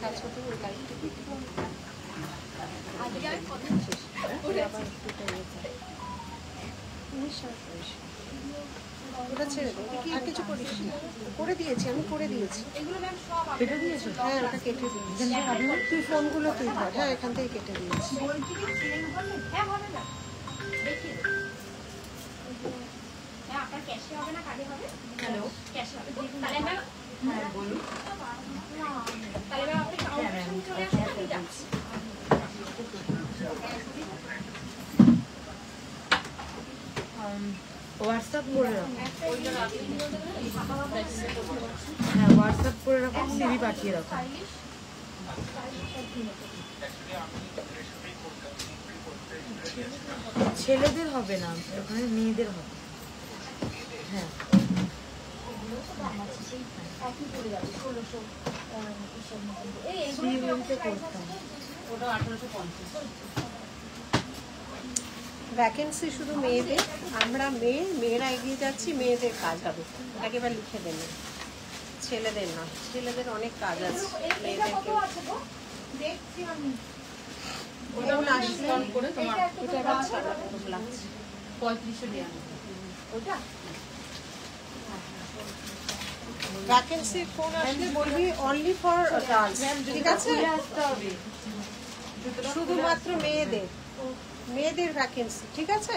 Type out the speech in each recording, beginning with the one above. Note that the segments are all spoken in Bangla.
কাজ করতে ওই লাইটটা ওটা ছেড়ে দেবো আর কিছু করিস করে দিয়েছি আমি করে দিয়েছি কেটে দিয়েছো? হ্যাঁ ওটা কেটে দিয়েছি তুই ফোনগুলো তুই ধর হ্যাঁ এখান থেকে কেটে দিয়েছি হ্যালো, হ্যাঁ বলুন। হোয়াটসঅ্যাপ করে রাখো, হ্যাঁ হোয়াটসঅ্যাপ করে রাখো, সিভি পাঠিয়ে রাখো। ছেলেদের হবে না, ওখানে মেয়েদের হবে। হ্যাঁ ভ্যাকেন্সি শুধু মেয়েদের, আমরা মেয়েরা এগিয়ে যাচ্ছি, মেয়েদের কাজ হবে একেবারে লিখে দেন, ছেলেদের না, ছেলেদের অনেক কাজ আছে, মেয়েদেরকে ভ্যাকেন্সির ফোন আসলে বলবি অনলি ফর গার্লস, ঠিক আছে? শুধুমাত্র মেয়েদের ভ্যাকেন্সি, ঠিক আছে?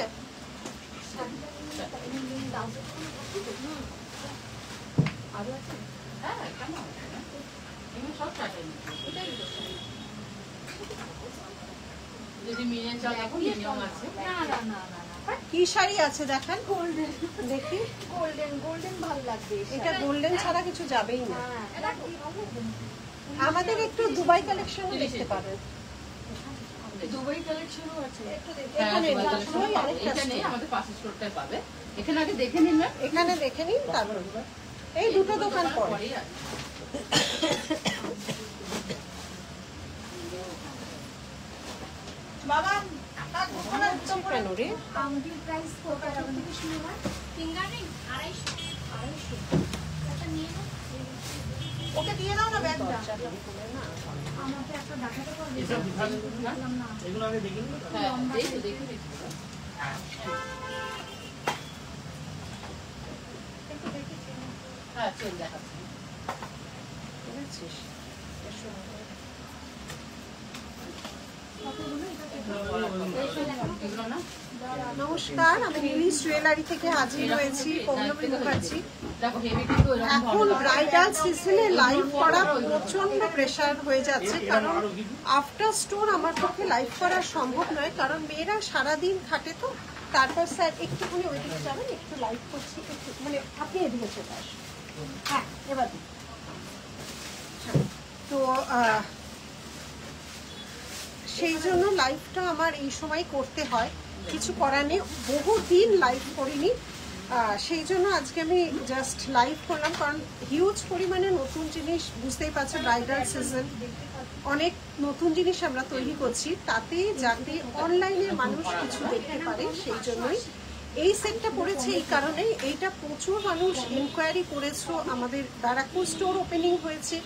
কি শাড়ি আছে দেখান, দেখি। গোল্ডেন ভালো লাগবে, এটা গোল্ডেন ছাড়া কিছু যাবেই না। আমাদের একটু দুবাই কালেকশনও দেখতে পাবেন। দুবাই কালেকশনও আছে এখানে, আমাদের পাশের স্টোরটায় পাবে। এখানে আগে দেখে নিন, এখানে দেখে নিন, তারপর এই দুটো দোকান পরে বাবা ওকে দিয়ে দাও না ব্যাগটা। আমাকে একটা দেখাতে পারবে? এগুলো আগে দেখে নিন। হ্যাঁ দেখি হ্যাঁ চল দেখাচ্ছি। নমস্কার, আমি লিলিস জুয়েলারি থেকে হাজির হয়েছি, পৌলমী মুখার্জি। এখন ব্রাইডাল সিজনে লাইভ করা প্রচন্ড প্রেশার হয়ে যাচ্ছে, কারণ আফটার স্টোর আমার পক্ষে লাইভ করা সম্ভব নয়, কারণ মেয়েরা সারাদিন খাটে। তো তারপর স্যার একটুখানি ওইদিকে যাবেন, একটু লাইভ করছি, একটু মানে আপনি এদিকে চলে আসুন। হ্যাঁ এবার তো সেই জন্য লাইভটা আমার এই সময় করতে হয়, কিছু করার নেই, বহুদিন লাইভ করিনি, সেই জন্য আজকে আমি জাস্ট লাইভ করলাম, কারণ হিউজ পরিমাণে নতুন জিনিস, বুঝতেই পারছো ব্রাইডাল সিজন, অনেক নতুন জিনিস আমরা তৈরি করছি, তাতে যাতে অনলাইনে মানুষ কিছু দেখতে পারে, সেই জন্যই এই সেটটা পড়েছে। এই কারণে এইটা প্রচুর মানুষ এনকোয়ারি করেছো, আমাদের ব্যারাকপুর স্টোর ওপেনিং হয়েছে,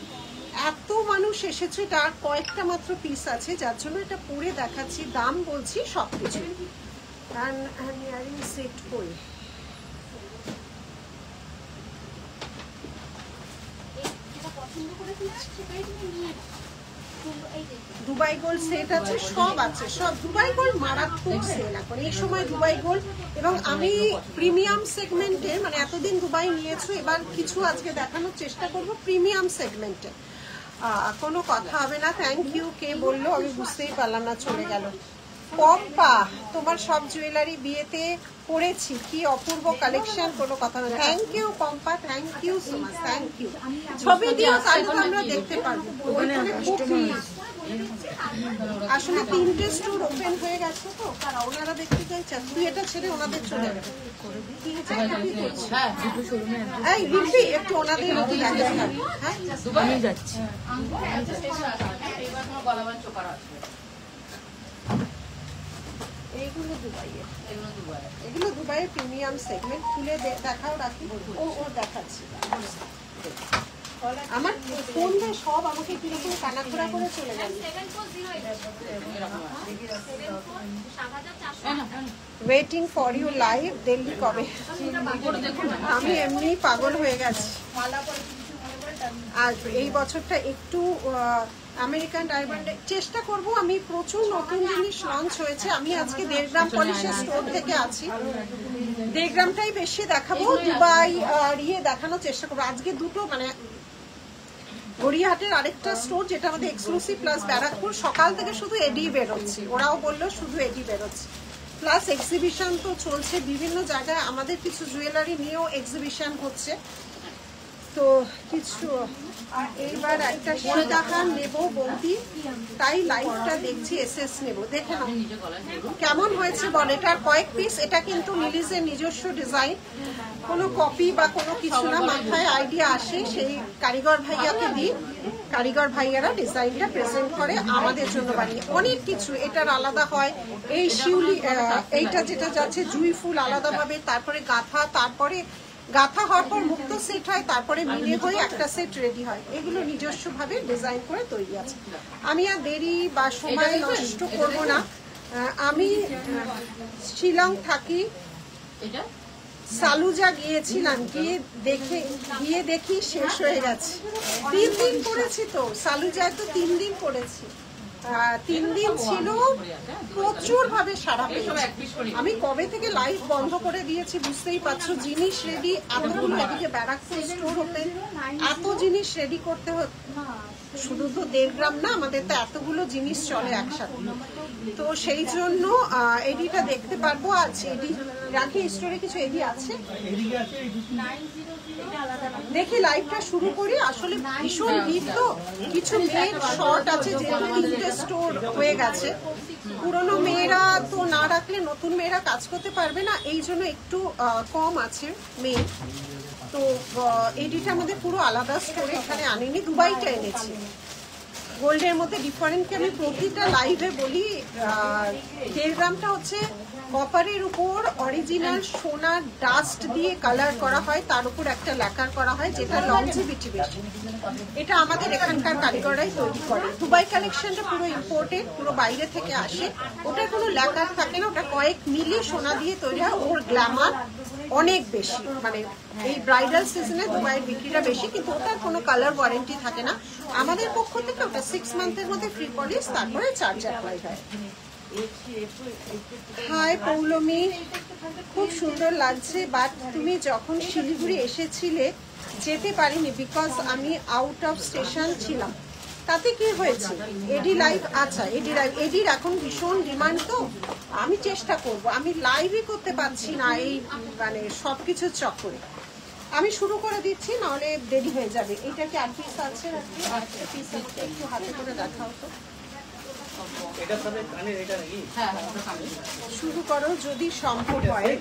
এত মানুষ এসেছে, তার কয়েকটা মাত্র পিস আছে, যার জন্য এটা পরে দেখাচ্ছি, দাম বলছি সবকিছু। সেট করি দুবাই গোল্ড সেট আছে, সব আছে, সব দুবাই গোল্ড মারাত্মক সেল এখন এই সময় দুবাই গোল্ড। এবং আমি প্রিমিয়াম সেগমেন্টে, মানে এতদিন দুবাই নিয়েছো, এবার কিছু আজকে দেখানোর চেষ্টা করব প্রিমিয়াম সেগমেন্টে। কোনো কথা হবে না। থ্যাংক ইউ, কে বললো আমি বুঝতেই পারলাম না, চলে গেল। পম্পা, তোমার সব জুয়েলারি বিয়েতে পরেছি, কি অপূর্ব কালেকশন, কোনো কথা না। Thank you Pompa, thank you so much, thank you. ছবি দিও তাহলে তো আমরা দেখতে পারবো। আসলে 3টে স্টোর ওপেন হয়ে গেছে তো, তারা ওনারা দেখতে চাইছে, তুই এটা ছেড়ে ওনাদের চলে যাবে। এই লিপি একটু ওনাদের আমি যাচ্ছি। এইগুলো দুবাইয়ের, এগুলো দুবাইয়ের প্রিমিয়াম সেগমেন্ট, খুলে দেখাও রাখি, ও দেখাচ্ছি। আমার ফোন দিয়ে সব আমাকে কিরকম কানাঘোড়া করে চলে গেল। Waiting for you live, Delhi কবে? আমি এমনি পাগল হয়ে গেছি। আর এই বছরটা একটু আমেরিকান ডায়মন্ড চেষ্টা করব। আমি প্রচুর নতুন জিনিস লঞ্চ হয়েছে। আমি আজকে 1.5 গ্রাম পলিশের স্টোর থেকে আছি, 1.5 গ্রামটাই বেশি দেখাবো। দুবাই আর দেখানোর চেষ্টা করবো। আজকে দুটো মানে গড়িয়াহাটের আরেকটা স্টোর যেটা আমাদের এক্সক্লুসিভ প্লাস ব্যারাকপুর, সকাল থেকে শুধু এডি বেরোচ্ছে, ওরাও বললো শুধু এডি বেরোচ্ছে। প্লাস এক্সিবিশন তো চলছে বিভিন্ন জায়গায়, আমাদের কিছু জুয়েলারি নিয়েও এক্সিবিশন হচ্ছে। তো কিছু আর এইবার একটা সীতাহার নেবো বৌদি, তাই লাইভটা দেখছি। এসএস নেব, দেখে নাও কেমন হয়েছে বল। এটার কয়েক পিস, এটা কিন্তু নিলিজের নিজস্ব ডিজাইন, কোনো কপি বা কোনো কিছু না। মাথায় আইডিয়া আসে সেই কারিগর ভাইয়াকে দিই, কারিগর ভাইয়ারা ডিজাইনটা প্রেজেন্ট করে আমাদের জন্য বানিয়ে। অনেক কিছু এটার আলাদা হয়। এই শিউলি এইটা যেটা যাচ্ছে জুই ফুল আলাদাভাবে, তারপরে গাঁথা, তারপরে গাঁথা হওয়ার পর মুক্ত সেট হয়, তারপরে মিলে হয়ে একটা সেট রেডি হয়। এগুলো নিজস্বভাবে ডিজাইন করে তৈরি আছে। আমি আর দেরি বা সময় নষ্ট করব না। আমি শিলং থাকি, সালুজা গিয়েছিলাম, গিয়ে দেখি শেষ হয়ে গেছে। 3 দিন করেছি তো, সালুজায় তো 3 দিন করেছি। 3 দিন ছিল, প্রচুর ভাবে সারা পেয়েছি। আমি কবে থেকে লাইভ বন্ধ করে দিয়েছি বুঝতেই পারছো। জিনিস রেডি এতগুলো, এদিকে ব্যারাকপুর স্টোর ওপেন, এত জিনিস রেডি করতে হচ্ছে। শুধু তো 1.5 গ্রাম না, আমাদের তো এতগুলো জিনিস চলে একসাথে। তো সেই জন্য এডিটা দেখতে পারবো। আজ এডি রাখি, স্টোরে কিছু এডি আছে, দেখি লাইভটা শুরু করি। আসলে ভীষণ ভিড় তো, কিছু মেয়ের শর্ট আছে, যেহেতু 3টে স্টোর হয়ে গেছে। পুরনো মেয়েরা তো না রাখলে নতুন মেয়েরা কাজ করতে পারবে না, এই জন্য একটু কম আছে মেয়ে। তো এডিটা আমাদের পুরো আলাদা স্টোরে এখানে আনিনি, দুবাইটা এনেছি। গোল্ডের মধ্যে ডিফারেন্ট কি আমি প্রতিটা লাইভে বলি। 1.5 গ্রামটা হচ্ছে কপারের উপর অরিজিনাল সোনার ডাস্ট দিয়ে কালার করা হয়, তার উপর একটা ল্যাকার করা হয়, যেটা লংজিভিটি বেশি। এটা আমাদের এখানকার কারিগররাই তৈরি করে। দুবাই কালেকশনটা পুরো ইম্পোর্টেড, পুরো বাইরে থেকে আসে। ওটার কোনো ল্যাকার থাকে না, ওটা কয়েক মিলি সোনা দিয়ে তৈরি হয়। ওর গ্ল্যামার অনেক বেশি, মানে এই ব্রাইডাল সিজনে দুবাইয়ের বিক্রিটা বেশি, কিন্তু ওটার কোনো কালার ওয়ারেন্টি থাকে না। আমাদের পক্ষ থেকে ওটা 6 মান্থের মধ্যে ফ্রি পলিশ, তারপরে চার্জ অ্যাপ্লাই হয়। হাই পৌলমি, খুব সুন্দর লাগছে। বাট তুমি যখন শিলিগুড়ি এসেছিলে যেতে পারিনি, বিকজ আমি আউট অফ স্টেশন ছিলাম। তাতে কি হয়েছে? এডি লাইভ, আচ্ছা এডির এখন ভীষণ ডিমান্ড, তো আমি চেষ্টা করব। আমি লাইভই করতে পারছি না এই মানে সবকিছুর চক্করে। আমি শুরু করে দিচ্ছি, নাহলে দেরি হয়ে যাবে। এটা কি আর পিস আছে? একটা পিস একটু হাতে করে দেখা হতো। শুরু করো যদি সম্ভব হয়।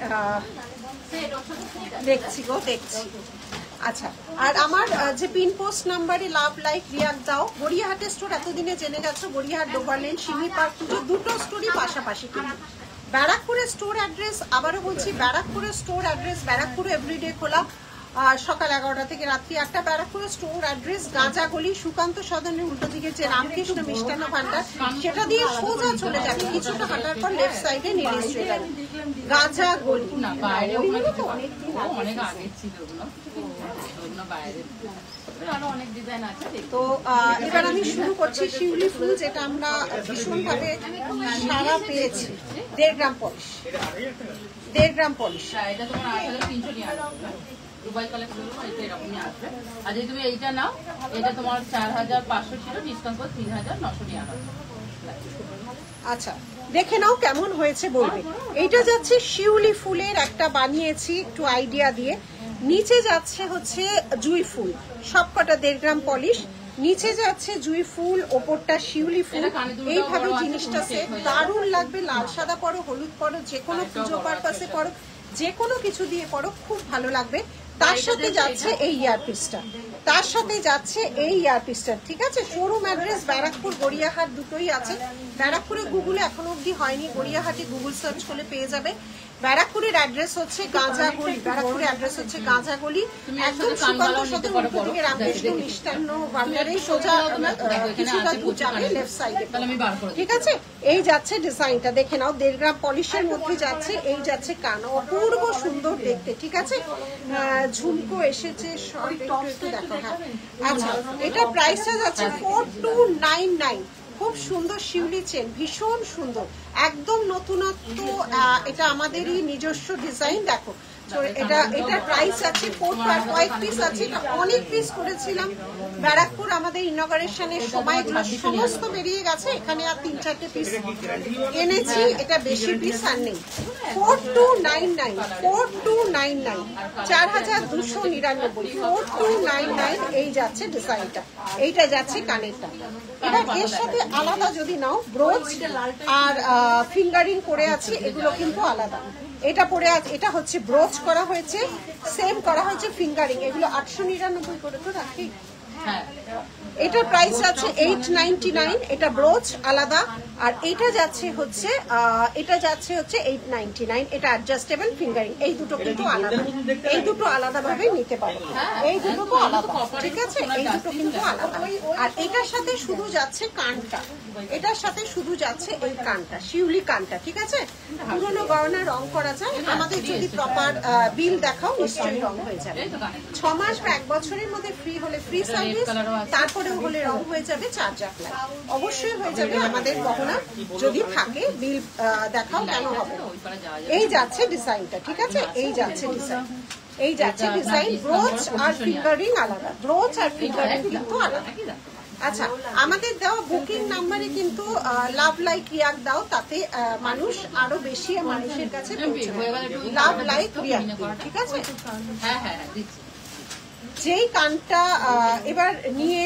দেখছি গো, দেখছি। আচ্ছা, আর আমার যে পিন পোস্ট নাম্বারে লাভ লাইক রিয়াক্ট দাও। গড়িয়াহাটের স্টোর এতদিনে জেনে গেছো, গড়িয়াহাট ডোভারল্যান্ড সিমি পার্ক দুটো স্টোরই পাশাপাশি কিন্তু। ব্যারাকপুরের স্টোর অ্যাড্রেস আবারও বলছি, ব্যারাকপুরের স্টোর অ্যাড্রেস, ব্যারাকপুরে এভরিডে খোলা সকাল 11টা থেকে রাত্রি 8টা। ব্যারাকপুরের স্টোর অ্যাড্রেস গাঁজাগলি, সুকান্ত সদনের উল্টো দিকে যে রামকৃষ্ণ মিষ্টান্ন ভান্ডার, সেটা দিয়ে সোজা চলে যাবে। কিছুটা হাঁটার পর লেফট সাইডে নিলিশ জুয়েলারি, গাঁজাগলি। তো এবার আমি শুরু করছি শিউলি ফুল, যেটা আমরা ভীষণভাবে সারা পেয়েছি। 1.5 গ্রাম পলিশ, 1.5 গ্রাম পলিশ। এটা তোমার 8,300 দুবাই কালেকশন এটা এরকমই আসবে। আর যদি তুমি এইটা নাও, এটা তোমার 4,500 ছিল, ডিসকাউন্ট করে 3,999। আচ্ছা, দেখে নাও কেমন হয়েছে বলবে। এইটা যাচ্ছে শিউলি ফুলের একটা বানিয়েছি একটু আইডিয়া দিয়ে। নিচে যাচ্ছে হচ্ছে জুই ফুল, সবকটা 1.5 গ্রাম পলিশ। নিচে যাচ্ছে জুই ফুল, ওপরটা শিউলি ফুল। এইভাবে জিনিসটা সেট দারুণ লাগবে। লাল সাদা পরো, হলুদ পরো, যে কোনো পুজো পারপাসে পরো, যে কোনো কিছু দিয়ে পরো, খুব ভালো লাগবে। তার সাথে যাচ্ছে এই ইয়ারপিসটা, তার সাথে যাচ্ছে এই ইয়ারপিসটা। ঠিক আছে, শোরুম অ্যাড্রেস ব্যারাকপুর, গড়িয়াহাট দুটোই আছে। ব্যারাকপুরে গুগলে এখনো অবধি হয়নি, গড়িয়াহাটে গুগল সার্চ করলে পেয়ে যাবে। ব্যারাকপুরের অ্যাড্রেস হচ্ছে গাঁজাগলি, ব্যারাকপুরের অ্যাড্রেস হচ্ছে গাঁজাগলি, একদম সুকান্ত সাথে উল্টো দিকে রামকৃষ্ণ মিষ্টান্ন ভান্ডারের সোজা কিছুটা দূর যাবে লেফট সাইডে, ঠিক আছে। এই যাচ্ছে ডিজাইনটা দেখে নাও, 1.5 গ্রাম পলিশের মধ্যে যাচ্ছে। এই যাচ্ছে কান, অপূর্ব সুন্দর দেখতে, ঠিক আছে। ঝুমকো এসেছে, সব একটু দেখো। হ্যাঁ আচ্ছা, এটা প্রাইসটা যাচ্ছে 4299। খুব সুন্দর শিউলি চেন, ভীষণ সুন্দর, একদম নতুনত্ব। এটা আমাদেরই নিজস্ব ডিজাইন, দেখো। এটা প্রাইস আছে কয়েক পিস আছে, অনেক পিস করেছিলাম ব্যারাকপুর আমাদের ইনগরেশনের সময়, এগুলো সমস্ত বেরিয়ে গেছে। এখানে আর 3-4টে পিস এনেছি, এটা বেশি পিস আর নেই। 4299, 4299, 4299 এই যাচ্ছে ডিজাইনটা। এইটা যাচ্ছে কানেরটা। এবার এর সাথে আলাদা যদি নাও, ব্রোচ আর ফিঙ্গারিং করে আছে, এগুলো কিন্তু আলাদা। এটা পরে আছে, এটা হচ্ছে ব্রোচ করা হয়েছে, সেম করা হয়েছে ফিঙ্গারিং। এগুলো 899 করে তো রাখি। এটার প্রাইস আছে 899, এটা ব্রোচ আলাদা। আর এটা যাচ্ছে হচ্ছে 899, এটা অ্যাডজাস্টেবল ফিঙ্গারিং। এই দুটো কিন্তু আলাদা, এই দুটো আলাদাভাবে নিতে পারো, এই দুটো তো আলাদা, ঠিক আছে। এই দুটো কিন্তু আলাদা। আর এটার সাথে শুধু যাচ্ছে কানটা, এটার সাথে শুধু যাচ্ছে এই কানটা, শিউলি কানটা, ঠিক আছে। পুরোনো গয়না রং করা যায়, আমাদের যদি প্রপার বিল দেখাও নিশ্চয়ই রং হয়ে যাবে। 6 মাস বা 1 বছরের মধ্যে ফ্রি হলে ফ্রি সার্ভিস, তারপরেও হলে রং হয়ে যাবে, চার্জ অ্যাপ্লাই অবশ্যই হয়ে যাবে আমাদের গহনা যদি থাকে, বিল দেখাও, কেন হবে। এই যাচ্ছে ডিজাইনটা, ঠিক আছে। এই যাচ্ছে ডিজাইন, এই যাচ্ছে ডিজাইন। ব্রোচ আর ফিঙ্গারিং আলাদা, ব্রোচ আর ফিঙ্গারিং কিন্তু আলাদা। আচ্ছা, আমাদের দেওয়া বুকিং নাম্বারে কিন্তু লাভ লাইক রিয়াক্ট দাও, তাতে মানুষ আরো বেশি মানুষের কাছে লাভ লাইক রিয়াক্ট, ঠিক আছে। যেই কানটা এবার নিয়ে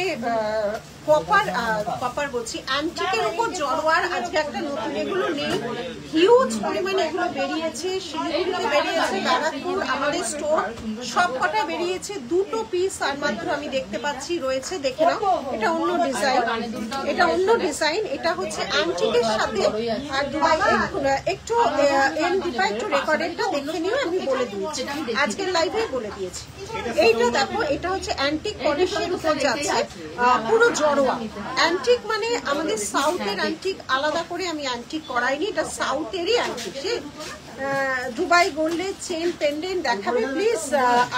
কপার বলছি, অ্যান্টিকের উপর জড়োয়ার আজকে একটা নতুন, এগুলো নেই, হিউজ পরিমাণে এগুলো বেরিয়েছে, শিলিগুড়িতে বেরিয়েছে, ব্যারাকপুর আমাদের স্টোর সব কটা বেরিয়েছে। 2টো পিস আর মাত্র আমি দেখতে পাচ্ছি রয়েছে, দেখে নাও। এটা অন্য ডিজাইন, এটা অন্য ডিজাইন। এটা হচ্ছে অ্যান্টিকের সাথে আর একটু একটু রেকর্ডেরটা দেখে নিও, আমি বলে দিয়েছি আজকের লাইভে বলে দিয়েছি। এইটা দেখো, এটা হচ্ছে অ্যান্টিক পলিশের উপর যাচ্ছে, পুরো জড়োয়া অ্যান্টিক। মানে আমাদের সাউথের অ্যান্টিক আলাদা করে আমি অ্যান্টিক করাইনি, এটা সাউথেরই অ্যান্টিক। সে দুবাই গোল্ডের চেন পেন্ডেন্ট দেখাবে প্লিজ।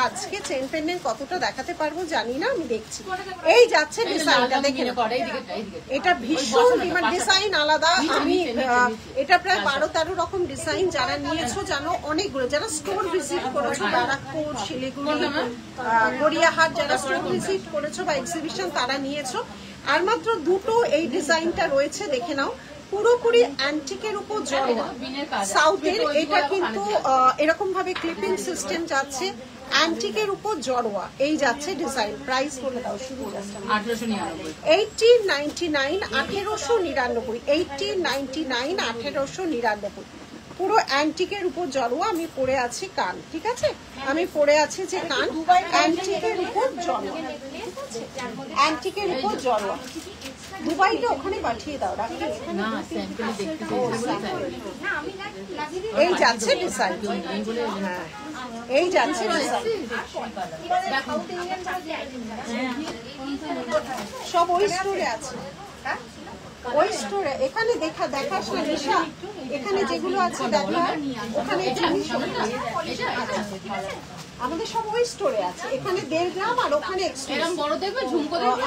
আজকে চেন পেন্ডেন্ট কতটা দেখাতে পারবো জানি না, আমি দেখছি। এই যাচ্ছে ডিজাইনটা, দেখে এটা ভীষণ ডিজাইন আলাদা। আমি এটা প্রায় 12-13 রকম ডিজাইন যারা নিয়েছো জানো, অনেকগুলো যারা স্টোর ভিজিট করেছো, ব্যারাকপুর, শিলিগুড়ি, গড়িয়াহাট, যারা স্টোর ভিজিট করেছো বা এক্সিবিশন, তারা নিয়েছো। আর মাত্র 2টো এই ডিজাইনটা রয়েছে, দেখে নাও। পুরোপুরি অ্যান্টিকের উপর জড়োয়া সাউথের। এটা কিন্তু এরকম ভাবে ক্লিপিং সিস্টেম যাচ্ছে, অ্যান্টিকের উপর জড়োয়া। এই যাচ্ছে ডিজাইন। প্রাইস বলে দাও শুধু, 1899, 1899, 1899, 1899। পুরো অ্যান্টিকের উপর জড়োয়া। আমি পরে আছি কান, ঠিক আছে। আমি পরে আছি যে কান, অ্যান্টিকের উপর জড়োয়া, অ্যান্টিকের উপর জড়োয়া। দুবাইটা ওখানে পাঠিয়ে দাও, রাখি। এই যাচ্ছে ডিজাইন, হ্যাঁ এই যাচ্ছে ডিজাইন। সব ওই স্টোরে আছে, ওই স্টোরে। এখানে দেখাস না নিশা, এখানে যেগুলো আছে দেখা, ওখানে আমাদের সব ওই স্টোরে আছে। এখানে 1.5 গ্রাম আর ওখানে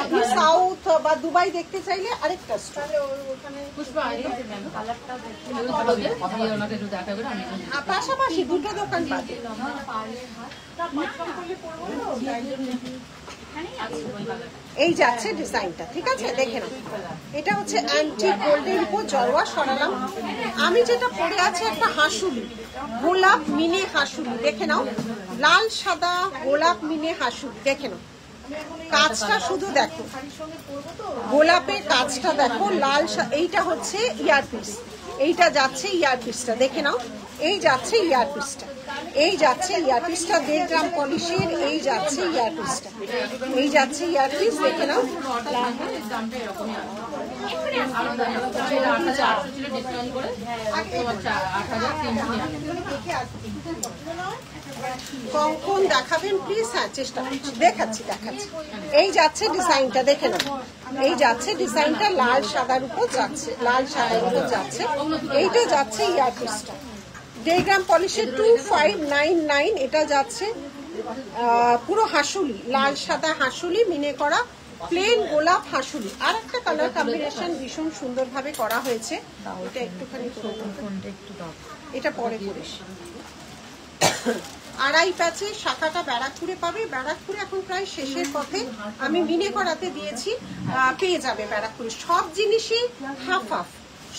আপনি সাউথ বা দুবাই দেখতে চাইলে আরেকটা স্টোর। পাশাপাশি 2টো দোকান পাবে। এই যাচ্ছে ডিজাইনটা, ঠিক আছে। দেখে নাও, এটা হচ্ছে অ্যান্টিক গোল্ডের উপর জড়োয়া। সরালাম। আমি যেটা পরে আছে একটা হাসুলি, গোলাপ মিনে হাসুলি, দেখে নাও। লাল সাদা গোলাপ মিনে হাসুলি, দেখে নাও। কাজটা শুধু দেখো, গোলাপের কাজটা দেখো, লাল। এইটা হচ্ছে ইয়ারপিস, এইটা যাচ্ছে ইয়ারপিসটা, দেখে নাও। এই যাচ্ছে ইয়ারপিসটা, এই যাচ্ছে ইয়ারপিসটা 1.5 গ্রাম পলিশের, এই যাচ্ছে ইয়ারপিসটা, এই যাচ্ছে ইয়ারপিস দেখে নাও। দামটা এরকমই আসবে। আরো দাম 8,800 ছিল ডিসকাউন্ট করে তোমার 8,300 কখন দেখাবেন প্লিজ? হ্যাঁ চেষ্টা করছি, দেখাচ্ছি। এই যাচ্ছে ডিজাইনটা দেখে নাও, এই যাচ্ছে ডিজাইনটা লাল সাদার উপর যাচ্ছে, লাল সাদার উপর যাচ্ছে। এইটা যাচ্ছে ইয়ারপিসটা 1.5 গ্রাম পলিশের 2599। এটা যাচ্ছে পুরো হাসুলি, লাল সাদা হাসুলি মিনে করা প্লেন গোলাপ হাসুলি। আর একটা কালার কম্বিনেশন ভীষণ সুন্দরভাবে করা হয়েছে। এটা একটুখানি এটা পরে করিস। আড়াই প্যাচে শাখাটা ব্যারাকপুরে পাবে। ব্যারাকপুরে এখন প্রায় শেষের পথে, আমি মিনে করাতে দিয়েছি, পেয়ে যাবে ব্যারাকপুরে। সব জিনিসই হাফ হাফ,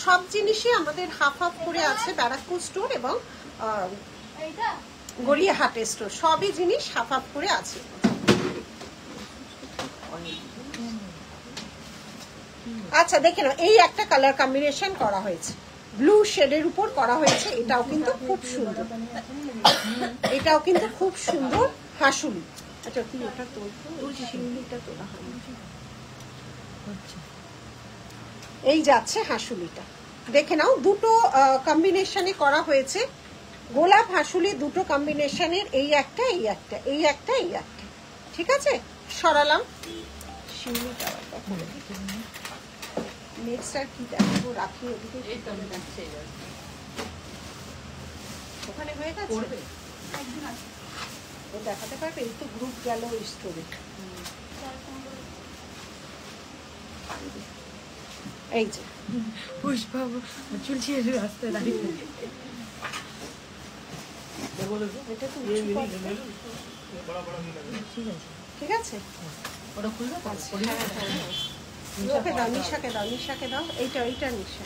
সব জিনিসই আমাদের হাফ হাফ করে আছে ব্যারাকপুর স্টোর এবং গড়িয়াহাটের স্টোর, সবই জিনিস হাফ হাফ করে আছে। আচ্ছা দেখে নাও, এই একটা কালার কম্বিনেশন করা হয়েছে, ব্লু শেডের উপর করা হয়েছে। এটাও কিন্তু খুব সুন্দর, এটাও কিন্তু খুব সুন্দর হাসুলি। আচ্ছা তুই ওটা শিউলিটা তোলা হয়। এই যাচ্ছে হাসুলিটা দেখে নাও, দুটো কম্বিনেশনে করা হয়েছে, গোলাপ হাসুলি দুটো কম্বিনেশনের, এই একটা এই একটা, এই একটা এই একটা। ঠিক আছে, সরালাম শিউলিটা। নেক্সট আর কি দেখবো, রাখি ওদিকে। ওখানে হয়ে গেছে, ও দেখাতে পারবে। এই তো গ্রুপ গেল স্টোরে। এই যে পুষ্পা চলছে রাস্তায় দাঁড়িয়ে, ঠিক আছে। ওটা খুলবে? ওকে দাও, নিশাকে দাও, নিশাকে দাও। এইটা এইটা নিশা।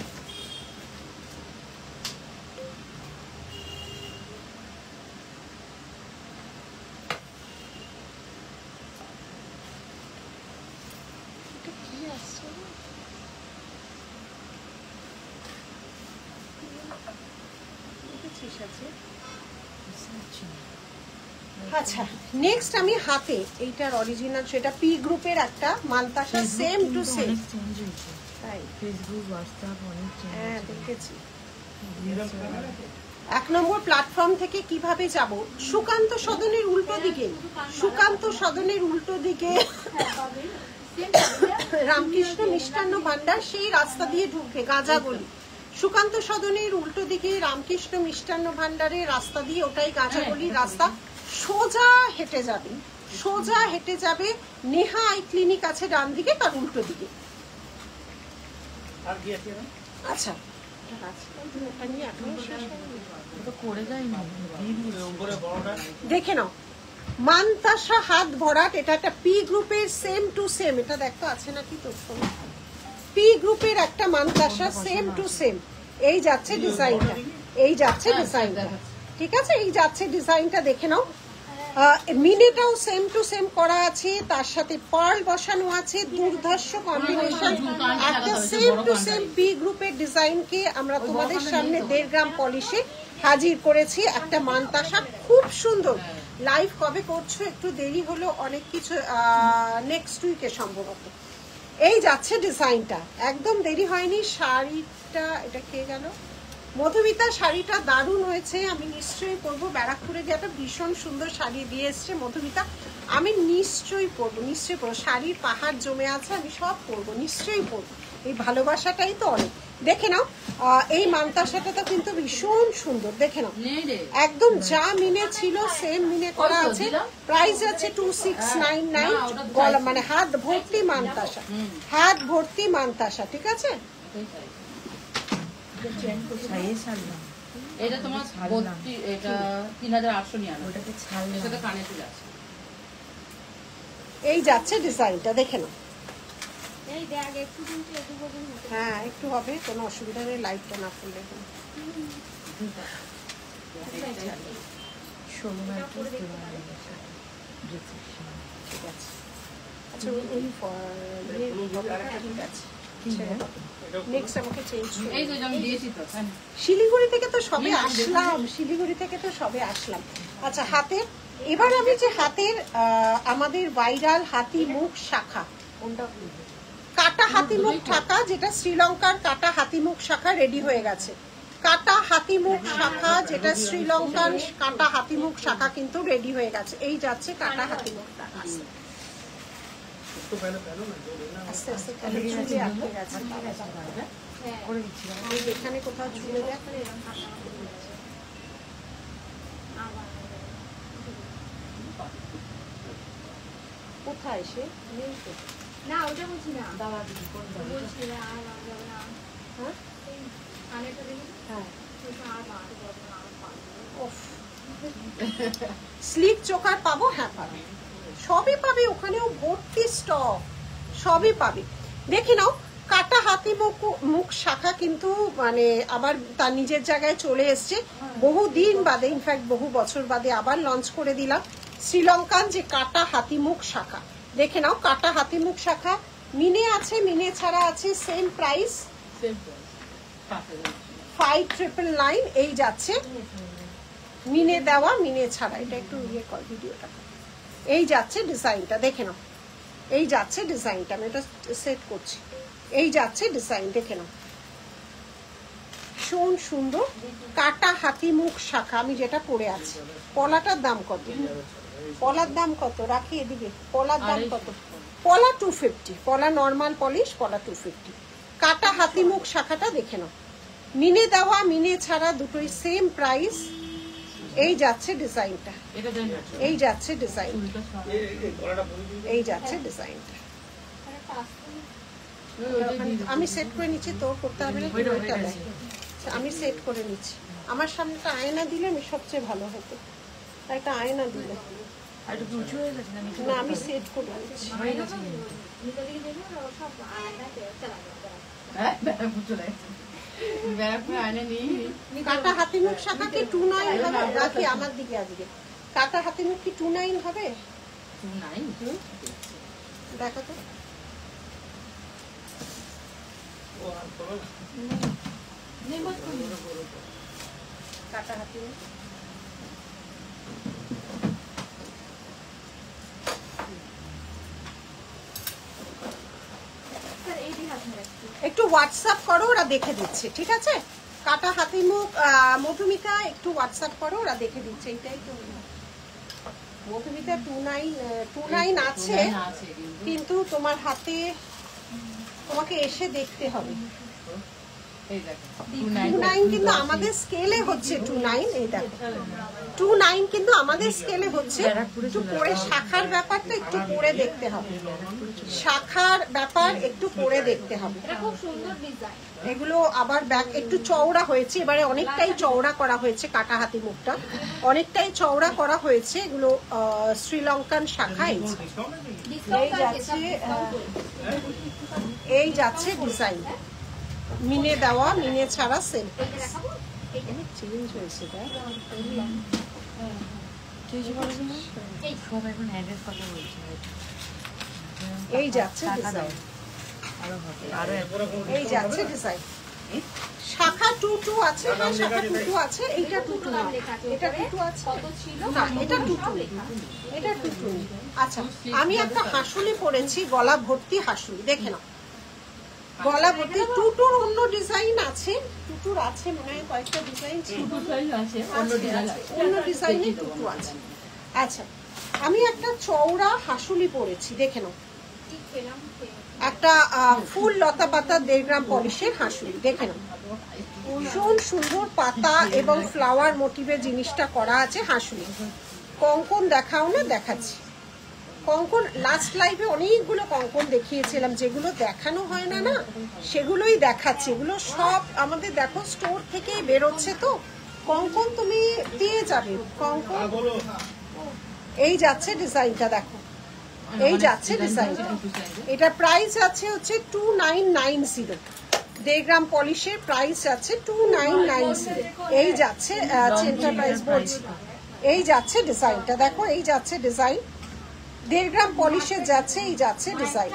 আচ্ছা নেক্সট আমি হাতে, এইটার অরিজিনাল সেটা পি গ্রুপের একটা মানতাসা, সেম টু সেম। তাই ফেসবুক হোয়াটসঅ্যাপ অনেক হ্যাঁ দেখেছি। 1 নম্বর প্ল্যাটফর্ম থেকে কিভাবে যাব? সুকান্ত সদনের উল্টো দিকে, সুকান্ত সদনের উল্টো দিকে রামকৃষ্ণ মিষ্টান্ন ভান্ডার, সেই রাস্তা দিয়ে ঢুকে গাঁজাগলি। সুকান্ত সদনের উল্টো দিকে রামকৃষ্ণ মিষ্টান্ন ভান্ডারের রাস্তা দিয়ে, ওটাই গাঁজাগলির রাস্তা। সোজা হেঁটে যাবে, সোজা হেঁটে যাবে, নেহা আই ক্লিনিক আছে ডান দিকে, তার উল্টো দিকে। আচ্ছা দেখে নাও, মানতাসা হাত ভরাট, এটা একটা পি গ্রুপের সেম টু সেম। এটা দেখতো আছে নাকি তোর সঙ্গে, পি গ্রুপের একটা মানতাসা সেম টু সেম। এই যাচ্ছে ডিজাইনটা, এই যাচ্ছে ডিজাইনটা, ঠিক আছে। এই যাচ্ছে ডিজাইনটা দেখে নাও। মিনেটাও সেম টু সেম করা আছে, তার সাথে পার্ল বসানো আছে, দুর্ধর্ষ কম্বিনেশন। একটা সেম টু সেম পি গ্রুপের ডিজাইনকে আমরা তোমাদের সামনে 1.5 গ্রাম পলিশে হাজির করেছি। একটা মানতাসা খুব সুন্দর। লাইভ কবে করছো? একটু দেরি হলো, অনেক কিছু নেক্সট উইকে সম্ভবত। এই যাচ্ছে ডিজাইনটা, একদম দেরি হয়নি। শাড়িটা এটা খেয়ে গেল। মধুমিতা শাড়িটা দারুণ হয়েছে, আমি নিশ্চয়ই পরবো। ব্যারাকপুরে যে একটা ভীষণ সুন্দর শাড়ি দিয়ে এসছে মধুমিতা, আমি নিশ্চয়ই পরবো, নিশ্চয়ই পরবো। শাড়ির পাহাড় জমে আছে, আমি সব পরবো, নিশ্চয়ই পরবো। এই ভালোবাসাটাই তো অনেক। দেখে নাও, এই মানতাসাটা তো কিন্তু ভীষণ সুন্দর, দেখে নাও। একদম যা মিনে ছিল সেম মিনে করা আছে। প্রাইস আছে 2699। গলা মানে হাত ভর্তি মানতাসা, হাত ভর্তি মানতাসা, ঠিক আছে। এটা তোমার 3800 নিয়ে আনো, ওটাতে ছাল এর সাথে কানে তুলে আছে। এই যাচ্ছে ডিজাইনটা, দেখে নাও। এই দেখ একটু কিন্তু একটু বদল হতে। হ্যাঁ একটু হবে, কোনো অসুবিধা নেই, লাইটটা না খুললে। ঠিক আছে, আচ্ছা ওই ঠিক আছে। নেক্সট আমাকে চেঞ্জ এই যে আমি দিয়েছি তো হ্যাঁ। শিলিগুড়ি থেকে তো সবে আসলাম আচ্ছা হাতের এবার আমি যে হাতের আমাদের ভাইরাল হাতি মুখ শাখা কাটা হাতি মুখ শাখা যেটা শ্রীলঙ্কার কাটা হাতি মুখ শাখা রেডি হয়ে গেছে কাটা হাতি মুখ শাখা যেটা শ্রীলঙ্কার কাটা হাতি মুখ শাখা কিন্তু রেডি হয়ে গেছে এই যাচ্ছে কাটা হাতি মুখ শাখা আস্তে আস্তে তাহলে চুলে আটকে গেছে এই যেখানে কোথাও চুলে দেখ কোথায় সে নেই তো না ওটা বলছি না বলছি না আর যাবে না হ্যাঁ এই কানেরটা দেখি হ্যাঁ আর বাড়তে পারবো না আর পারবো স্লিক চোকার পাবো হ্যাঁ পাবে সবই পাবে ওখানেও ভর্তি স্টক সবই পাবে দেখে নাও কাটা হাতি মুখ শাখা কিন্তু মানে আবার তার নিজের জায়গায় চলে এসছে বহু দিন বাদে ইনফ্যাক্ট বহু বছর বাদে আবার লঞ্চ করে দিলাম শ্রীলঙ্কান যে কাটা হাতি মুখ শাখা দেখে নাও কাটা হাতি মুখ শাখা মিনে আছে মিনে ছাড়া আছে সেম প্রাইস 5999 এই যাচ্ছে মিনে দেওয়া মিনে ছাড়া এটা একটু ইয়ে কর ভিডিওটা এই যাচ্ছে ডিজাইনটা দেখে নাও এই যাচ্ছে ডিজাইনটা আমি এটা সেট করছি এই যাচ্ছে ডিজাইন দেখে নাও ভীষণ সুন্দর কাটা হাতি মুখ শাখা আমি যেটা পরে আছি পলাটার দাম কত পলার দাম কত রাখি এদিকে পলার দাম কত পলা 250 পলা নর্মাল পলিশ পলা 250 কাটা হাতি মুখ শাখাটা দেখে নাও মিনে দেওয়া মিনে ছাড়া দুটোই সেম প্রাইস এই যাচ্ছে ডিজাইনটা এই যাচ্ছে ডিজাইন এই যাচ্ছে ডিজাইনটা আমি সেট করে নিচ্ছি তোর করতে হবে না আমি সেট করে নিচ্ছি আমার সামনে একটা আয়না দিলে আমি সবচেয়ে ভালো হতো একটা আয়না দিলে না আমি সেট করে নিচ্ছি কাটা হাতি মুখ শাখা কি 29 হবে রাখি আমার দিকে আজকে কাটা হাতি মুখ কি 29 হবে 29 দেখো তো কাটা হাতি মুখ একটু হোয়াটসঅ্যাপ করো ওরা দেখে দিচ্ছে ঠিক আছে কাটা হাতি মুখ মধুমিতা একটু হোয়াটসঅ্যাপ করো ওরা দেখে দিচ্ছে এইটাই তো মধুমিতা 29 আছে কিন্তু তোমার হাতে তোমাকে এসে দেখতে হবে 29 কিন্তু আমাদের স্কেলে হচ্ছে 29 এই দেখো 29 কিন্তু আমাদের স্কেলে হচ্ছে একটু পরে শাখার ব্যাপারটা একটু পরে দেখতে হবে শাখার ব্যাপার একটু পরে দেখতে হবে এটা খুব সুন্দর ডিজাইন এগুলো আবার ব্যাক একটু চওড়া হয়েছে এবারে অনেকটাই চওড়া করা হয়েছে কাটা হাতি মুখটা অনেকটাই চওড়া করা হয়েছে এগুলো শ্রীলঙ্কান শাখা এই যাচ্ছে ডিজাইন মিনে দেওয়া মিনে ছাড়া সেল চেঞ্জ হয়েছে এই যাচ্ছে ডিজাইন এই যাচ্ছে ডিজাইন শাখা 22 আছে না শাখা 22 আছে এইটা 22 না এটা 22 আছে কত ছিল না এটা 22 এটা 22 আচ্ছা আমি একটা হাসুলি পরেছি গলা ভর্তি হাসুলি দেখে নাও গলা ভর্তি 22 অন্য ডিজাইন আছে 22 আছে মনে হয় কয়েকটা ডিজাইন ছিল অন্য ডিজাইনে 22 আছে আচ্ছা আমি একটা চওড়া হাসুলি পরেছি দেখে নাও ঠিক পেলাম একটা ফুল লতা পাতা 1.5 গ্রাম পলিশের হাসুলি দেখে নাও ভীষণ সুন্দর পাতা এবং ফ্লাওয়ার মোটিভের জিনিসটা করা আছে হাসুলি কঙ্কন দেখাও না দেখাচ্ছি কঙ্কন লাস্ট লাইভে অনেকগুলো কঙ্কন দেখিয়েছিলাম যেগুলো দেখানো হয় না না সেগুলোই দেখাচ্ছি এগুলো সব আমাদের দেখো স্টোর থেকে বেরোচ্ছে তো কঙ্কন তুমি পেয়ে যাবে কঙ্কন এই যাচ্ছে ডিজাইনটা দেখো এই যাচ্ছে ডিজাইনটা এটা প্রাইস আছে হচ্ছে 2990 1.5 গ্রাম পলিশের প্রাইস আছে 2990 এই যাচ্ছে চেনটা প্রাইস বলছি এই যাচ্ছে ডিজাইনটা দেখো এই যাচ্ছে ডিজাইন 1.5 গ্রাম পলিশের যাচ্ছে এই যাচ্ছে ডিজাইন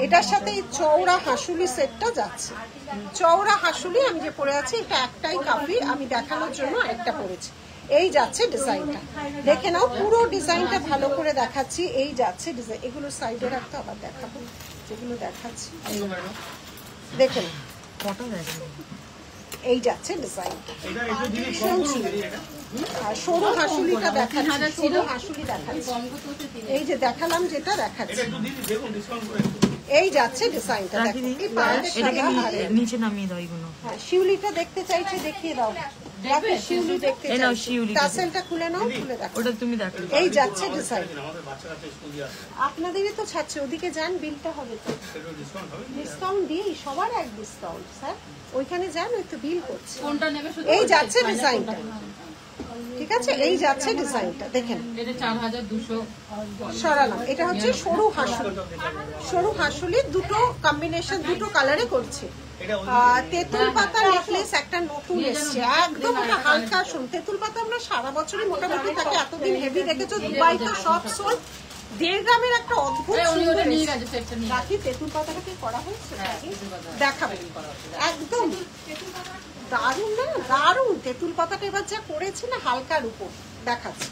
এটার সাথে এই চওড়া হাসুলি সেটটা যাচ্ছে। চওড়া হাসুলি আমি যে পরে আছি এটা একটাই কাপড়, আমি দেখানোর জন্য আরেকটা পরেছি। এই যাচ্ছে ডিজাইনটা, দেখে নাও পুরো ডিজাইনটা ভালো করে দেখাচ্ছি। এই যাচ্ছে ডিজাইন, এগুলো সাইডে রাখতে আবার দেখাবো যেগুলো দেখাচ্ছি, দেখে নাও ফটো দেখো। এই যাচ্ছে ডিজাইন, আর সরু হাসুলিটা দেখাচ্ছি, সরু হাসুলি দেখাচ্ছি, এই যে দেখালাম যেটা দেখাচ্ছি। এই যাচ্ছে ডিজাইনটা, দেখো এই পাড়ের এটাকে সাদা আর নিচে নামিয়ে দাও এগুলো। হ্যাঁ, শিউলিটা দেখতে চাইছে, দেখিয়ে দাও। দেখো শিউলি দেখতে এই নাও চাইছে, শিউলিটা। টাসেলটা খুলে নাও, খুলে দেখো। ওটা তুমি দেখো। এই যাচ্ছে ডিজাইন, আপনাদেরই তো ছাড়ছে, ওদিকে যান, বিলটা হবে তো, ডিসকাউন্ট দিই, সবার এক ডিসকাউন্ট স্যার, ওইখানে যান, ওই তো বিল করছে। কোনটা নেবে শুধু এই যাচ্ছে ডিজাইনটা, ঠিক আছে, এই যাচ্ছে ডিজাইনটা, দেখেন এটা 4200 সরালাম। এটা হচ্ছে সরু হাসুলি, সরু হাসুলি দুটো কম্বিনেশন, দুটো কালারে করছে। তেঁতুল পাতা নেকলেস একটা নতুন এসছে, একদম ওটা হালকা। শুন, তেঁতুল পাতা আমরা সারা বছরই মোটামুটি থাকে, এতদিন হেভি রেখেছো, দুবাই তো সব সোল। 1.5 গ্রামের একটা অদ্ভুত সুন্দর এসছে। রাখি তেঁতুল পাতাটাকে করা হয়েছে, দেখাবেন একদম দারুণ না, দারুণ। তেঁতুল পাতাটা এবার যা করেছি না, হালকার উপর দেখাচ্ছি।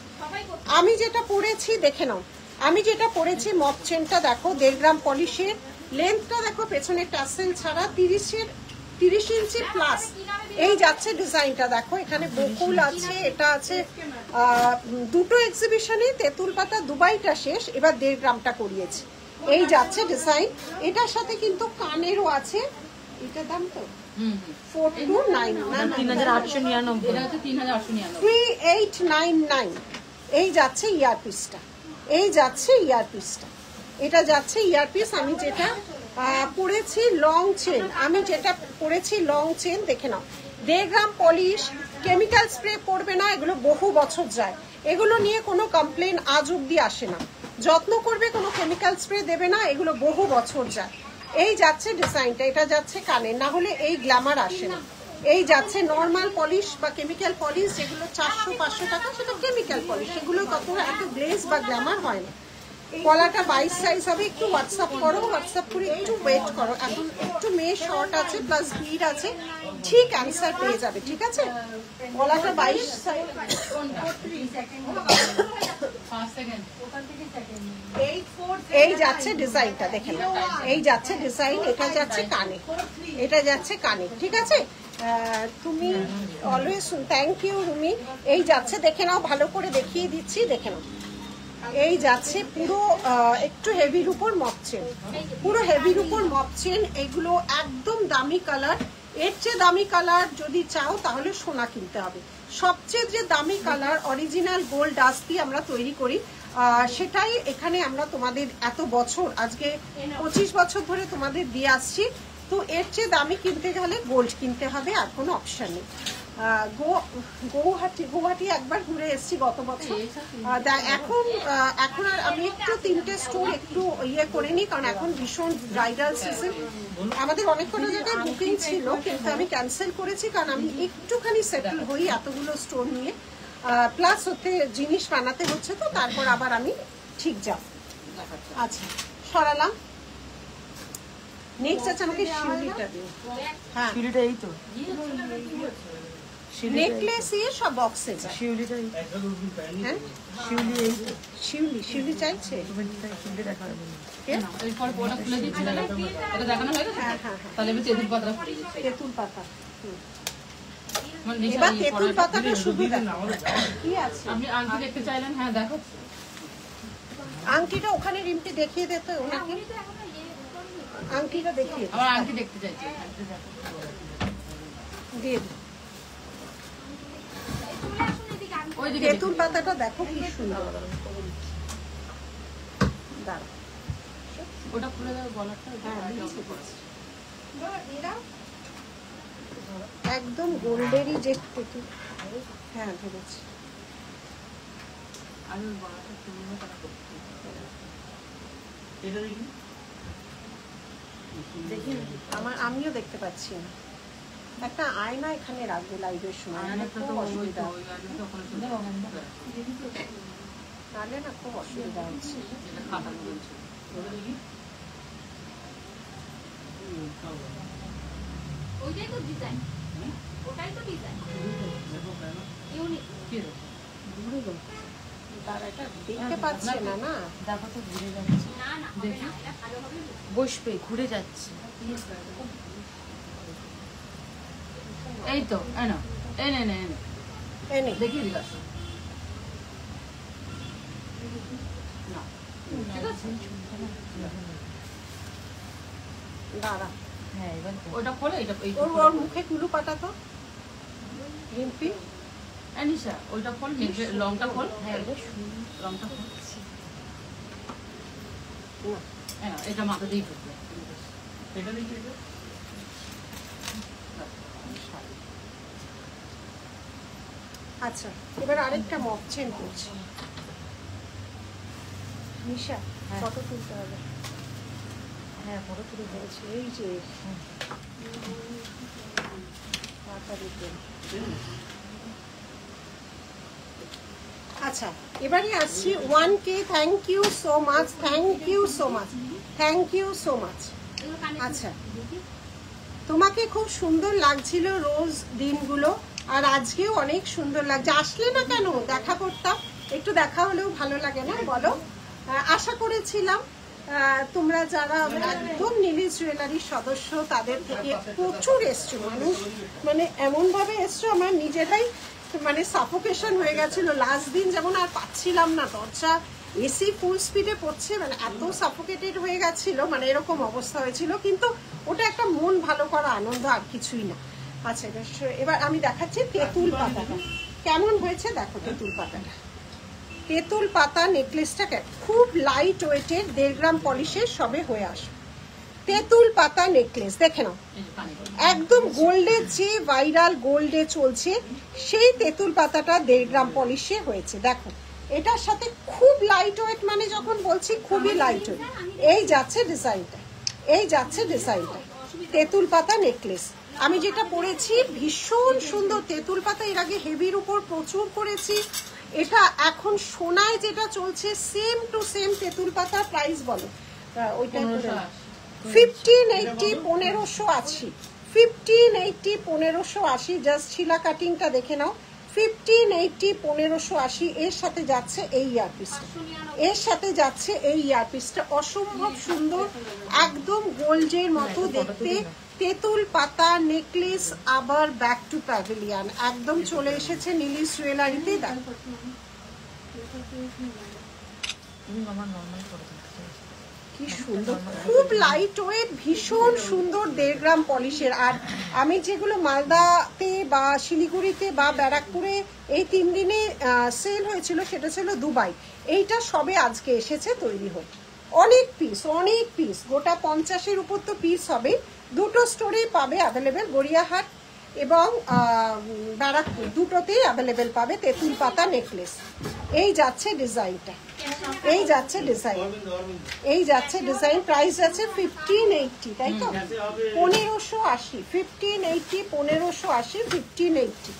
আমি যেটা পরেছি দেখে নাও, আমি যেটা পরেছি মপ চেনটা দেখো, 1.5 গ্রাম পলিশের, লেন্থটা দেখো, পেছনে টাসেল ছাড়া 30 ইঞ্চি প্লাস। এই যাচ্ছে ডিজাইনটা দেখো, এখানে বকুল আছে, এটা আছে দুটো এক্সিবিশনে তেঁতুল পাতা দুবাইটা শেষ, এবার 1.5 গ্রামটা করিয়েছি। এই যাচ্ছে ডিজাইন, এটার সাথে কিন্তু কানেরও আছে। এটার দাম তো 3899। এটা হচ্ছে 3899। 3899। এই যাচ্ছে ইয়ারপিসটা, এই যাচ্ছে ইয়ারপিসটা, এটা যাচ্ছে ইয়ারপিস। আমি যেটা পরেছি লং চেন, আমি যেটা পরেছি লং চেন, দেখে নাও 1.5 গ্রাম পলিশ, কেমিক্যাল স্প্রে পড়বে না, এগুলো বহু বছর যায়, এগুলো নিয়ে কোনো কমপ্লেন আজ অব্দি আসে না। যত্ন করবে, কোনো কেমিক্যাল স্প্রে দেবে না, এগুলো বহু বছর যায়। এই যাচ্ছে ডিজাইনটা, এটা যাচ্ছে কানে, না হলে এই গ্ল্যামার আসে না। এই যাচ্ছে নর্মাল পলিশ বা কেমিক্যাল পলিশ, যেগুলো 400-500 টাকা, সেটা কেমিক্যাল পলিশ, সেগুলো তত এত গ্লেজ বা গ্ল্যামার হয় না। গলাটা 22 সাইজ হবে, একটু হোয়াটসঅ্যাপ করো, হোয়াটসঅ্যাপ করে একটু ওয়েট করো, এখন একটু মেয়ে শর্ট আছে প্লাস ভিড় আছে, ঠিক অ্যান্সার পেয়ে যাবে, ঠিক আছে। গলাটা 22 সাইজ, 5 সেকেন্ড। এই যাচ্ছে ডিজাইনটা, দেখেন এই যাচ্ছে ডিজাইন, এটা যাচ্ছে কানে, এটা যাচ্ছে কানে, ঠিক আছে। তুমি অলওয়েজ, থ্যাংক ইউ রুমি। এই যাচ্ছে, দেখে নাও, ভালো করে দেখিয়ে দিচ্ছি, দেখে নাও। এই যাচ্ছে পুরো একটু হেভির উপর মপ চেন, পুরো হেভির উপর মপ চেন, এগুলো একদম দামি কালার। এর চেয়ে দামি কালার যদি চাও তাহলে সোনা কিনতে হবে। সবচেয়ে যে দামি কালার অরিজিনাল গোল্ড ডাস্ট দিয়ে আমরা তৈরি করি, সেটাই এখানে আমরা তোমাদের এত বছর, আজকে 25 বছর ধরে তোমাদের দিয়ে আসছি। তো এর চেয়ে দামি কিনতে গেলে গোল্ড কিনতে হবে, আর কোনো অপশন নেই। গৌহাটি একবার ঘুরে এসেছি গত বছর। এখন আর আমি একটু 3টে স্টোর একটু ইয়ে করে নিই, কারণ এখন ভীষণ ব্রাইডাল সিজন, আমাদের অনেক কটা জায়গায় বুকিং ছিল, কিন্তু আমি ক্যান্সেল করেছি, কারণ আমি একটুখানি সেটেল হই এতগুলো স্টোর নিয়ে, প্লাস হতে জিনিস বানাতে হচ্ছে, তো তারপর আবার আমি ঠিক যাব। আচ্ছা, সরালাম। নেক্সট আছে আমাকে শিউলিটা দিও। হ্যাঁ, শিউলিটা এই তো, নেকলেস দিয়ে সব বক্সে যায়। শিউলিটা এই, হ্যাঁ, শিউলি এই তো, শিউলি চাইছে। শিউলি দেখা যাবে না। এরপর ওটা খুলে দিচ্ছি, তাহলে এটা দেখানো হয়ে গেছে। হ্যাঁ হ্যাঁ হ্যাঁ, তাহলে আমি তেঁতুল পাতা খুলে দিচ্ছি। তেঁতুল পাতা। আমার নিচে এবার ইয়ে তেঁতুল পড়া- পাতাটা শুধু দেখো কি আছে। আপনি আংটি দেখতে চাইলেন? হ্যাঁ দেখো। আংটিটা ওখানে রিমটি দেখিয়ে দিতে ওনাকে, আংটিটা দেখিয়ে আমার আংটি দেখতে চাইছি। দিয়ে দিই। ওই দিকে তেঁতুল পাতাটা দেখো কি সুন্দর, দাঁড়া। ওটা খুলে দাও, গলাটা। হ্যাঁ, দিচ্ছি, দিচ্ছি। একদম গোল্ডেরই যে তেঁতুল। হ্যাঁ, ধরেছি। আর ওই গলাটা খুলে তারা করতে দেখি, আমিও দেখতে পাচ্ছি না। একটা আয়না এখানে রাখবে লাইভের সময়, নাহলে খুব অসুবিধা, নাহলে না খুব অসুবিধা হচ্ছে। ওইটাই তো ডিজাইন, ওটাই তো ডিজাইন ইউনিক। কি রে? তারা এটা দেখতে পাচ্ছে না না। দেখো তো ঘুরে যাচ্ছে, না না হবে না, এটা ভালো হবে না। বসবে ঘুরে যাচ্ছে। এই তো এই না, এই নে নে নে, এনে দেখিয়ে দিলাম না, ঠিক আছে। দাঁড়া, হ্যাঁ এবার তো। ওটা খোলে, এটা এই ওর ওর মুখে কুলু পাটা তো রিম্পি। নিশা ওইটা খোল, লংটা খোল, হ্যাঁ এটা শুনি। লংটা খোল। না, হ্যাঁ এটা মাথা দিয়ে ঢুকবে, এটা দিয়ে ঢুকবে। আচ্ছা এবার আরেকটা মক চেন করছি। নিশা হ্যাঁ। ফটো তুলতে হবে। হ্যাঁ ফটো তুলে বলছি এই যে তাড়াতাড়ি দিন। আচ্ছা এবারে আসছি 1K। Thank you so much, thank you so much, thank you so much. এগুলো কানে আচ্ছা তোমাকে খুব সুন্দর লাগছিল রোজ দিনগুলো, আর আজকেও অনেক সুন্দর লাগছে। আসলে না কেন, দেখা করতাম, একটু দেখা হলেও ভালো লাগে না বলো? আশা করেছিলাম তোমরা যারা একদম নীলিশ জুয়েলারির সদস্য তাদের থেকে প্রচুর এসছো মানুষ, মানে এমনভাবে এসছো আমার নিজেরাই মানে সাফোকেশন হয়ে গেছিল লাস্ট দিন, যেমন আর পাচ্ছিলাম না, দরজা এসি ফুল স্পিডে পড়ছে, মানে এত সাফোকেটেড হয়ে গেছিল, মানে এরকম অবস্থা হয়েছিল। কিন্তু ওটা একটা মন ভালো করা আনন্দ, আর কিছুই না। আচ্ছা এবার আমি দেখাচ্ছি তেঁতুল পাতাটা কেমন হয়েছে। দেখো তেঁতুল পাতাটা, তেঁতুল পাতা নেকলেসটা খুব লাইট ওয়েটের, 1.5 গ্রাম পলিশের সবে হয়ে আসে। তেঁতুল পাতা নেকলেস দেখে নাও, একদম গোল্ডের যে ভাইরাল গোল্ডে চলছে সেই তেঁতুল পাতাটা 1.5 গ্রাম পলিশে হয়েছে। দেখো এটার সাথে খুব লাইট ওয়েট, মানে যখন বলছি খুবই লাইট ওয়েট। এই যাচ্ছে ডিজাইনটা, এই যাচ্ছে ডিজাইনটা, তেঁতুল পাতা নেকলেস। আমি যেটা পরেছি ভীষণ সুন্দর তেঁতুল পাতা, এর আগে হেভির উপর প্রচুর করেছি। এটা এখন সোনায় যেটা চলছে সেম টু সেম তেঁতুল পাতা। প্রাইস বলো ওইটা, 1580, 1580, 1580, 1580। জাস্ট শিলা কাটিংটা দেখে নাও, 1580, 1580। এর সাথে যাচ্ছে এই ইয়ারপিসটা, এর সাথে যাচ্ছে এই ইয়ারপিসটা, অসম্ভব সুন্দর, একদম গোল্ডের মতো দেখতে। তেঁতুল পাতা নেকলেস আবার ব্যাক টু প্যাভিলিয়ন, একদম চলে এসেছে নীলিশ জুয়েলারিতে। দেখো আমার নর্মাল করে দিচ্ছে। কি সুন্দর, খুব লাইট ওয়েট, ভীষণ সুন্দর, 1.5 গ্রাম পলিশের। আর আমি যেগুলো মালদাতে বা শিলিগুড়িতে বা ব্যারাকপুরে এই 3 দিনে সেল হয়েছিল সেটা ছিল দুবাই। এইটা সবে আজকে এসেছে তৈরি হয়ে। অনেক পিস, অনেক পিস, গোটা 50-এর উপর তো পিস হবে। দুটো স্টোরেই পাবে অ্যাভেলেবেল, গড়িয়াহাট এবং ব্যারাকপুর দুটোতেই অ্যাভেলেবেল পাবে তেঁতুল পাতা নেকলেস। এই যাচ্ছে ডিজাইনটা, এই যাচ্ছে ডিজাইন, এই যাচ্ছে ডিজাইন। প্রাইস যাচ্ছে 1580, তাই তো? 1580, 1580, 1580, 1580।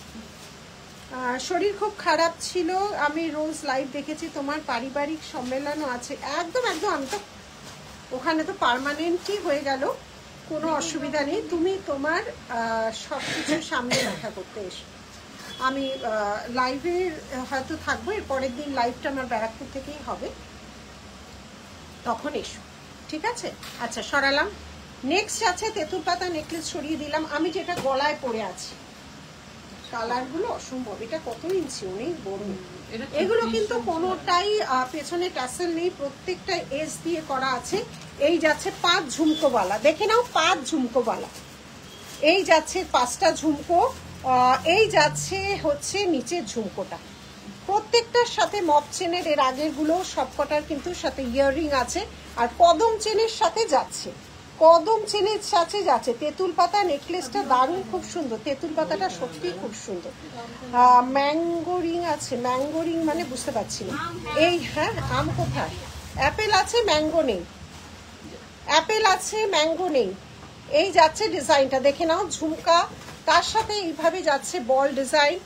শরীর খুব খারাপ ছিল, আমি রোজ লাইভ দেখেছি, তোমার পারিবারিক সম্মেলনও আছে। একদম একদম, আমি তো ওখানে তো পার্মানেন্টই হয়ে গেল, কোনো অসুবিধা নেই। তুমি তোমার সব কিছুর সামনে দেখা করতে এসো। আমি লাইভে হয়তো থাকবো, এর পরের দিন লাইভটা আমার ব্যারাকপুর থেকেই হবে, তখন এসো, ঠিক আছে? আচ্ছা সরালাম। নেক্সট আছে তেঁতুল পাতা নেকলেস, সরিয়ে দিলাম। আমি যেটা গলায় পরে আছি, কালারগুলো অসম্ভব। এটা কত ইঞ্চি, অনেক বড়। এগুলো কিন্তু কোনোটাই পেছনে ট্যাসেল নেই, প্রত্যেকটা এস দিয়ে করা আছে। এই যাচ্ছে 5 ঝুমকোওয়ালা, দেখে নাও 5 ঝুমকোওয়ালা। এই যাচ্ছে 5টা ঝুমকো, এই যাচ্ছে হচ্ছে নিচের ঝুমকোটা। প্রত্যেকটার সাথে মপ চেনের, এর আগের গুলো সবকটার কিন্তু সাথে ইয়াররিং আছে, আর কদম চেনের সাথে যাচ্ছে, কদম চেনের সাথে যাচ্ছে। তেঁতুল পাতা নেকলেসটা দারুণ, খুব সুন্দর। তেঁতুল পাতাটা সত্যি খুব সুন্দর। ম্যাঙ্গো রিং আছে, ম্যাঙ্গো রিং মানে বুঝতে পারছি না। এই হ্যাঁ, আম কোথায়? অ্যাপেল আছে, ম্যাঙ্গো নেই। অ্যাপেল আছে, ম্যাঙ্গো নেই। এই যাচ্ছে ডিজাইনটা, দেখে নাও, ঝুমকা, তার সাথে এইভাবে যাচ্ছে বল ডিজাইন।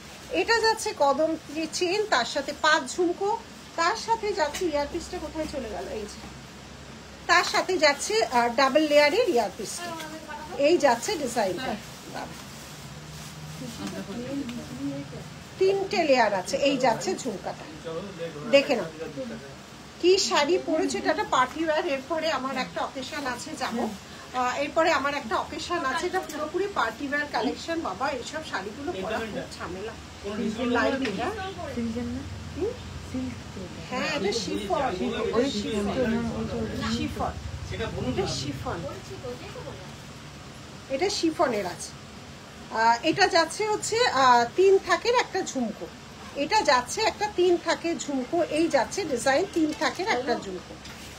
এটা যাচ্ছে কদম চেন, তার সাথে 5 ঝুমকো, তার সাথে যাচ্ছে ইয়ারপিসটা কোথায় চলে গেল, এই যে তার সাথে যাচ্ছে ডাবল লেয়ারের ইয়ারপিসটা। এই যাচ্ছে ডিজাইনটা, তিনটে লেয়ার আছে। এই যাচ্ছে ঝুমকাটা, দেখে নাও কি শাড়ি পরেছে, এটা একটা পার্টি ওয়্যার। এরপরে আমার একটা অকেশন আছে, যাবো এরপরে আমার একটা অকেশন আছে, এটা পুরোপুরি পার্টি ওয়্যার কালেকশন। বাবা এইসব শাড়িগুলো পরা খুব ঝামেলা। হ্যাঁ এটা শিফন, শিফন, এটা শিফন, এটা শিফনের আছে। এটা যাচ্ছে হচ্ছে 3 থাকের একটা ঝুমকো, এটা যাচ্ছে একটা 3 থাকের ঝুমকো। এই যাচ্ছে ডিজাইন 3 থাকের একটা ঝুমকো,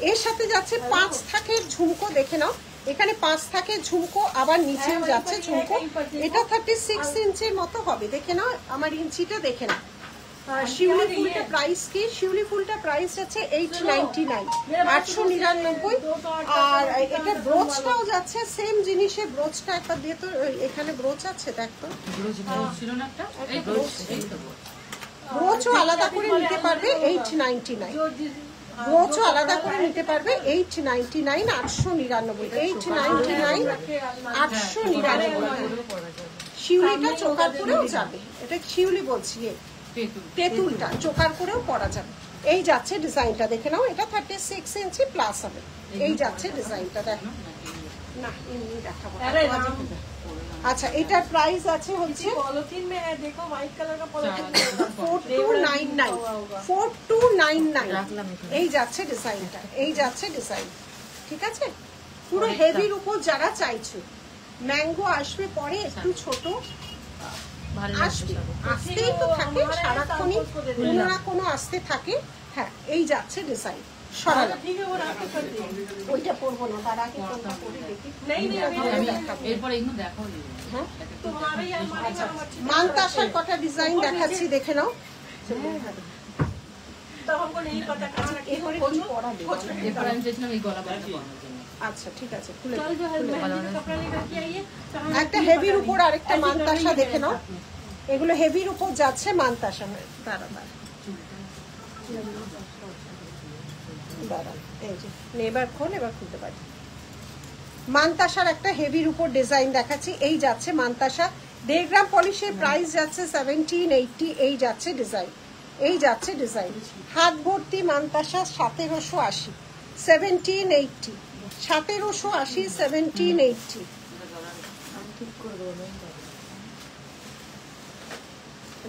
এর সাথে যাচ্ছে 5 থাকের ঝুমকো। দেখে নাও এখানে 5 থাকের ঝুমকো, আবার নিচেও যাচ্ছে ঝুমকো। এটা 36 ইঞ্চির মতো হবে। দেখে নাও আমার ইঞ্চিটা দেখে নাও। শিউলি ফুলটা প্রাইস কি? শিউলি ফুলটা প্রাইস আছে 899, 899। আর এটা ব্রোচটাও যাচ্ছে সেম জিনিসে। ব্রোচটা একবার দিয়ে তো, এখানে ব্রোচ আছে দেখ তো, ব্রোচও আলাদা করে নিতে পারবে 899, ব্রোচও আলাদা করে নিতে পারবে 899, 899, 899, 899। শিউলিটা চোকার করেও যাবে, এটা শিউলি বলছি, তেঁতুলটা চোকার করেও পরা যাবে। এই যাচ্ছে ডিজাইনটা, দেখে নাও এটা 36 ইঞ্চি প্লাস হবে। এই যাচ্ছে ডিজাইনটা, দেখো না এমনি দেখাবো। আচ্ছা এটার প্রাইস আছে হচ্ছে 4299, 4299। এই যাচ্ছে ডিজাইনটা, এই যাচ্ছে ডিজাইন, ঠিক আছে। পুরো হেভির উপর যারা চাইছো, ম্যাঙ্গো আসবে পরে, একটু ছোট আসবে, আসতেই তো থাকে সারাক্ষণই, কোনো না কোনো আসতে থাকে। হ্যাঁ এই যাচ্ছে ডিজাইন। ওইটা পরবো না, তার আগে কোনটা পরে দেখি। মানতাসার কটা ডিজাইন দেখাচ্ছি, দেখে নাও। আচ্ছা ঠিক আছে, খুলে একটা হেভির উপর আরেকটা মানতাসা দেখে নাও। এগুলো হেভির উপর যাচ্ছে মানতাসা। দাঁড়া দাঁড়া, এই যে এবার খোল, এবার খুলতে পারি। মানতাসার একটা হেভির উপর ডিজাইন দেখাচ্ছি। এই যাচ্ছে মানতাসা, 1.5 গ্রাম পলিশের প্রাইস যাচ্ছে 1780। এই যাচ্ছে ডিজাইন, এই যাচ্ছে ডিজাইন। হাত ভর্তি মানতাসা 1780, 1780, 1780, 1780।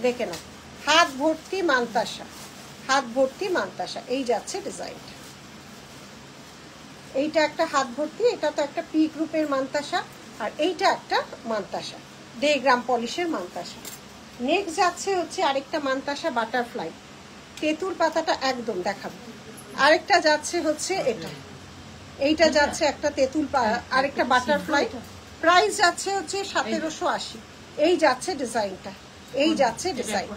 দেখে নাও হাত ভর্তি মানতাসা, হাত ভর্তি মানতাসা। এই যাচ্ছে ডিজাইনটা, এইটা একটা হাত ভর্তি, এটা তো একটা পি গ্রুপের মানতাসা, আর এইটা একটা মানতাসা 1.5 গ্রাম পলিশের মানতাসা। নেক্সট যাচ্ছে হচ্ছে আরেকটা মানতাসা বাটারফ্লাই, তেঁতুল পাতাটা একদম দেখাবো। আরেকটা যাচ্ছে হচ্ছে এটা, এইটা যাচ্ছে একটা তেঁতুল, আরেকটা বাটারফ্লাই, প্রাইস যাচ্ছে হচ্ছে 1780। এই যাচ্ছে ডিজাইনটা, এই যাচ্ছে ডিজাইন,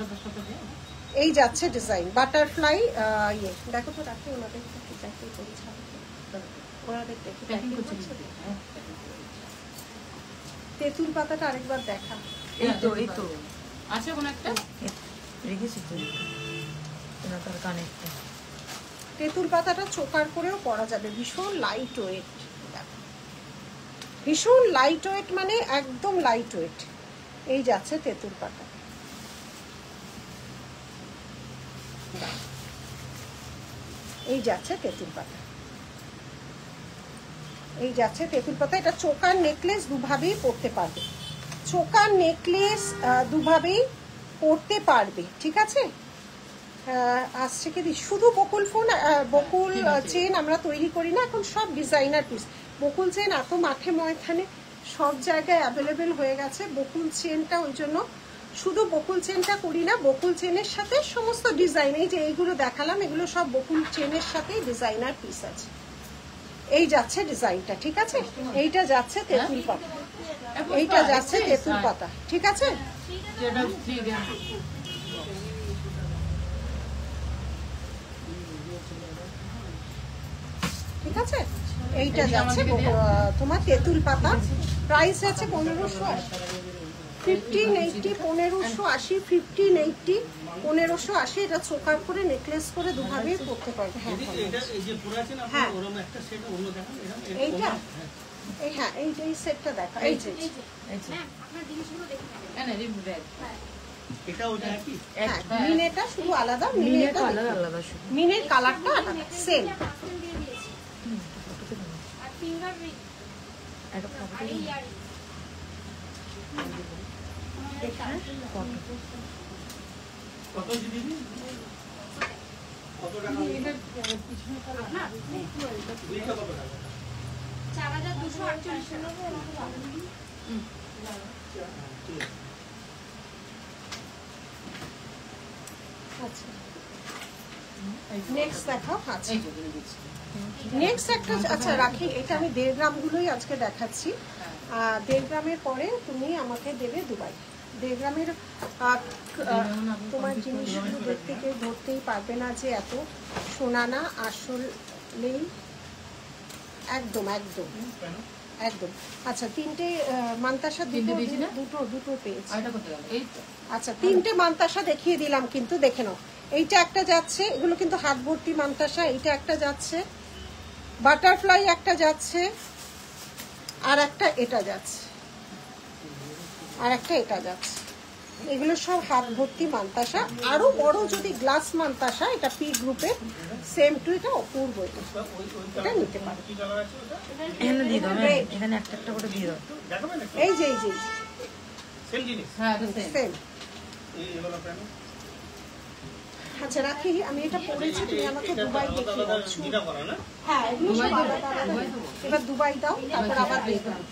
এই যাচ্ছে ডিজাইন বাটারফ্লাই। ইয়ে দেখো তো, রাখি ওনাদের তেঁতুল পাতাটা আরেকবার দেখা। এই তো এই তো আছে কোন একটা রেখেছি তো, ওনার কানেক্টটা। তেঁতুল পাতাটা চোকার করেও পরা যাবে, ভীষণ লাইট ওয়েট, ভীষণ লাইট ওয়েট, মানে একদম লাইট ওয়েট। এই যাচ্ছে তেঁতুল পাতা, এই যাচ্ছে তেঁতুল পাতা, এই যাচ্ছে তেঁতুল পাতা। এটা চোকার নেকলেস দুভাবেই পরতে পারবে, চোকার নেকলেস দুভাবেই পরতে পারবে, ঠিক আছে। আসছে কি শুধু বকুল ফোন, বকুল চেন আমরা তৈরি করি না এখন, সব ডিজাইনার পিস। বকুল চেন এত মাঠে ময়দানে সব জায়গায় অ্যাভেলেবেল হয়ে গেছে। বকুল চেনটা ওই জন্য শুধু বকুল চেনটা করি না, বকুল চেনের সাথে সমস্ত ডিজাইন, এই যে এইগুলো দেখালাম এগুলো সব বকুল চেনের সাথেই ডিজাইনার পিস আছে। এই যাচ্ছে ডিজাইনটা, ঠিক আছে। এইটা যাচ্ছে তেঁতুল পাতা, এইটা যাচ্ছে তেঁতুল পাতা, ঠিক আছে। ঠিক আছে, এইটা যাচ্ছে তোমার তেঁতুল পাতা, প্রাইস আছে 1580, 1580, 1580, 1580, 1580। এটা চোকার করে নেকলেস করে দুভাবেই পরতে পারবে। হ্যাঁ এইটা এই হ্যাঁ এই সেটটা দেখো, এই যে এই যে ম্যাম আপনার জিনিসগুলো দেখে নেবেন। হ্যাঁ এটা ওটা কি হ্যাঁ মিনেটা শুধু আলাদা, মিনের মিনেটা কালার আলাদা শুধু। মিনের কালারটা আলাদা সেম। পার্সেন্ট দিয়ে দিয়েছি আর ফিঙ্গার রিং একটা ফটো আর এই ইয়ারিং কত দিবি কত টাকা আপনার দুইটা কত টাকা 4248 টাকা। আচ্ছা নেক্সট দেখো। আচ্ছা এই যে দিয়ে দিচ্ছি। নেক্সট একটা আচ্ছা রাখি, এটা আমি 1.5 গ্রাম গুলোই আজকে দেখাচ্ছি। 1.5 গ্রামের পরে তুমি আমাকে দেবে দুবাই। 1.5 গ্রামের তোমার জিনিসগুলো দেখতে কেউ ধরতেই পারবে না যে এত সোনা না, আসলেই একদম একদম একদম। আচ্ছা 3টে মান্তাসা, তিনটে পেয়েছি না? দুটো পেয়েছি। আর এটা করতে গেল এই তো আচ্ছা 3টে মান্তাসা দেখিয়ে দিলাম, কিন্তু দেখে নাও। এইটা একটা যাচ্ছে, এগুলো কিন্তু হাত ভর্তি মান্তাসা। এইটা একটা যাচ্ছে, বাটারফ্লাই একটা যাচ্ছে, আর একটা এটা যাচ্ছে, আর একটা এটা যাচ্ছে। এগুলো সব হাত ভর্তি মান্তাসা। আরো বড় যদি গ্লাস মান্তাসা, এটা পি গ্রুপের, সেম টু এটা অপূর্ব, এটা নিতে পারো। কি কালার আছে ওটা এখানে দিয়ে দাও, হ্যাঁ, এখানে একটা একটা করে দিয়ে দাও। দেখাবেন একটু এই যে সেম জিনিস হ্যাঁ এটা same। সেম। এই হলো প্যান আচ্ছা রাখি, আমি এটা পড়েছি, তুমি আমাকে দুবাই দেখিয়ে দাও। এটা করা না হ্যাঁ এগুলো সব দুবাই আলাদা আলাদা। দুবাই দেবো। এবার দুবাই দাও, তারপর আবার দুবাই দেখো।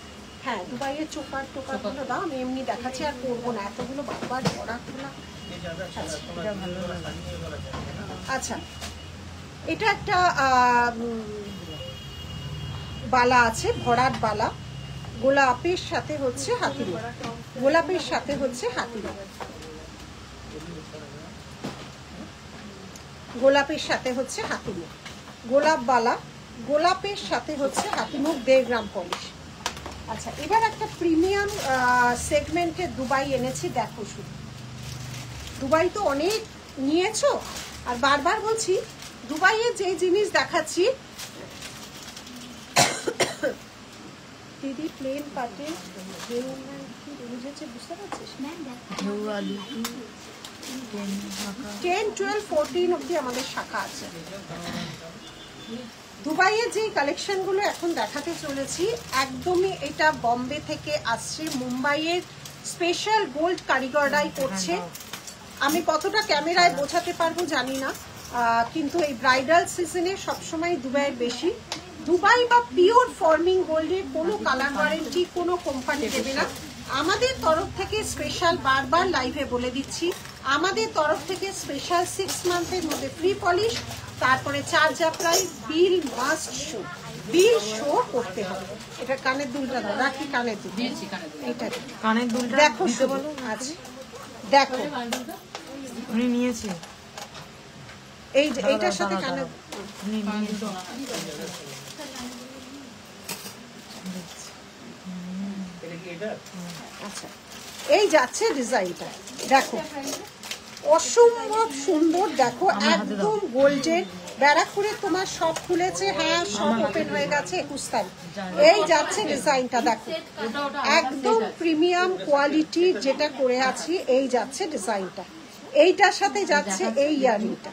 হ্যাঁ দুবাইয়ের টোকার গুলো দাও, আমি এমনি দেখাচ্ছি, আর করবো না এতগুলো বারবার পড়া খোলা। এই জায়গা সাদা তোমরা ভালো লাগিয়ে করা যায় না আচ্ছা এটা একটা বালা আছে, ভরাট বালা, গোলাপের সাথে হচ্ছে হাতির, গোলাপের সাথে হচ্ছে হাতির, গোলাপের সাথে হচ্ছে হাতিমুখ, গোলাপ বালা, গোলাপের সাথে হচ্ছে হাতিমুখ, 1.5 গ্রাম পলিশ। আচ্ছা এবার একটা প্রিমিয়াম সেগমেন্টের দুবাই এনেছি, দেখো শুধু। দুবাই তো অনেক নিয়েছো, আর বারবার বলছি দুবাইয়ে যে জিনিস দেখাচ্ছি, দিদি প্লেন পাটে বুঝেছে, বুঝতে পারছিস? ঢেউ আলু 10, 12, 14 অব্দি আমাদের শাখা আছে। দুবাইয়ের যে কালেকশনগুলো এখন দেখাতে চলেছি, একদমই এটা বম্বে থেকে আসছে, মুম্বাইয়ের স্পেশাল গোল্ড কারিগররাই করছে। আমি কতটা ক্যামেরায় বোঝাতে পারবো জানি না, কিন্তু এই ব্রাইডাল সিজনে সবসময় দুবাইয়ের বেশি। দুবাই বা পিওর ফর্মিং গোল্ডের কোনো কালার ওয়ারেন্টি কোনো কোম্পানি দেবে না। আমাদের তরফ থেকে স্পেশাল, বারবার লাইভে বলে দিচ্ছি, আমাদের তরফ থেকে স্পেশাল 6 মান্থের মধ্যে ফ্রি পলিশ, তারপরে চার্জ অ্যাপ্লাই, বিল মাস্ট শো, বিল শো করতে হবে। এটা কানের দুলটা দাও, রাখি কানের দুল দিয়েছি কানে দিলে। এইটা কানের দুলটা দেখো দিতে শুধু। বলো। আচ্ছা দেখো উনি নিয়েছে, এই যে এইটার সাথে কানের উনি নিয়েছে। এটা কি এটা আচ্ছা এই যাচ্ছে ডিজাইনটা, দেখো অসম্ভব সুন্দর। দেখো একদম গোল্ডের, ব্যারাকপুরে তোমার সব খুলেছে, হ্যাঁ সব ওপেন হয়ে গেছে 21 তারিখ। এই যাচ্ছে ডিজাইনটা, দেখো ওটা ওটা একদম প্রিমিয়াম কোয়ালিটির যেটা করে আছি, এই যাচ্ছে ডিজাইনটা। এইটার সাথে যাচ্ছে এই ইয়ারিংটা,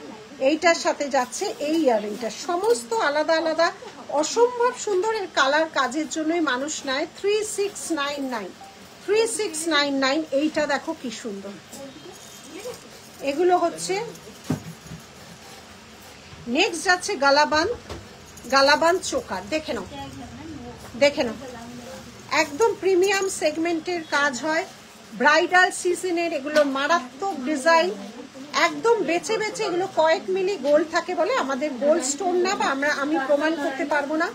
এইটার সাথে যাচ্ছে এই ইয়ারিংটা, সমস্ত আলাদা আলাদা, অসম্ভব সুন্দর। এর কালার কাজের জন্যই মানুষ নেয়। 3699, 3699। এইটা দেখো কি সুন্দর। এগুলো হচ্ছে নেক্সট যাচ্ছে গালাবান, গালাবান চোকার, দেখে নাও, দেখে নাও, একদম প্রিমিয়াম সেগমেন্টের কাজ হয়। ব্রাইডাল সিজনের এগুলো মারাত্মক ডিজাইন, একদম বেছে বেছে, এগুলো কয়েক মিলি গোল্ড থাকে বলে, আমাদের গোল্ড স্টোন না, বা আমি প্রমাণ করতে পারবো না,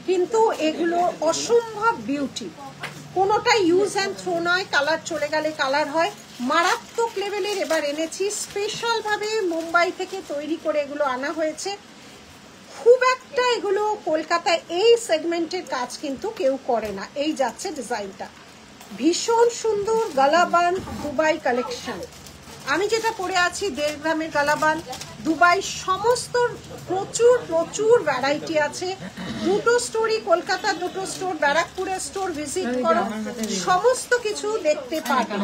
কিন্তু এগুলো অসম্ভব বিউটি। কোনোটা ইউজ অ্যান্ড থ্রো নয়, কালার চলে গেলে কালার হয়, মারাত্মক লেভেলের। এবার এনেছি স্পেশাল ভাবে মুম্বাই থেকে তৈরি করে এগুলো আনা হয়েছে। খুব একটা এগুলো কলকাতায় এই সেগমেন্টের কাজ কিন্তু কেউ করে না। এই যাচ্ছে ডিজাইনটা, ভীষণ সুন্দর গালাবান দুবাই কালেকশন। আমি যেটা পরে আছি 1.5 গ্রামের গালাবান, দুবাই সমস্ত প্রচুর প্রচুর ভ্যারাইটি আছে। দুটো স্টোরই, কলকাতা দুটো স্টোর, ব্যারাকপুরের স্টোর ভিজিট করো, সমস্ত কিছু দেখতে পাবে।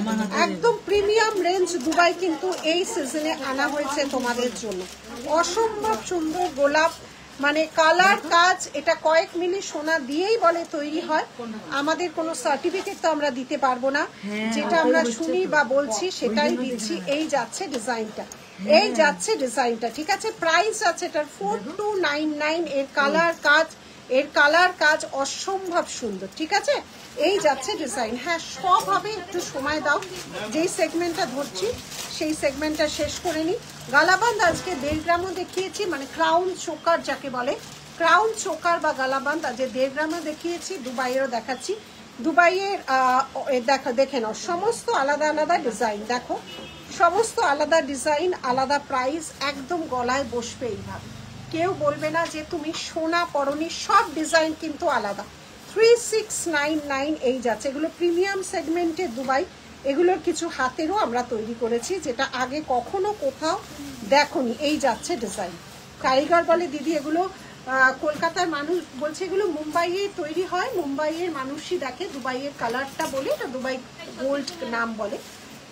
একদম প্রিমিয়াম রেঞ্জ দুবাই কিন্তু এই সিজনে আনা হয়েছে তোমাদের জন্য। অসম্ভব সুন্দর গোলাপ, মানে কালার কাজ, এটা কয়েক মিলি সোনা দিয়েই বলে তৈরি হয়। আমাদের কোনো সার্টিফিকেট তো আমরা দিতে পারবো না, যেটা আমরা শুনি বা বলছি সেটাই দিচ্ছি। এই যাচ্ছে ডিজাইনটা, এই যাচ্ছে ডিজাইনটা, ঠিক আছে। প্রাইস আছে এটার 4299। এর কালার কাজ অসম্ভব সুন্দর, ঠিক আছে। এই যাচ্ছে ডিজাইন। হ্যাঁ, সব হবে, একটু সময় দাও, যেই সেগমেন্টটা ধরছি সেই সেগমেন্টটা শেষ করে নিই। গালাবান্ধ আজকে 1.5 গ্রামও দেখিয়েছি, মানে ক্রাউন চোকার যাকে বলে, ক্রাউন চোকার বা গালাবান্ধ আজ 1.5 গ্রামও দেখিয়েছি, দুবাইয়েরও দেখাচ্ছি। দুবাইয়ের দেখে নাও, সমস্ত আলাদা আলাদা ডিজাইন, দেখো সমস্ত আলাদা ডিজাইন, আলাদা প্রাইস, একদম গলায় বসবে এইভাবে, কেউ বলবে না যে তুমি সোনা পরনি। সব ডিজাইন কিন্তু আলাদা। 3699 এই যাচ্ছে। এগুলো প্রিমিয়াম সেগমেন্টের দুবাই। এগুলোর কিছু হাতেরও আমরা তৈরি করেছি, যেটা আগে কখনো কোথাও দেখোনি। এই যাচ্ছে ডিজাইন। কারিগর বলে দিদি এগুলো কলকাতার মানুষ বলছে এগুলো মুম্বাইয়ে তৈরি হয়, মুম্বাইয়ের মানুষই দেখে, দুবাইয়ের কালারটা বলে, এটা দুবাই গোল্ড নাম বলে।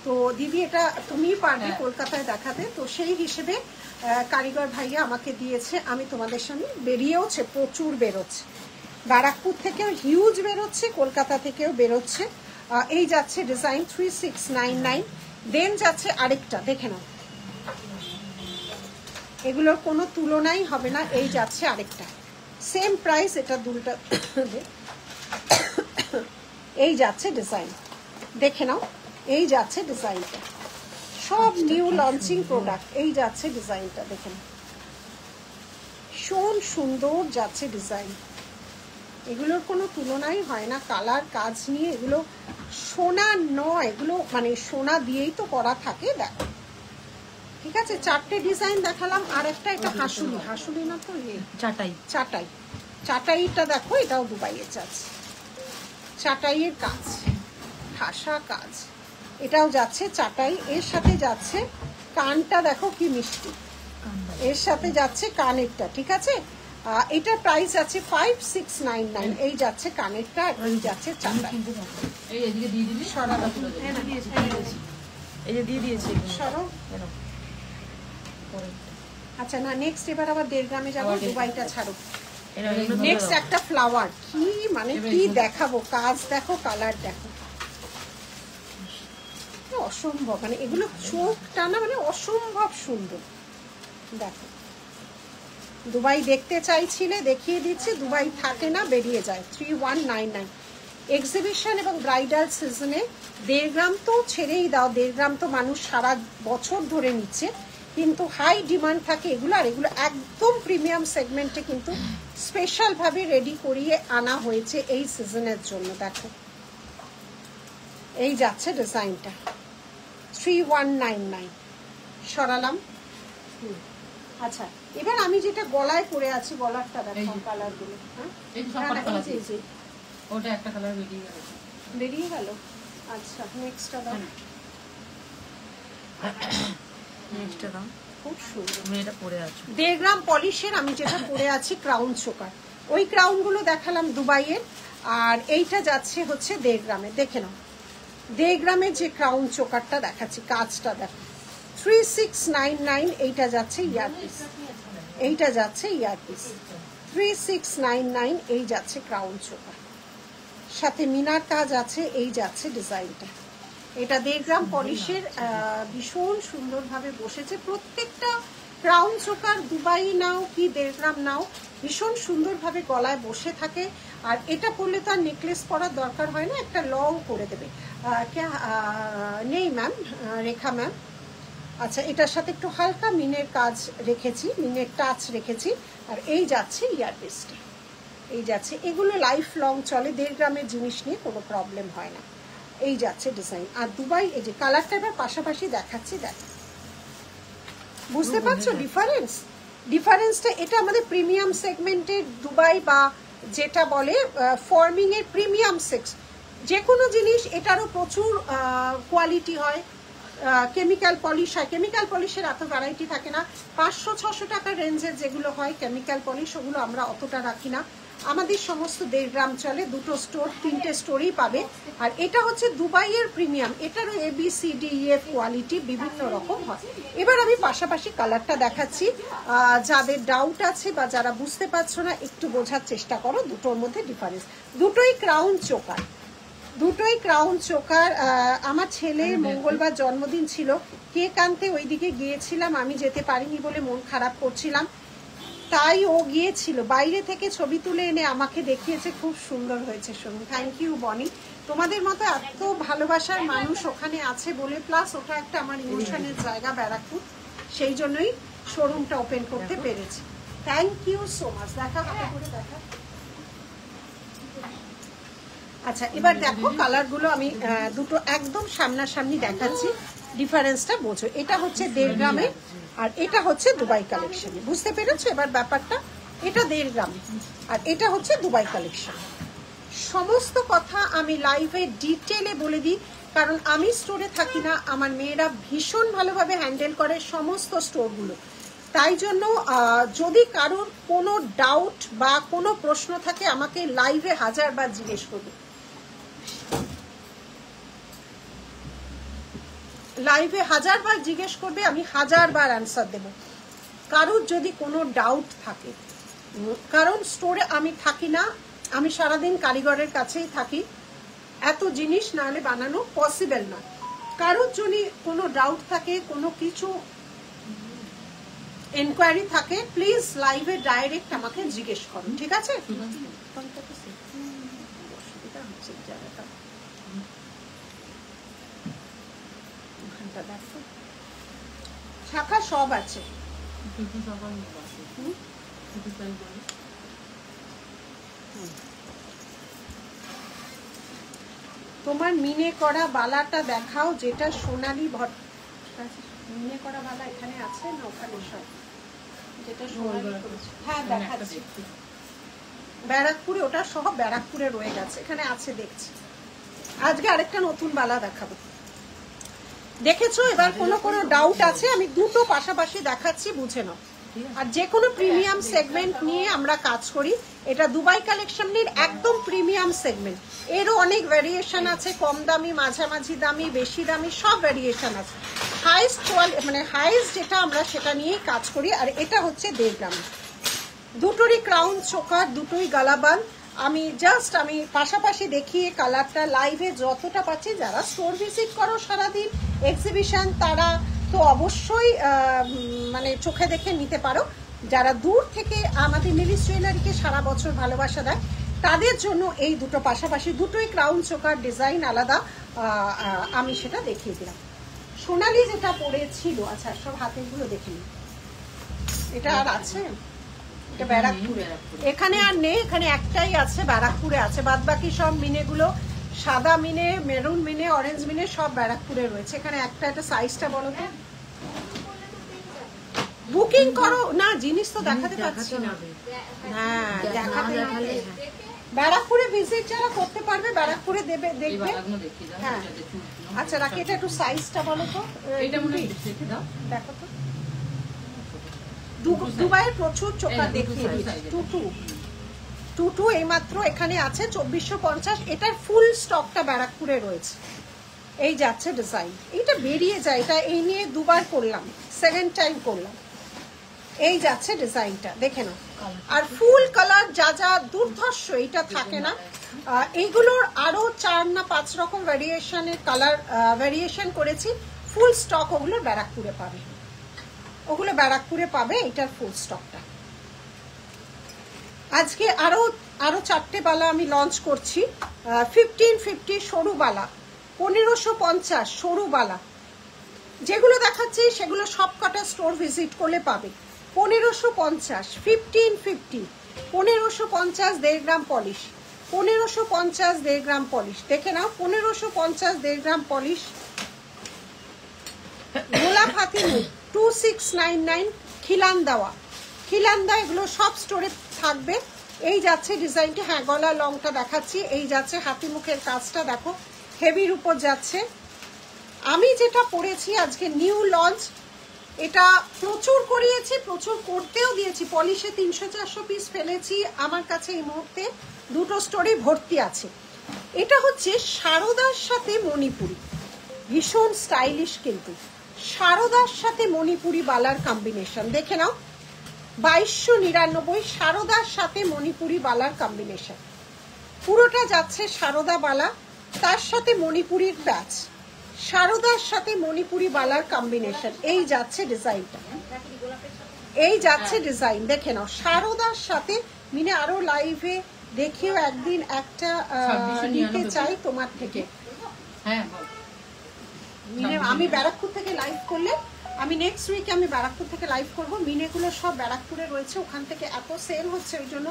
তো দিদি এটা তুমিই পারবে কলকাতায় দেখাতে। তো সেই হিসেবে কারিগর ভাইয়া আমাকে দিয়েছে, আমি তোমাদের সামনে বেরিয়েওছে, প্রচুর বেরোচ্ছে। ব্যারাকপুর থেকেও হিউজ বেরোচ্ছে, কলকাতা থেকেও বেরোচ্ছে। এই যাচ্ছে ডিজাইন 3699। দেন যাচ্ছে আরেকটা, দেখে নাও, এগুলোর কোনো তুলনাই হবে না। এই যাচ্ছে আরেকটা, সেম প্রাইস, এটা দুলটা। এই যাচ্ছে ডিজাইন, দেখে নাও, এই যাচ্ছে ডিজাইনটা, সব নিউ লঞ্চিং প্রোডাক্ট। এই যাচ্ছে ডিজাইনটা, দেখে নাও, ভীষণ সুন্দর যাচ্ছে ডিজাইন। এগুলোর কোনো তুলনাই হয় না কালার কাজ নিয়ে। এগুলো সোনা নয়, এগুলো মানে সোনা দিয়েই তো করা থাকে, দেখো, ঠিক আছে। 4টে ডিজাইন দেখালাম। আর একটা, এটা হাসুলি, হাসুলি না তো, চাটাইটা দেখো, এটাও দুবাইয়ের যাচ্ছে, চাটাইয়ের কাজ, ঠাসা কাজ, এটাও যাচ্ছে চাটাই। এর সাথে যাচ্ছে কানটা, দেখো কি মিষ্টি, এর সাথে যাচ্ছে কানেরটা, ঠিক আছে। এটার প্রাইস আছে 5699। এই যাচ্ছে কানেরটা, এই যাচ্ছে চাটাই। এই এদিকে দিয়ে দিবি, সরানো, এই যে দিয়ে দিয়েছি। সরো। আচ্ছা না, নেক্সট এবার আবার 1.5 গ্রামে যাবো, দুবাইটা ছাড়ো। নেক্সট একটা ফ্লাওয়ার, কি মানে কি দেখাবো, কাজ দেখো, কালার দেখো, অসম্ভব, মানে এগুলো চোখ টানা, মানে অসম্ভব সুন্দর। দেখো, দুবাই দেখতে চাইছিলে, দেখিয়ে দিচ্ছি, দুবাই থাকে না, বেরিয়ে যায়। 3199। এক্সিবিশন এবং ব্রাইডাল সিজনে 1.5 গ্রাম তো ছেড়েই দাও, 1.5 গ্রাম তো মানুষ সারা বছর ধরে নিচ্ছে, কিন্তু হাই ডিমান্ড থাকে এগুলো। আর এগুলো একদম প্রিমিয়াম সেগমেন্টে কিন্তু স্পেশালভাবে রেডি করিয়ে আনা হয়েছে এই সিজনের জন্য। দেখো, এই যাচ্ছে ডিজাইনটা 3199। সরালাম। আচ্ছা, এবার আমি যেটা গলায় পরে আছি, গলারটা দেখো, কালারগুলো। ওটা একটা কালার বেরিয়ে গেল। আচ্ছা, নেক্সটটা দাও, নেক্সটটা দাও। খুব সুন্দর, তুমি এটা পরে আছো। 1.5 গ্রাম পলিশের আমি যেটা পরে আছি ক্রাউন চোকার, ওই ক্রাউনগুলো দেখালাম দুবাইয়ের। আর এইটা যাচ্ছে হচ্ছে 1.5 গ্রামে, দেখে নাও, 1.5 গ্রামের যে ক্রাউন চোকারটা দেখাচ্ছি, কাজটা দেখো, 3699। এইটা যাচ্ছে ইয়ারপিস, এইটা যাচ্ছে ইয়ারপিস, 3699। এই যাচ্ছে ক্রাউন চোকার, সাথে মিনার কাজ আছে। এই যাচ্ছে ডিজাইনটা, এটা 1.5 গ্রাম পলিশের, ভীষণ সুন্দরভাবে বসেছে। প্রত্যেকটা ক্রাউন চোকার দুবাই নাও কি 1.5 গ্রাম নাও, ভীষণ সুন্দরভাবে গলায় বসে থাকে। আর এটা পরলে তো আর নেকলেস পরার দরকার হয় না, একটা লং করে দেবে। নেই ম্যাম, রেখা ম্যাম। আচ্ছা, এটার সাথে একটু হালকা মিনের কাজ রেখেছি, মিনের টাচ রেখেছি। আর এই যাচ্ছে ইয়ারপিসটা, এই যাচ্ছে। এগুলো লাইফ লং চলে, 1.5 গ্রামের জিনিস নিয়ে কোনো প্রবলেম হয় না। এই যাচ্ছে ডিজাইন। আর দুবাই, এই যে কালারটা এবার পাশাপাশি দেখাচ্ছি, দেখো, বুঝতে পারছো ডিফারেন্সটা? এটা আমাদের প্রিমিয়াম সেগমেন্টের দুবাই, বা যেটা বলে ফর্মিং এর প্রিমিয়াম সেক্স। যে কোনো জিনিস এটারও প্রচুর কোয়ালিটি হয়, কেমিক্যাল পলিশ হয়, কেমিক্যাল পলিশের এত ভ্যারাইটি থাকে না। 500-600 টাকার রেঞ্জের যেগুলো হয় কেমিক্যাল পলিশ, ওগুলো আমরা অতটা রাখি না। আমাদের সমস্ত 1.5 গ্রাম চলে, 2 স্টোর 3টে স্টোরেই পাবে। আর এটা হচ্ছে দুবাইয়ের প্রিমিয়াম, এটারও ABCDEF কোয়ালিটি বিভিন্ন রকম হয়। এবার আমি পাশাপাশি কালারটা দেখাচ্ছি, যাদের ডাউট আছে বা যারা বুঝতে পারছো না একটু বোঝার চেষ্টা করো দুটোর মধ্যে ডিফারেন্স। দুটোই ক্রাউন চোকার, দুটোই ক্রাউন চোকার। আমার ছেলের মঙ্গলবার জন্মদিন ছিল, কেক আনতে ওইদিকে গিয়েছিলাম, আমি যেতে পারিনি বলে মন খারাপ করছিলাম, তাই ও গিয়েছিল, বাইরে থেকে ছবি তুলে এনে আমাকে দেখিয়েছে, খুব সুন্দর হয়েছে। শুনুন, থ্যাংক ইউ বনি, তোমাদের মতো এত ভালোবাসার মানুষ ওখানে আছে বলে, প্লাস ওটা একটা আমার ইমোশনের জায়গা ব্যারাকপুর, সেই জন্যই শোরুমটা ওপেন করতে পেরেছি। Thank you so much. দেখা হাতে করে দেখা। আচ্ছা, এবার দেখো কালারগুলো আমি দুটো একদম সামনাসামনি দেখাচ্ছি, ডিফারেন্সটা বোঝো। এটা হচ্ছে 1.5 গ্রামে আর এটা হচ্ছে দুবাই কালেকশনে, বুঝতে পেরেছো এবার ব্যাপারটা? এটা 1.5 গ্রামে আর এটা হচ্ছে দুবাই কালেকশন। সমস্ত কথা আমি লাইভে ডিটেলে বলে দিই, কারণ আমি স্টোরে থাকি না, আমার মেয়েরা ভীষণ ভালোভাবে হ্যান্ডেল করে সমস্ত স্টোরগুলো। তাই জন্য যদি কারোর কোনো ডাউট বা কোনো প্রশ্ন থাকে আমাকে লাইভে 1000 বার জিজ্ঞেস করবে, লাইভে 1000 বার জিজ্ঞেস করবে, আমি 1000 বার অ্যান্সার দেব কারোর যদি কোনো ডাউট থাকে। কারণ স্টোরে আমি থাকি না, আমি সারাদিন কারিগরের কাছেই থাকি, এত জিনিস না হলে বানানো পসিবল না। কারোর যদি কোনো ডাউট থাকে, কোনো কিছু এনকোয়ারি থাকে, প্লিজ লাইভে ডাইরেক্ট আমাকে জিজ্ঞেস করুন, ঠিক আছে? শাখা সব আছে। তোমার মিনে করা বালাটা দেখাও, যেটা সোনালী মিনে করা বালা এখানে আছে না ওখানে সব, যেটা সোনালী করেছে। হ্যাঁ দেখাচ্ছি, ব্যারাকপুরে ওটা সহ ব্যারাকপুরে রয়ে গেছে, এখানে আছে দেখছি। আজকে আরেকটা নতুন বালা দেখাবো, দেখেছো? এবার কোনো ডাউট আছে আমি দুটো পাশাপাশি দেখাচ্ছি, বুঝে নাও। আর যে কোনো প্রিমিয়াম সেগমেন্ট নিয়ে আমরা কাজ করি, এটা দুবাই কালেকশনের একদম প্রিমিয়াম সেগমেন্ট। এরও অনেক ভ্যারিয়েশন আছে, কম দামি, মাঝামাঝি দামি, বেশি দামি, সব ভ্যারিয়েশন আছে। হাইস্ট মানে হাইস্ট যেটা আমরা সেটা নিয়েই কাজ করি। আর এটা হচ্ছে 1.5 গ্রাম, দুটোরই ক্রাউন চোকার, দুটোই গালাবান। আমি পাশাপাশি দেখিয়ে কালারটা লাইভে যতটা পাচ্ছি, যারা স্টোর ভিজিট করো সারাদিন এক্সিবিশন, তারা তো অবশ্যই মানে চোখে দেখে নিতে পারো। যারা দূর থেকে আমাদের মিলিস জুয়েলারিকে সারা বছর ভালোবাসা দেয়, তাদের জন্য এই দুটো পাশাপাশি, দুটোই ক্রাউন চোকার, ডিজাইন আলাদা, আমি সেটা দেখিয়ে দিলাম। সোনালি যেটা পড়েছিল, আচ্ছা সব হাতেরগুলো দেখে নিই, এটা আর আছে? এটা ব্যারাকপুরে, এখানে আর নেই, এখানে একটাই আছে, ব্যারাকপুরে আছে। বাদ বাকি সব মিনেগুলো, সাদা মিনে, মেরুন মিনে, অরেঞ্জ মিনে সব ব্যারাকপুরে রয়েছে। এখানে একটা সাইজটা বলো তো, বুকিং করো না, জিনিস তো দেখাতে পাচ্ছি না। হ্যাঁ দেখাতে হবে, ব্যারাকপুরে ভিজিট যারা করতে পারবে ব্যারাকপুরে দেবে, দেখবে। হ্যাঁ আচ্ছা রাখি, এটা একটু সাইজটা বলো তো, দেখো তো। দুবাইয়ের প্রচুর চোকার দেখিয়ে দিচ্ছি, টুটু এইমাত্র এখানে আছে 2450, এটার ফুল স্টকটা ব্যারাকপুরে রয়েছে। এই যাচ্ছে ডিজাইন, এইটা বেরিয়ে যায়, এটা এই নিয়ে দুবার করলাম, সেকেন্ড টাইম করলাম। এই যাচ্ছে ডিজাইনটা, দেখে নাও। আর ফুল কালার যা যা দুর্ধর্ষ, এইটা থাকে না। এইগুলোর আরো 4 না 5 রকম ভ্যারিয়েশনের কালার ভ্যারিয়েশন করেছি। ফুল স্টক ওগুলো ব্যারাকপুরে পাবে, ওগুলো ব্যারাকপুরে পাবে, এটার ফুল স্টকটা। আজকে আরো 4টে বালা আমি লঞ্চ করছি। 1550 সরু বালা, 1550 সরু বালা, যেগুলো দেখাচ্ছি সেগুলো সব কটা স্টোর ভিজিট করলে পাবে। 1550, 1550, 1550 1.5 গ্রাম পলিশ, 1550 1.5 গ্রাম পলিশ, দেখে নাও। 1550 1.5 গ্রাম পলিশ। গোলাপ হাতি মুখ 2699, খিলান দেওয়া, এগুলো সব স্টোরে থাকবে। এই যাচ্ছে ডিজাইনটা, হ্যাঁ গলা লংটা দেখাচ্ছি। এই যাচ্ছে হাতি মুখের কাজটা, দেখো হেভির উপর যাচ্ছে। আমি যেটা পরেছি আজকে নিউ লঞ্চ, এটা প্রচুর করিয়েছি, প্রচুর করতেও দিয়েছি, পলিশে 300-400 পিস ফেলেছি। আমার কাছে এই মুহূর্তে দুটো স্টোরি ভর্তি আছে। এটা হচ্ছে সারদার সাথে মণিপুরি, ভীষণ স্টাইলিশ, কিন্তু সারদার সাথে মণিপুরি বালার কম্বিনেশন দেখে নাও। 2299 সারদার সাথে মণিপুরি বালার কম্বিনেশন, পুরোটা যাচ্ছে সারদা বালা, তার সাথে মণিপুরির প্যাচ, সারদার সাথে মণিপুরি বালার কম্বিনেশন। এই যাচ্ছে ডিজাইনটা, এই যাচ্ছে ডিজাইন দেখে নাও সারদার সাথে। মিনে আরো লাইভে দেখিও একদিন, একটা নিতে চাই তোমার থেকে। হ্যাঁ বল। মিনে আমি ব্যারাকপুর থেকে লাইভ করলে, আমি নেক্সট উইকে আমি ব্যারাকপুর থেকে লাইভ করবো। মিনেগুলো সব ব্যারাকপুরে রয়েছে, ওখান থেকে এত সেল হচ্ছে ওই জন্য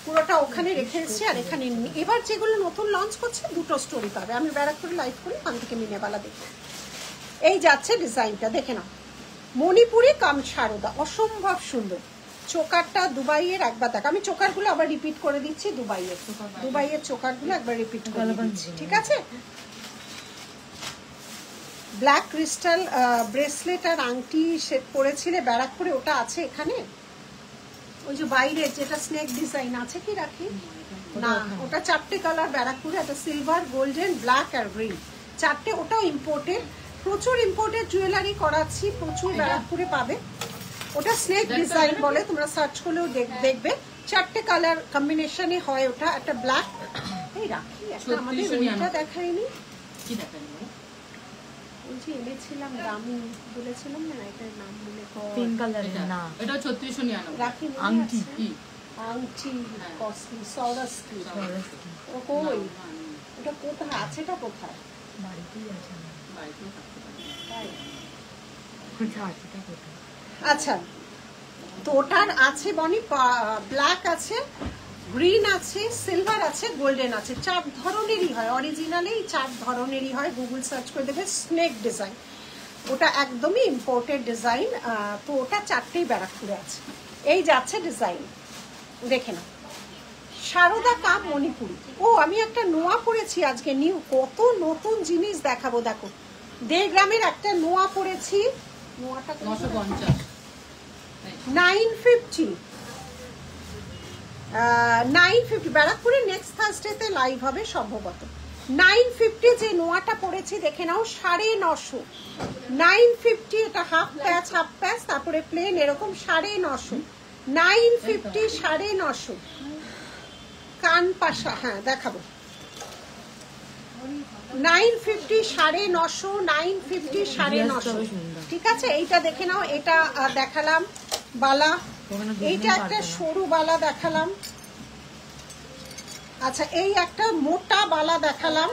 পুরোটা ওখানে রেখে এসেছি। আর এখানে এবার যেগুলো নতুন লঞ্চ করছে দুটো স্টোরি পাবে। আমি ব্যারাকপুরে লাইভ করি, ওখান থেকে মিনেবালা দেখি। এই যাচ্ছে ডিজাইনটা দেখে নাও, মণিপুরি কাম সারদা, অসম্ভব সুন্দর। চোকারটা দুবাইয়ের, একবার দেখ, আমি চোকারগুলো আবার রিপিট করে দিচ্ছি। দুবাইয়ের চোকারগুলো একবার রিপিট করে দিচ্ছি, ঠিক আছে? ব্ল্যাক ক্রিস্টাল ব্রেসলেট আর আংটি সেট পরেছিলে ব্যারাকপুরে, ওটা আছে এখানে। ওই যে বাইরে যেটা স্নেক ডিজাইন আছে, কি রাখি না, ওটা 4টে কালার ব্যারাকপুরে, একটা সিলভার, গোল্ডেন, ব্ল্যাক আর গ্রিন, 4টে। ওটাও ইম্পোর্টেড, প্রচুর ইম্পোর্টেড জুয়েলারি করাচ্ছি, প্রচুর ব্যারাকপুরে পাবে। ওটা স্নেক ডিজাইন বলে, তোমরা সার্চ করলেও দেখবে। 4টে কালার কম্বিনেশনে হয় ওটা। একটা ব্ল্যাক, এই রাখি একটা, আমাদের ওইটা দেখাইনি, কি দেখাই ওই যে এনেছিলাম দামি বলেছিলাম না, এটার নাম বলে পিঙ্ক কালারের না, এটা 3699 রাখি আংটি। আংটি কস্টলি সরাসরি। ও কই, এটা কোথায় আছে? এটা কোথায়? বাড়িতেই আছে, বাড়িতেও থাকতে পারে। তাই? চার্জটা কোথায়? আচ্ছা, তো ওটার আছে বনি, ব্ল্যাক আছে, গ্রিন আছে, সিলভার আছে, গোল্ডেন আছে। 4 ধরনেরই হয়, অরিজিনালি 4 ধরনেরই হয়। গুগল সার্চ করে দেবে স্নেক ডিজাইন, ওটা একদমই ইম্পোর্টেড ডিজাইন। তো ওটা 4টেই ব্যারাকপুরে আছে। এই যাচ্ছে ডিজাইন দেখে না, সারদা কাম মণিপুরি। ও আমি একটা নোয়া পরেছি আজকে, নিউ, কত নতুন জিনিস দেখাবো। দেখো 1.5 গ্রামের একটা নোয়া পরেছি, নোয়াটা 950 950 ব্যারাকপুরে নেক্সট থার্সডেতে লাইভ হবে সম্ভবত। 950 যে নোয়াটা পড়েছি দেখে নাও, 950, 950। এটা হাফ প্যাচ, তারপরে প্লেন এরকম 950, 950, 950। কান পাশা, হ্যাঁ দেখাবো, 950, 950, 950, 950, ঠিক আছে? এইটা দেখে নাও, এটা দেখালাম বালা, এইটা একটা সরু বালা দেখালাম। আচ্ছা, এই একটা মোটা বালা দেখালাম।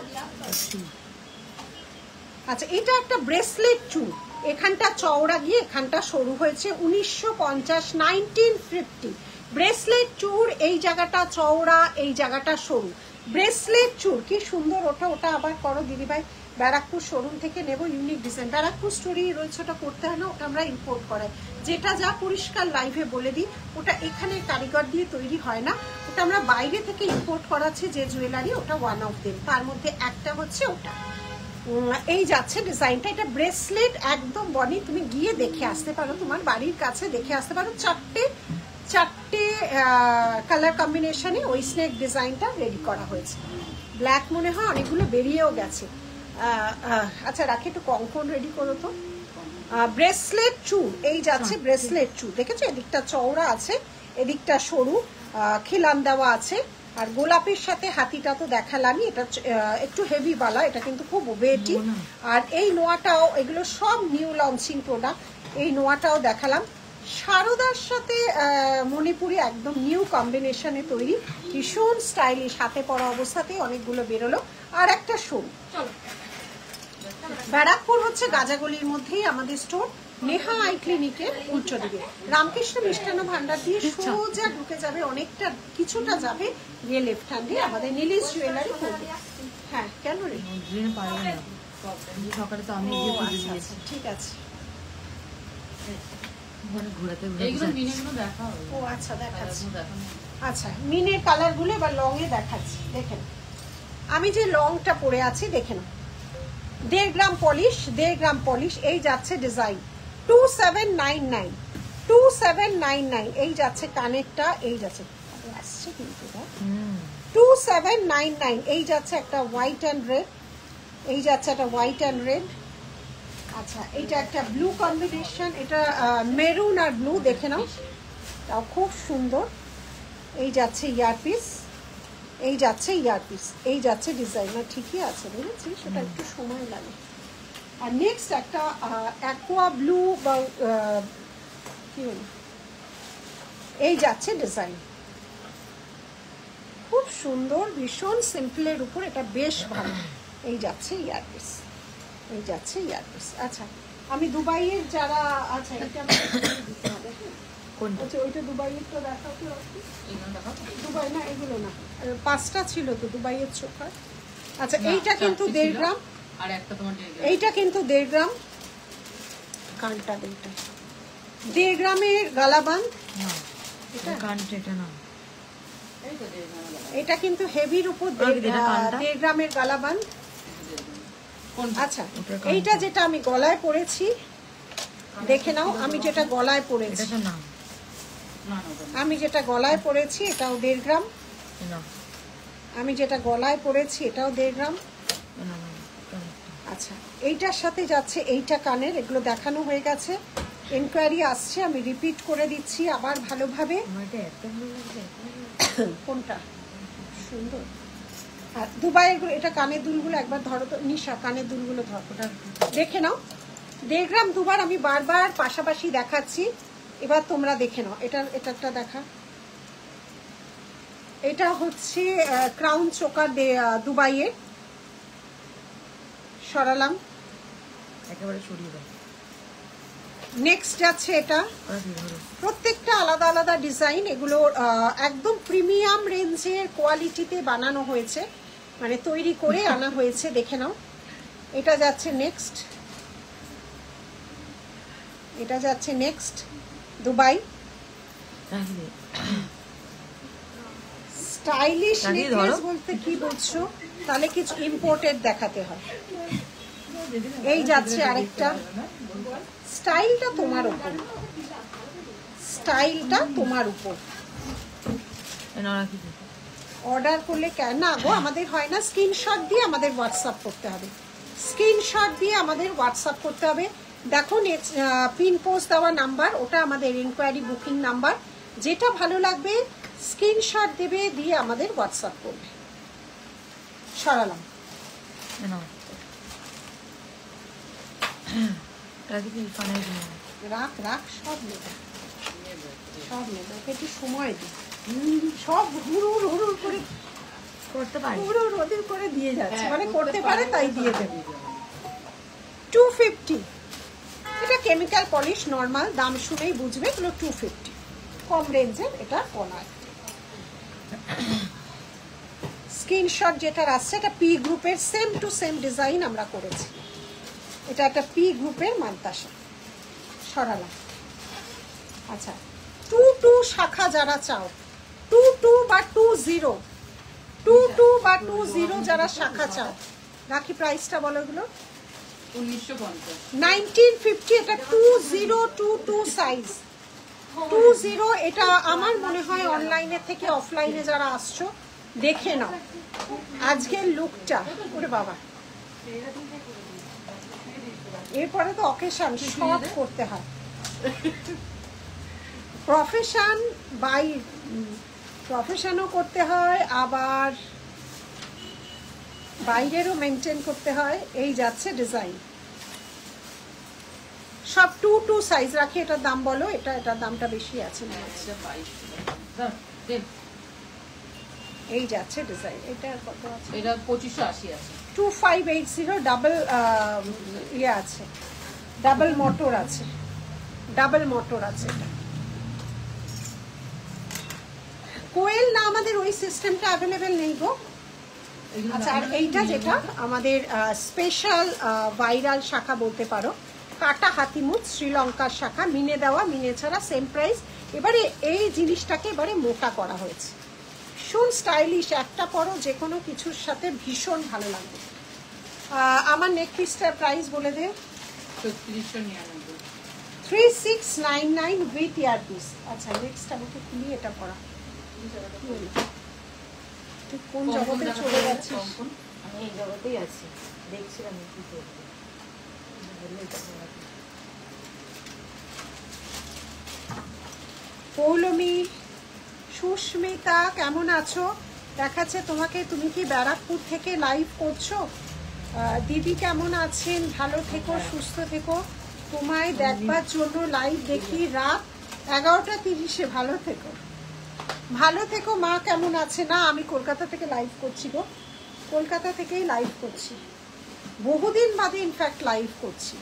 আচ্ছা, এটা একটা ব্রেসলেট চুল, এখানটা চওড়া গিয়ে এখানটা সরু হয়েছে। 1950, 1950 ব্রেসলেট চুর, এই জায়গাটা চওড়া, এই জায়গাটা সরু। ব্রেসলেট চুর কি সুন্দর। ওটা আবার করো দিদিভাই, ব্যারাকপুর শোরুম থেকে নেব, ইউনিক ডিজাইন। ব্যারাকপুর স্টোরি রয়েছে, ওটা করতে হয় না, ওটা আমরা ইম্পোর্ট করাই। যেটা যা পরিষ্কার লাইভে বলে দিই, ওটা এখানে কারিগর দিয়ে তৈরি হয় না, ওটা আমরা বাইরে থেকে ইম্পোর্ট করাচ্ছি যে জুয়েলারি, ওটা ওয়ান অফ দেম। তার মধ্যে একটা হচ্ছে ওটা। এই যাচ্ছে ডিজাইনটা, এটা ব্রেসলেট একদম বনি, তুমি গিয়ে দেখে আসতে পারো, তোমার বাড়ির কাছে দেখে আসতে পারো। 4টে কালার কম্বিনেশনে ওই স্নেক ডিজাইনটা রেডি করা হয়েছে। ব্ল্যাক মনে হয় অনেকগুলো বেরিয়েও গেছে। আচ্ছা রাখি, একটু কঙ্কন রেডি করো তো। ব্রেসলেট চুল, এই যাচ্ছে ব্রেসলেট চুল, দেখেছো? এদিকটা চওড়া আছে, এদিকটা সরু, খিলান দেওয়া আছে। আর গোলাপের সাথে হাতিটা তো দেখালামই, এটা একটু হেভি বালা, এটা কিন্তু খুব ওয়েটি। আর এই নোয়াটাও, এগুলো সব নিউ লঞ্চিং প্রোডাক্ট। এই নোয়াটাও দেখালাম, সারদার সাথে মণিপুরি একদম নিউ কম্বিনেশনে তৈরি, ভীষণ স্টাইলিশ। হাতে পরা অবস্থাতেই অনেকগুলো বেরোলো। আর একটা শোন, ব্যারাকপুর হচ্ছে গাজাগলির মধ্যেই আমাদের স্টোর, নেহা আই ক্লিনিকের উল্টো দিকে। রামকৃষ্ণ মিষ্টান্ন ভান্ডার দিয়ে সোজা ঢুকে যাবে, অনেকটা কিছুটা যাবে, গিয়ে লেফট হ্যান্ডে আমাদের নীলিশ জুয়েলারি করবে। হ্যাঁ, কেন রে? সকালে তো আমি ঠিক আছে, ও আচ্ছা দেখাচ্ছি। আচ্ছা, মিনের কালারগুলো এবার লং এ দেখাচ্ছি, দেখেন। আমি যে লংটা পরে আছি দেখেন, 1.5 গ্রাম পলিশ, 1.5 গ্রাম পলিশ। এই যাচ্ছে ডিজাইন 2799, 2799। এই যাচ্ছে কানেরটা, এই যাচ্ছে আসছে কিন্তু 2799। এই যাচ্ছে একটা হোয়াইট অ্যান্ড রেড, এই যাচ্ছে একটা হোয়াইট অ্যান্ড রেড। আচ্ছা, এইটা একটা ব্লু কম্বিনেশন, এটা মেরুন আর ব্লু, দেখে নাও, তাও খুব সুন্দর। এই যাচ্ছে ইয়ারপিস, এই যাচ্ছে ইয়ারপিস, এই যাচ্ছে ডিজাইনার, ঠিকই আছে বুঝেছি, সেটা একটু সময় লাগে। আর নেক্সট একটা অ্যাকোয়া ব্লু বা কি বলি, এই যাচ্ছে ডিজাইন, খুব সুন্দর, ভীষণ সিম্পলের উপর, এটা বেশ ভালো। এই যাচ্ছে ইয়ারপিস, এই যাচ্ছে ইয়ারপিস। আচ্ছা, আমি দুবাইয়ের যারা, আচ্ছা এটা দিতে হবে, কোনটা? আচ্ছা ওইটা দুবাইয়ের তো দেখাও তো, এগুলো দেখো। দুবাই না এগুলো না, 5টা ছিল তো দুবাইয়ের চোখা। আচ্ছা, না, এইটা কিন্তু 4টে 1.5 ছিল, গ্রাম, আর একটা তোমার 1.5 গ্রাম। এইটা কিন্তু 1.5 গ্রাম, কানটা এইটা 1.5 গ্রামের গালাবান্ধ, না এটা কানটা এটা না, এই তো 1.5 গ্রাম লাগবে। এটা কিন্তু হেভির উপর এটা কানটা? 1.5 গ্রামের গালাবান্ধ। কোনটা? আচ্ছা, ওটা কানটা। এইটা যেটা আমি গলায় পরেছি, দেখে নাও, আমি যেটা গলায় পরেছি, এটা তো না, না না, ওটা না। আমি যেটা গলায় পরেছি এটাও 1.5 গ্রাম, না আমি যেটা গলায় পরেছি এটাও 1.5 গ্রাম। না না না, কানটা। আচ্ছা, এইটার সাথে যাচ্ছে এইটা কানের, এগুলো দেখানো হয়ে গেছে, এনকোয়ারি আসছে, আমি রিপিট করে দিচ্ছি আবার ভালোভাবে। আমার এটা এত ভালো লাগছে, কোনটা সুন্দর। আর দুবাইয়ের এটা কানের দুলগুলো একবার ধরো তো নিশা, কানের দুলগুলো ধরো, ওটা দেখে নাও। 1.5 গ্রাম দুবার আমি বারবার পাশাপাশি দেখাচ্ছি, এবার তোমরা দেখে নাও। এটা একটা দেখা, এটা হচ্ছে ক্রাউন চোকার দুবাইয়ের, সরালাম। একেবারে সরিয়ে দাও, নেক্সট যাচ্ছে এটা, ওরা কি ধরো, প্রত্যেকটা আলাদা আলাদা ডিজাইন, এগুলো একদম প্রিমিয়াম রেঞ্জের কোয়ালিটিতে বানানো হয়েছে, মানে তৈরি করে আনা হয়েছে, দেখে নাও। এটা যাচ্ছে নেক্সট, এটা যাচ্ছে নেক্সট দুবাই রাখবে। স্টাইলিশ দাঁড়িয়ে নেকলেস ধরো। বলতে কি বুঝছো, তাহলে কিছু ইম্পোর্টেড দেখাতে হয়। এই যাচ্ছে আরেকটা, স্টাইলটা তোমার উপর, স্টাইলটা তোমার উপর। না রাখি দিই। অর্ডার করলে না গো, আমাদের হয় না, স্ক্রিনশট দিয়ে আমাদের হোয়াটসঅ্যাপ করতে হবে, স্ক্রিনশট দিয়ে আমাদের হোয়াটসঅ্যাপ করতে হবে। দেখো পিন পোস্ট দেওয়া নাম্বার, ওটা আমাদের ইনকোয়ারি বুকিং নাম্বার, যেটা ভালো লাগবে স্ক্রিনশট দেবে, দিয়ে আমাদের হোয়াটসঅ্যাপ করবে। সরালাম, না রাখি দিই, কানের জন্য। রাখ রাখ, সব নেবে, সব নেবে, ওকে একটু সময় দিই, সব হুড়ুর হুড়ুর করে করতে পারি, হুড়ুর ওদের করে দিয়ে যাচ্ছে, হ্যাঁ, মানে করতে পারে তাই দিয়ে দেবে। 250, এটা কেমিক্যাল পলিশ নর্মাল, দাম শুনেই বুঝবে, এগুলো 250, কম রেঞ্জের, এটা কলার। স্ক্রিনশট যেটা আসছে, এটা পি গ্রুপের সেম টু সেম ডিজাইন আমরা করেছি, এটা একটা পি গ্রুপের মান্তাসা। সরালাম। আচ্ছা, 22 শাখা যারা চাও, 22 বা 20, 22 বা 20 যারা শাখা চাও, রাখি প্রাইসটা বলো এগুলো। 1950 1950, এটা 2022 সাইজ, 20, এটা আমার মনে হয় অনলাইনে থেকে অফলাইনে যারা আসছো দেখে নাও আজকের লুকটা। ওরে বাবা, এরপরে তো অকেশন সব করতে হয়, প্রফেশন বাই প্রফেশনও করতে হয়, আবার বাইরেরও মেনটেন করতে হয়। এই যাচ্ছে ডিজাইন, সব 22 সাইজ রাখি। এটার দাম বলো, এটার দামটা বেশি আছে মনে হচ্ছে। এটা 22 দেব। এই যাচ্ছে ডিজাইন, এটা কত আছে? এটা 2580 আছে। 2580, ডাবল ইয়ে আছে, ডাবল মোটর আছে, ডাবল মোটর আছে। এটা কোয়েল না, আমাদের ওই সিস্টেমটা অ্যাভেলেবেল নেই গো। আচ্ছা, আর এইটা যেটা আমাদের স্পেশাল ভাইরাল শাখা বলতে পারো, কাটা হাতিমুখ শ্রীলঙ্কার শাখা, মিনে দেওয়া, মিনে ছাড়া সেম প্রাইস। এবারে এই জিনিসটাকে এবারে মোটা করা হয়েছে, ভীষণ স্টাইলিশ, একটা পরো যে কোনো কিছুর সাথে ভীষণ ভালো লাগবে। আমার নেক পিসটার প্রাইস বলে দে। 3699 3699 উইথ ইয়ার পিস। আচ্ছা নেক্সট আমাকে খুলি এটা পড়া। কি হলো? তুই কোন জগতে চলে যাচ্ছিস? আমি এই জগতেই আছি, দেখছিলাম কি করবো। পৌলমী, সুস্মিতা কেমন আছো? দেখাচ্ছে তোমাকে, তুমি কি ব্যারাকপুর থেকে লাইভ করছো? দিদি কেমন আছেন? ভালো থেকো, সুস্থ থেকো। তোমায় দেখবার জন্য লাইভ দেখি রাত 11:30। ভালো থেকো, ভালো থেকো। মা কেমন আছে? না আমি কলকাতা থেকে লাইভ করছি গো, কলকাতা থেকেই লাইভ করছি, বহুদিন বাদে ইনফ্যাক্ট লাইভ করছি।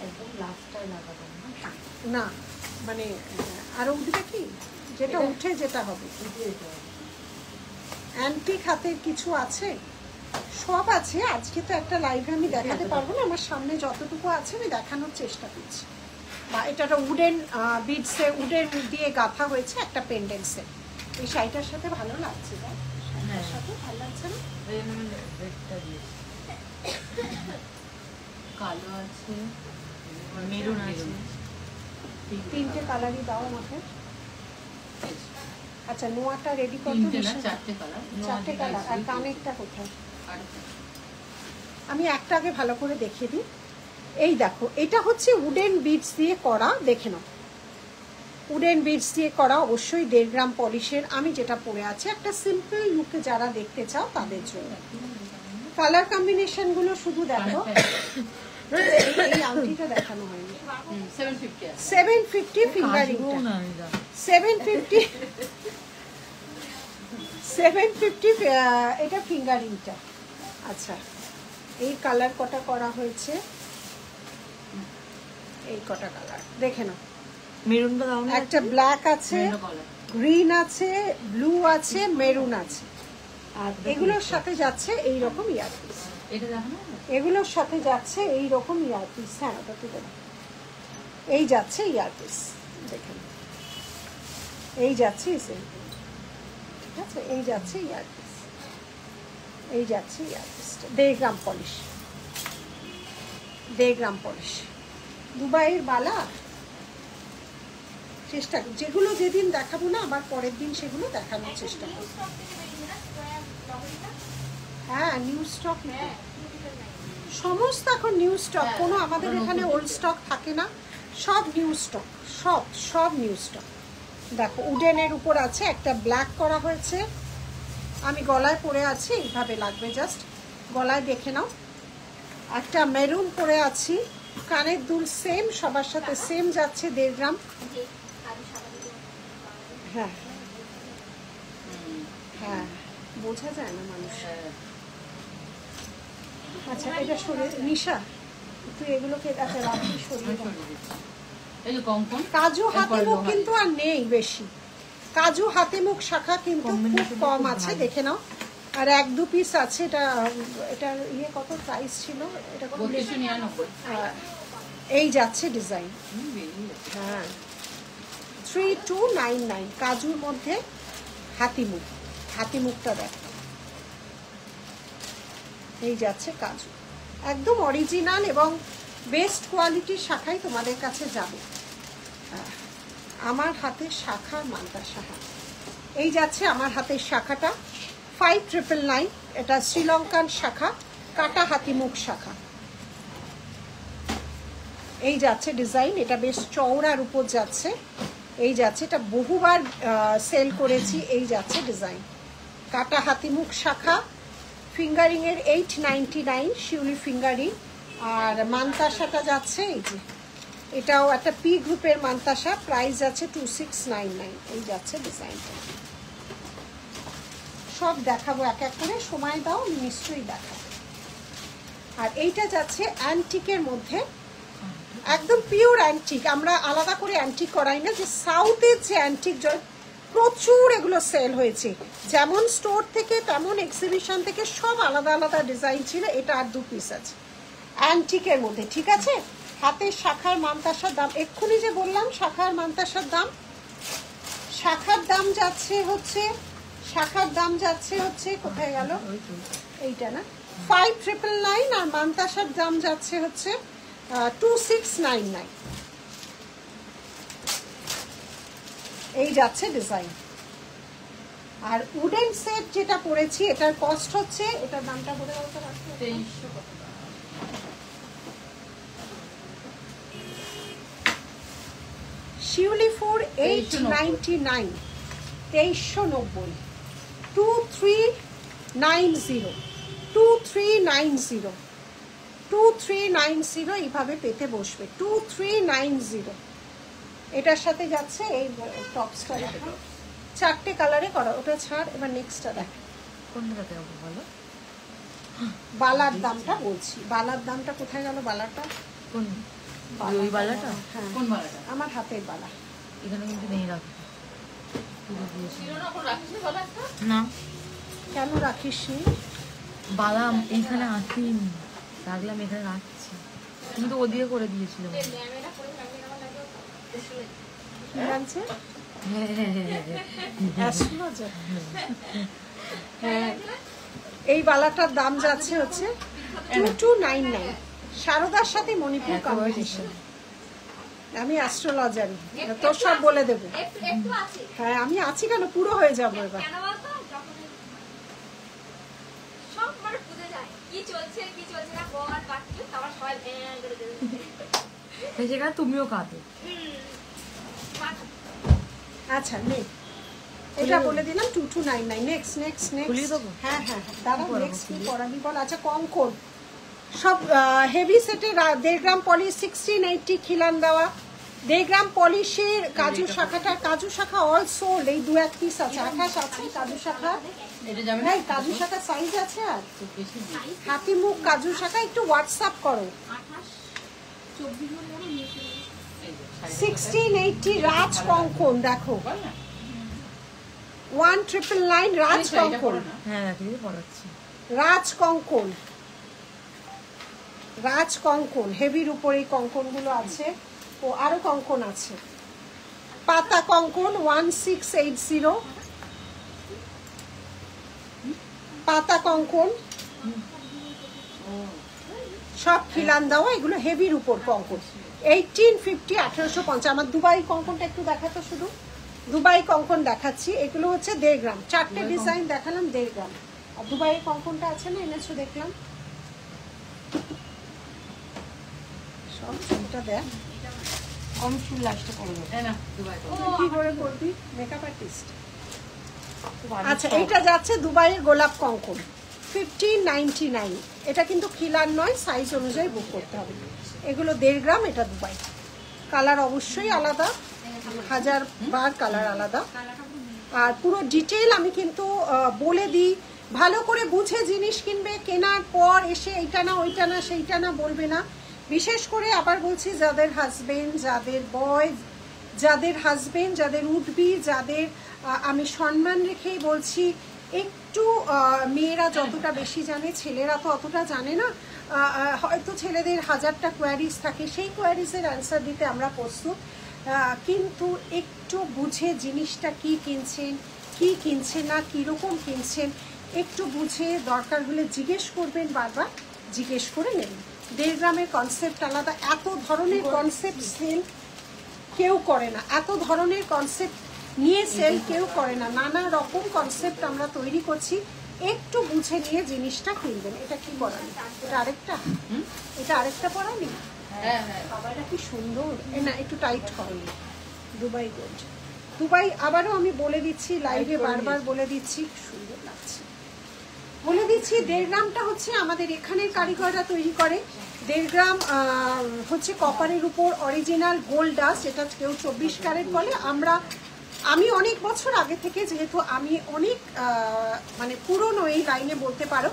একদম লাস্টটাই লাগাতাম না মানে আরো উঠবে কি, যেটা উঠে যেটা হবে। অ্যান্টিক হাতের কিছু আছে, সব আছে। আজকে তো একটা লাইভে আমি দেখাতে পারবো না, আমার সামনে যতটুকু আছে আমি দেখানোর চেষ্টা করছি। বা এটা একটা উডেন বিডসে, উডেন দিয়ে গাঁথা হয়েছে একটা পেন্ডেন্টসে। এই শাড়িটার সাথে ভালো লাগছে, তাই শাড়িটার সাথে ভালো লাগছে না? কালো আছে, মেরুন আছে, তিনটে কালারই দাও আমাকে। আচ্ছা নোয়াটা রেডি করতে, তিনটে না চারটে কালার। চারটে কালার। আর কানেরটা কোথায়? আর আমি একটা আগে ভালো করে দেখিয়ে দিই। এই দেখো, এটা হচ্ছে উডেন বিডস দিয়ে করা, দেখে নাও। উডেন বিডস দিয়ে করা, অবশ্যই 1.5 গ্রাম পলিশের। আমি যেটা পরে আছে একটা সিম্পল লুকে যারা দেখতে চাও তাদের জন্য। কালার কম্বিনেশন গুলো শুধু দেখো। এই আংটিটা দেখানো হয়নি। 750 আছে। 750 ফিঙ্গারিংটা, 750 এটা ফিঙ্গারিংটা। আচ্ছা এই কালার কটা করা হয়েছে, এই কটা কালার দেখে নাও। মেরুনটা দাও না। একটা ব্ল্যাক আছে, গ্রিন আছে, ব্লু আছে, মেরুন আছে। আর এগুলোর সাথে যাচ্ছে এই রকম ইয়ারপিস। এটা দেখো না, এগুলোর সাথে যাচ্ছে এই রকম ইয়ারপিস। হ্যাঁ ওটা তুলে দাও। এই যাচ্ছে ইয়ারপিস, দেখেন এই যাচ্ছে, ঠিক আছে? এই যাচ্ছে ইয়ারপিস, এই যাচ্ছে ইয়ারপিস। 1.5 গ্রাম পলিশ, 1.5 গ্রাম পলিশ। দুবাইয়ের বালা চেষ্টা, যেগুলো যেদিন দেখাবো না আবার পরের দিন সেগুলো দেখানোর চেষ্টা করবো। হ্যাঁ নিউ স্টক, সমস্ত এখন নিউ স্টক। কোনো আমাদের এখানে ওল্ড স্টক থাকে না, সব নিউ স্টক, সব নিউ স্টক। দেখো উডেনের উপর আছে, একটা ব্ল্যাক করা হয়েছে। আমি গলায় পরে আছি, এইভাবে লাগবে, জাস্ট গলায় দেখে নাও। একটা মেরুন পরে আছি, কানের দুল সেম, সবার সাথে সেম যাচ্ছে 1.5 গ্রাম। হ্যাঁ হ্যাঁ বোঝা যায় না মানুষ। আচ্ছা এটা সরে, নিশা তুই এগুলোকে এটাতে রাখি, সরিয়ে দাও। এই যে কঙ্কন, কাজু হাতে মুখ কিন্তু আর নেই বেশি, কাজু হাতে মুখ শাখা কিন্তু খুব কম আছে, দেখে নাও। আর 1-2 পিস আছে। এটা এটার ইয়ে কত প্রাইস ছিল? এটা কত? 3299। এই যাচ্ছে ডিজাইন। হ্যাঁ 3299 কাজুর মধ্যে হাতি মুখ। হাতি মুখটা দেখ, এই যাচ্ছে কাজু, একদম অরিজিনাল এবং বেস্ট কোয়ালিটির শাখাই তোমাদের কাছে যাবে। আমার হাতের শাখা মান্তা শাখা, এই যাচ্ছে আমার হাতের শাখাটা 5999। এটা শ্রীলঙ্কান শাখা, কাটা হাতিমুখ শাখা। এই যাচ্ছে ডিজাইন, এটা বেশ চওড়ার উপর যাচ্ছে। এই যাচ্ছে, এটা বহুবার সেল করেছি। এই যাচ্ছে ডিজাইন, কাটা হাতিমুখ শাখা, ফিঙ্গারিং এর 899 শিউলি ফিঙ্গারিং। আর মান্তাসাটা যাচ্ছে এই যে, এটাও একটা পি গ্রুপের মান্তাসা, প্রাইস আছে 2699। এই যাচ্ছে ডিজাইনটা। সব দেখাবো এক এক করে, সময় দাও নিশ্চয়ই দেখাবো। আর এইটা যাচ্ছে অ্যান্টিকের মধ্যে, একদম পিওর অ্যান্টিক। আমরা আলাদা করে অ্যান্টিক করাই না, যে সাউথের যে অ্যান্টিক প্রচুর এগুলো সেল হয়েছে, যেমন স্টোর থেকে তেমন এক্সিবিশন থেকে সব আলাদা আলাদা ডিজাইন ছিল। এটা আর 2 পিস আছে অ্যান্টিকের মধ্যে, ঠিক আছে? হাতের শাখার মান্তাসার দাম এক্ষুনি যে বললাম, শাখার মান্তাসার দাম, শাখার দাম যাচ্ছে হচ্ছে শাখার দাম যাচ্ছে হচ্ছে কোথায় গেল এইটা না 5999 আর মান্তাসার দাম যাচ্ছে হচ্ছে 2699 এই যাচ্ছে ডিজাইন। আর উডেন সেট যেটা পড়েছি এটার কস্ট হচ্ছে, এটার দামটা বলে বলতে পারছি 2300 কত টাকা? শিউলিফুর 899 2390 2390 2390 2390 এইভাবে পেতে বসবে 2390। এটার সাথে যাচ্ছে এই টপসটা দেখো 4টে কালারে করা, ওটা ছাড়। এবার নেক্সটটা দেখ কোনটা দেবো বলো? বালার দামটা বলছি, বালার দামটা কোথায় গেল? বালাটা কোন ওই বালাটা? হ্যাঁ কোন বালাটা? আমার হাতের বালা এখানে কিন্তু নেই রাখা। ছিল না, এখন রাখছি বালা একটা? না কেন রাখিস নি? বালা এইখানে আসেনি, রাখলাম এখানে রাখছি। তুমি তো ওদিকে করে দিয়েছিল। ল্যামেরা করে ক্যামেরা লাগে কি লাগছে? অ্যাস্ট্রোলজার। হ্যাঁ এই বালাটার দাম যাচ্ছে হচ্ছে 2299। শারদার সাথে মণিপুর কম্পিটিশন। আমি অ্যাস্ট্রোলজারই, তোর সব বলে দেবো। একটু আছে হ্যাঁ আমি আছি কেন, পুরো হয়ে যাবো এবার। কেন বলতো যখন সব মানে বুঝে যায় কি চলছে না বল বাকি তারপর সবাই ভ্যাঁ করে দেবে সেখানে তুমিও কাঁদো। আচ্ছা নে এটা বলে দিলাম 2299। নেক্সট নেক্সট খুলিয়ে নেক্সট দেবো? হ্যাঁ হ্যাঁ দাঁড়া, নেক্সট কি পড়াবি বল। আচ্ছা কঙ্কন সব হেভি সেটের 1.5 গ্রাম পলিশ 1680 খিলান দেওয়া 1.5 গ্রাম পলিশের কাজু শাখাটা, কাজু শাখা অল সোল্ড। এই 2-1 পিস আছে, আকাশ আছে কাজু শাখা। এটা যাবে না? হ্যাঁ কাজু শাখা সাইজ আছে। আর খুব বেশি না। হাতিমুখ কাজু শাখা একটু হোয়াটসঅ্যাপ করো। 24 মনে মনে নিয়েছিল এই যে, শাড়ি 1680 রাজ কঙ্কন দেখো বল না। 1999 রাজ এই শাড়িটা কঙ্কন। পরো না। হ্যাঁ রাখি পড়াচ্ছি। রাজ কঙ্কন, রাজ কঙ্কন হেভির উপর এই কঙ্কন গুলো আছে। ও আরো কঙ্কন আছে, পাতা কঙ্কন 1680 পাতা কঙ্কন সব খিলান দেওয়া, এগুলো হেভির উপর কঙ্কন 1850 1850। আমার দুবাই কঙ্কনটা একটু দেখাতো, শুধু দুবাই কঙ্কন দেখাচ্ছি। এগুলো হচ্ছে 1.5 গ্রাম, 4টে ডিজাইন দেখালাম 1.5 গ্রাম। আর দুবাই কঙ্কনটা আছে না, এনেছো দেখলাম সব। ছবিটা দেখ আমি চুল লাস্টে করে দেবো। এই না, দুবাই করো। তুই কি করে করবি? Makeup artist. আচ্ছা এইটা যাচ্ছে দুবাইয়ের গোলাপ কঙ্কন 1599। এটা কিন্তু খিলার নয়, সাইজ অনুযায়ী বুক করতে হবে। এগুলো 1.5 গ্রাম, এটা দুবাই। কালার অবশ্যই আলাদা, 1000 বার কালার আলাদা। আর পুরো ডিটেইল আমি কিন্তু বলে দিই, ভালো করে বুঝে জিনিস কিনবে। কেনার পর এসে এইটা না ওইটা না সেইটা না বলবে না। বিশেষ করে আবার বলছি যাদের হাজবেন্ড, যাদের বয়, যাদের হাজবেন্ড, যাদের উঠবি, যাদের আমি সম্মান রেখেই বলছি, একটু মেয়েরা যতটা বেশি জানে ছেলেরা তো অতটা জানে না। হয়তো ছেলেদের 1000টা কোয়ারিজ থাকে, সেই কোয়ারিজের অ্যান্সার দিতে আমরা প্রস্তুত, কিন্তু একটু বুঝে জিনিসটা কি কিনছেন, কি কিনছেন না, কীরকম কিনছেন একটু বুঝে, দরকার হলে জিজ্ঞেস করবেন, বারবার জিজ্ঞেস করে নেবেন। 1.5 গ্রামের কনসেপ্ট আলাদা। এত ধরনের কনসেপ্ট সেল কেউ করে না, এত ধরনের কনসেপ্ট নিয়ে সেল কেউ করে না। নানা রকম কনসেপ্ট আমরা তৈরি করছি, একটু বুঝে নিয়ে জিনিসটা কিনবেন। এটা কি পড়ানি? এটা আরেকটা, এটা আরেকটা পড়ানি। হ্যাঁ হ্যাঁ। বাবাটা কি সুন্দর। না একটু টাইট করনি। দুবাই গোল্ড, দুবাই আবারও আমি বলে দিচ্ছি, লাইভে বারবার বলে দিচ্ছি, সুন্দর লাগছে বলে দিচ্ছি। 1.5 গ্রামটা হচ্ছে আমাদের এখানের কারিগররা তৈরি করে। 1.5 গ্রাম হচ্ছে কপারের উপর অরিজিনাল গোল্ড ডাস্ট, এটা কেউ 24 ক্যারেট বলে। আমি অনেক বছর আগে থেকে, যেহেতু আমি অনেক মানে পুরনো এই লাইনে বলতে পারো,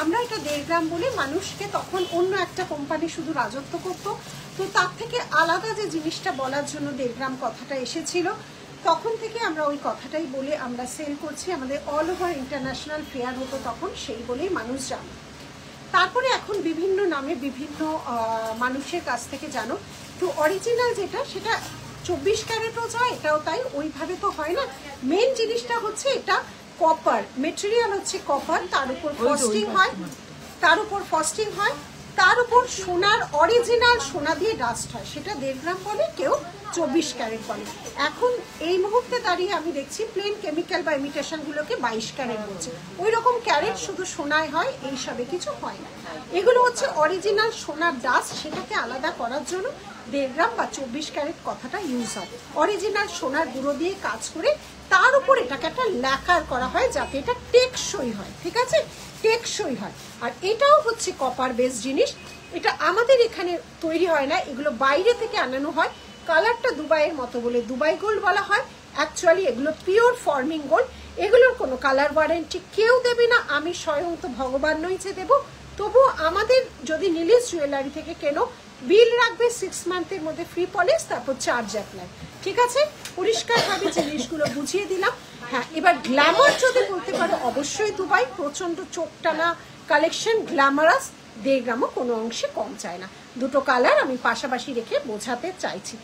আমরা এটা 1.5 গ্রাম বলে মানুষকে, তখন অন্য একটা কোম্পানি শুধু রাজত্ব করতো, তো তার থেকে আলাদা যে জিনিসটা বলার জন্য 1.5 গ্রাম কথাটা এসেছিল, তখন থেকে আমরা ওই কথাটাই বলে আমরা সেল করছি। আমাদের অল ওভার ইন্টারন্যাশনাল ফেয়ার হতো তখন, সেই বলেই মানুষ জানে। তারপরে এখন বিভিন্ন নামে বিভিন্ন মানুষের কাছ থেকে জানো। তো অরিজিনাল যেটা, সেটা 24 ক্যারেটও যায়, এটাও তাই, ওইভাবে তো হয় না। মেন জিনিসটা হচ্ছে এটা কপার, মেটেরিয়াল হচ্ছে কপার, তার উপর ফ্রস্টিং হয়, তার উপর সোনার অরিজিনাল সোনা দিয়ে ডাস্ট হয়। সেটা 1.5 গ্রাম বলে, কেউ 24 ক্যারেট বলে। এখন এই মুহূর্তে দাঁড়িয়ে আমি দেখছি প্লেন কেমিক্যাল বা ইমিটেশন গুলোকে 22 ক্যারেট বলছে। ওই রকম ক্যারেট শুধু সোনায় হয়, এইসবে কিছু হয় না। এগুলো হচ্ছে অরিজিনাল সোনার ডাস্ট, সেটাকে আলাদা করার জন্য 1.5 গ্রাম বা 24 ক্যারেট কথাটা ইউজ হয়। অরিজিনাল সোনার গুঁড়ো দিয়ে কাজ করে তার উপর এটাকে একটা ল্যাকার করা হয় যাতে এটা টেকসই হয়, ঠিক আছে, টেকসই হয়। আর এটাও হচ্ছে কপার বেস জিনিস, এটা আমাদের এখানে তৈরি হয় না, এগুলো বাইরে থেকে আনানো হয়। কালারটা দুবাইয়ের মতো বলে দুবাই গোল্ড বলা হয়, অ্যাকচুয়ালি এগুলো পিওর ফর্মিং গোল্ড। এগুলোর কোনো কালার ওয়ারেন্টি কেউ দেবে না, আমি স্বয়ং তো ভগবান নই যে দেবো। তবু আমাদের যদি নীলিশ জুয়েলারি থেকে কেনো, বিল রাখবে 6 মান্থের মধ্যে ফ্রি পলিশ, তারপর চার্জ অ্যাপ্লাই, ঠিক আছে। পরিষ্কারভাবে জিনিসগুলো বুঝিয়ে দিলাম। হ্যাঁ, এবার গ্ল্যামার যদি বলতে পারো, অবশ্যই দুবাই প্রচন্ড চোখ টানা কালেকশন, গ্ল্যামারাস, 1.5 গ্রামও কোনো অংশে কম চায় না। দুটো কালার আমি পাশাপাশি রেখে বোঝাতে চাইছি,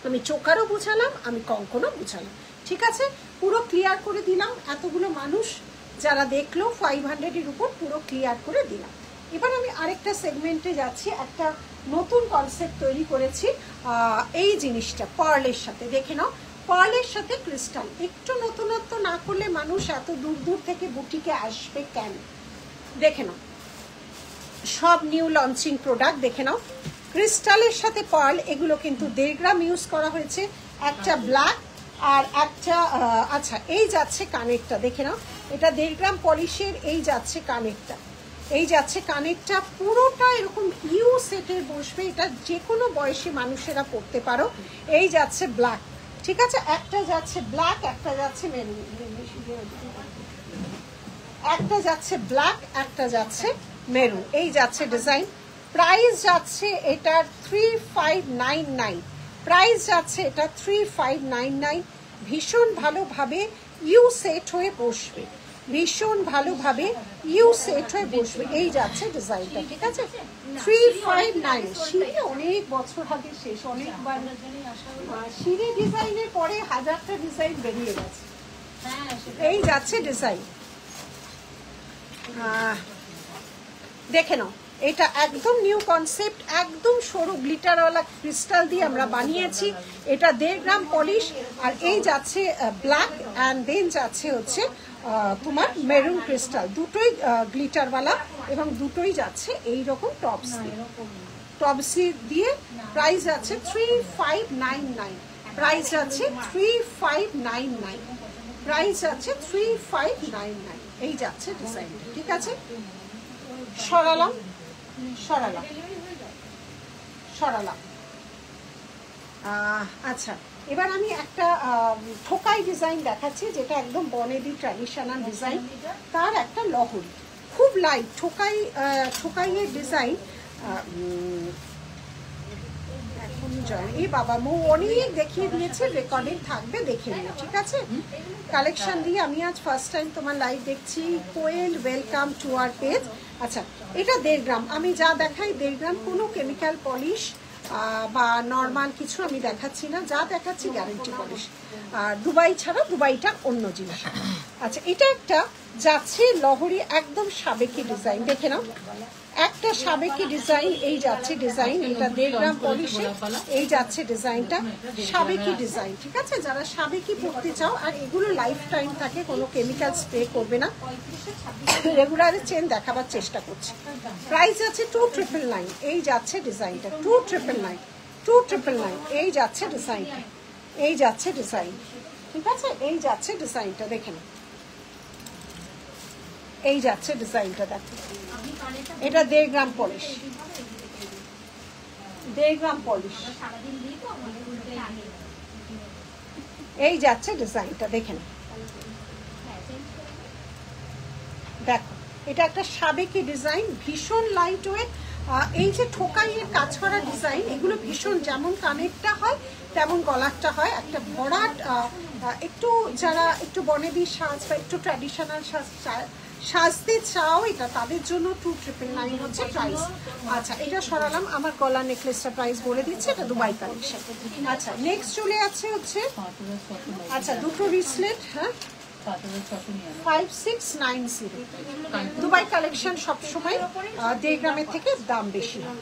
আমি চোকারও বুঝালাম, আমি কঙ্কনও বুঝালাম, ঠিক আছে। পুরো ক্লিয়ার করে দিলাম, এতগুলো মানুষ যারা দেখলো 500-এর উপর পুরো ক্লিয়ার করে দিলাম। এবার আমি আরেকটা সেগমেন্টে যাচ্ছি, একটা নতুন কনসেপ্ট তৈরি করেছি। এই জিনিসটা পার্লের সাথে, দেখে নাও, পার্লের সাথে ক্রিস্টাল। একটু নতুনত্ব না করলে মানুষ এত দূর দূর থেকে বুটিকে আসবে কেন? দেখে নাও, সব নিউ লঞ্চিং প্রোডাক্ট, দেখে নাও, ক্রিস্টালের সাথে পার্ল, এগুলো কিন্তু 1.5 গ্রাম ইউজ করা হয়েছে। একটা ব্ল্যাক আর একটা আচ্ছা, এই যাচ্ছে কানেরটা, দেখে নাও, এটা 1.5 গ্রাম পলিশের, এই যাচ্ছে কানেরটা, এই যাচ্ছে কানেরটা, পুরোটা এরকম ইউ সেটের বসবে, এটা যে কোনো বয়সী মানুষেরা পড়তে পারো। এই যাচ্ছে ব্ল্যাক, ঠিক আছে, একটা যাচ্ছে ব্ল্যাক, একটা যাচ্ছে মেরুন, একটা যাচ্ছে ব্ল্যাক, একটা যাচ্ছে মেরুন, এই যাচ্ছে ডিজাইন। প্রাইস যাচ্ছে এটার 3599, প্রাইস যাচ্ছে এটা 3599। ভীষণ ভালোভাবে ইউ সেট হয়ে বসবে, ভীষণ ভালোভাবে ইউ সেট হয়ে বসবে, এই যাচ্ছে ডিজাইনটা, ঠিক আছে। 359, সিঁড়ি অনেক বছর আগে শেষ, অনেকবার সিঁড়ি ডিজাইনের পরে 1000টা ডিজাইন বেরিয়ে গেছে, এই যাচ্ছে ডিজাইন। দেখে নাও, এটা একদম নিউ কনসেপ্ট, একদম সরু গ্লিটারওয়ালা ক্রিস্টাল দিয়ে আমরা বানিয়েছি। এটা 1.5 গ্রাম পলিশ, আর এই যাচ্ছে ব্ল্যাক অ্যান্ড দেন যাচ্ছে হচ্ছে তোমার মেরুন ক্রিস্টাল, দুটোই গ্লিটারওয়ালা এবং দুটোই যাচ্ছে এইরকম টপসি দিয়ে। প্রাইস যাচ্ছে 3599, প্রাইস যাচ্ছে 3599, প্রাইস যাচ্ছে 3599, এই যাচ্ছে ডিজাইন, ঠিক আছে। সরালাম, সরালাম, সরালাম। আচ্ছা, এবার আমি একটা ঠোকাই ডিজাইন দেখাচ্ছি, যেটা একদম বনেদি ট্র্যাডিশনাল ডিজাইন, তার একটা লহরি, খুব লাইট ঠোকাইয়ের ডিজাইন। এখন এই বাবা মো অনেক দেখিয়ে দিয়েছে, রেকর্ডিং থাকবে, দেখে নিও, ঠিক আছে। কালেকশন দিয়ে আমি আজ ফার্স্ট টাইম তোমার লাইভ দেখছি। কোয়েল, ওয়েলকাম টু আওয়ার পেজ। আচ্ছা, এটা 1.5 গ্রাম, আমি যা দেখাই 1.5 গ্রাম, কোনো কেমিক্যাল পলিশ বা নর্মাল কিছু আমি দেখাচ্ছি না, যা দেখাচ্ছি গ্যারেন্টি পলিশ। আর দুবাই ছাড়া, দুবাইটা অন্য জিনিস। আচ্ছা, এটা একটা যাচ্ছে লহরি, একদম সাবেকি ডিজাইন, দেখে নাও, একটা সাবেকি ডিজাইন, এই যাচ্ছে ডিজাইন, এটা 1.5 গ্রাম পলিশে, এই যাচ্ছে ডিজাইনটা, সাবেকি ডিজাইন, ঠিক আছে। যারা সাবেকি পড়তে চাও, আর এগুলো লাইফ টাইম থাকে, কোনো কেমিক্যাল স্প্রে করবে না, রেগুলার চেন দেখাবার চেষ্টা করছি। প্রাইস আছে 2999, এই যাচ্ছে ডিজাইনটা, 2999, এই যাচ্ছে ডিজাইনটা, এই যাচ্ছে ডিজাইন, ঠিক আছে, এই যাচ্ছে ডিজাইনটা, দেখে নাও, এই যাচ্ছে ডিজাইনটা, দেখো, এটা 1.5 গ্রাম পলিশ, 1.5 গ্রাম পলিশ, এই যাচ্ছে ডিজাইনটা, দেখেন, দেখো, এটা একটা সাবেকি ডিজাইন, ভীষণ লাইট ওয়েট। এই যে ঠোকাইয়ের কাজ করা ডিজাইন, এগুলো ভীষণ, যেমন কানেরটা হয় তেমন গলারটা হয়, একটা ভরাট, একটু যারা একটু বনেদি সাজ বা একটু ট্র্যাডিশনাল সাজতে চাও, এটা তাদের জন্য 2999 হচ্ছে প্রাইস। আচ্ছা, এটা সরালাম, আমার গলা নেকলেসটা প্রাইস বলে দিচ্ছে, এটা দুবাই কালেকশন। আচ্ছা, নেক্সট চলে আছে হচ্ছে, আচ্ছা, দুটো রিসলেট, হ্যাঁ, 5690 দুবাই কালেকশন সবসময় দেড়গ্রামের থেকে দাম বেশি হয়।